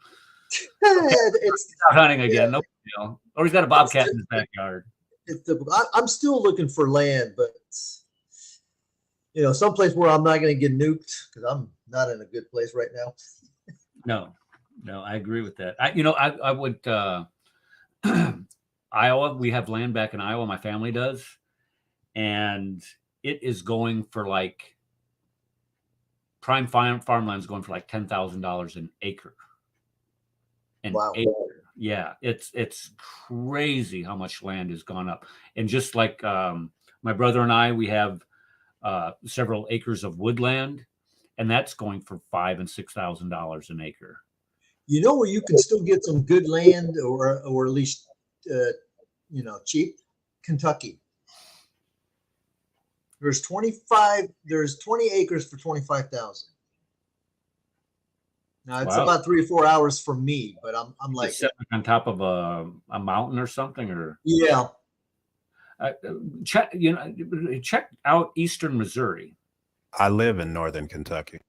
It's not hunting again. No, or he's got a bobcat in his backyard. I'm still looking for land, but someplace where I'm not going to get nuked, because I'm not in a good place right now. No, I agree with that. I would. Iowa, we have land back in Iowa. My family does, and it is going for like prime farmland is going for like $10,000 an acre. Wow. Yeah, it's crazy how much land has gone up. And just like my brother and I, we have several acres of woodland, and that's going for $5,000 and $6,000 an acre. You know where you can still get some good land, or at least cheap? Kentucky. There's 20 acres for 25,000. Now it's about 3 or 4 hours from me, but I'm like sitting on top of a mountain or something, or yeah. Check out Eastern Missouri. I live in northern Kentucky.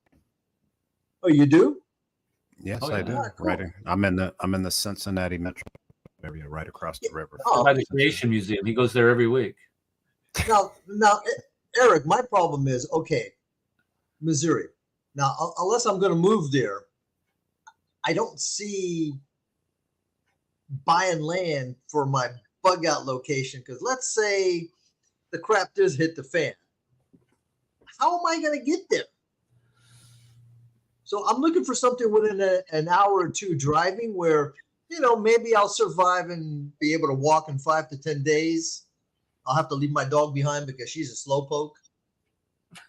Oh, you do? Yes, Oh, yeah. I do. Cool. Right. I'm in the Cincinnati metro area, right across the river. Oh. By the Creation Museum. He goes there every week. Now, Eric, my problem is, okay, Missouri. Now, unless I'm going to move there, I don't see buying land for my bug out location, because let's say the crap does hit the fan. How am I going to get there? So I'm looking for something within an hour or two driving where, maybe I'll survive and be able to walk in 5 to 10 days. I'll have to leave my dog behind because she's a slowpoke.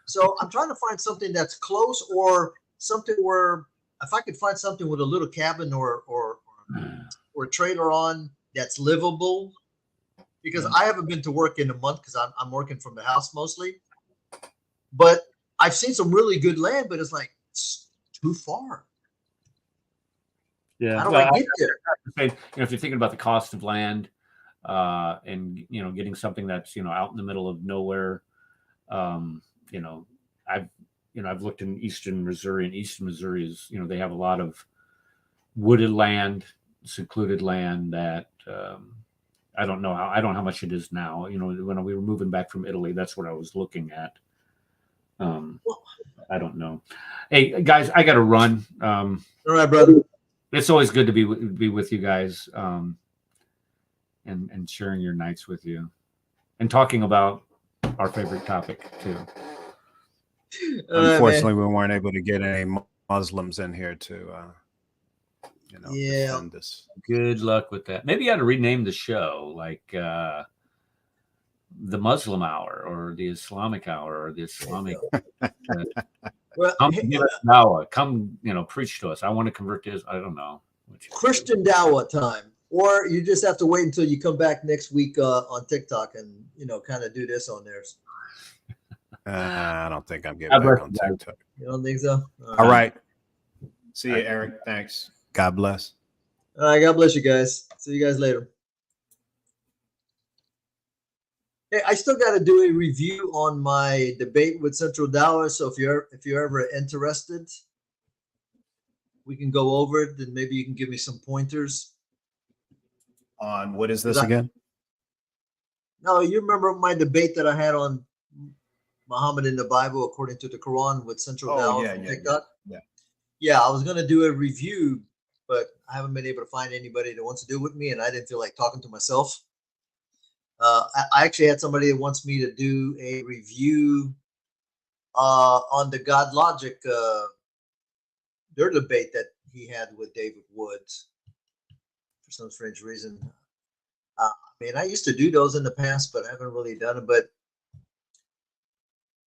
So I'm trying to find something that's close, or something where if I could find something with a little cabin or a trailer on that's livable, because I haven't been to work in a month because I'm working from the house mostly. But I've seen some really good land, but it's like it's too far. Yeah. How do I get there? If you're thinking about the cost of land, and getting something that's out in the middle of nowhere, I've looked in Eastern Missouri, and Eastern Missouri is they have a lot of wooded land, secluded land that I don't know how much it is now. When we were moving back from Italy, that's what I was looking at. I don't know. Hey guys, I got to run. All right, brother. It's always good to be with you guys, and sharing your nights with you, and talking about our favorite topic too. Unfortunately, we weren't able to get any Muslims in here to, defend us. Good luck with that. Maybe you ought to rename the show like the Muslim Hour, or the Islamic Hour, or the Islamic. Come give us dawah. Come, preach to us. I want to convert to. I don't know. Christian dawah time, or you just have to wait until you come back next week on TikTok and kind of do this on there. I don't think I'm getting back on TikTok. You don't think so? All right. See you, Eric. Thanks. God bless. All right. God bless you guys. See you guys later. Hey, I still got to do a review on my debate with Central Dallas. So if you're ever interested, we can go over it, and maybe you can give me some pointers. On what is this again? No, you remember my debate that I had on Muhammad in the Bible according to the Quran with Central Dallas on TikTok? Yeah, I was going to do a review, but I haven't been able to find anybody that wants to do it with me, and I didn't feel like talking to myself. I actually had somebody that wants me to do a review on the God Logic, their debate that he had with David Woods for some strange reason. I mean, I used to do those in the past, but I haven't really done it. But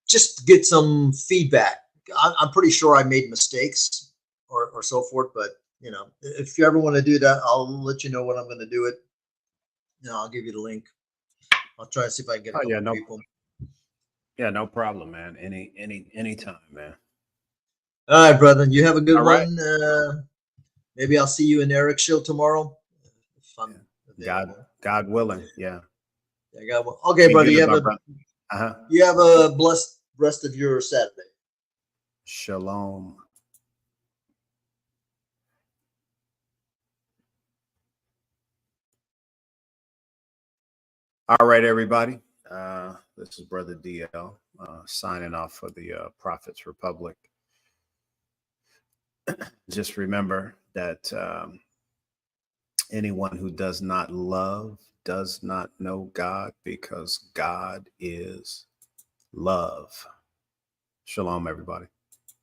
just get some feedback. I'm pretty sure I made mistakes or so forth, but you know, if you ever want to do that, I'll let you know when I'm going to do it. You know, I'll give you the link. I'll try to see if I can get a couple people. Yeah, no problem, man. Anytime, man. All right, brother. You have a good All right. one. Maybe I'll see you in Eric's show tomorrow. If I'm available. God willing. Yeah. Yeah, God. Okay, brother. You have a blessed rest of your Saturday. Shalom. All right, everybody. This is Brother DL signing off for the Prophets Republic. Just remember that anyone who does not love does not know God, because God is love. Shalom, everybody.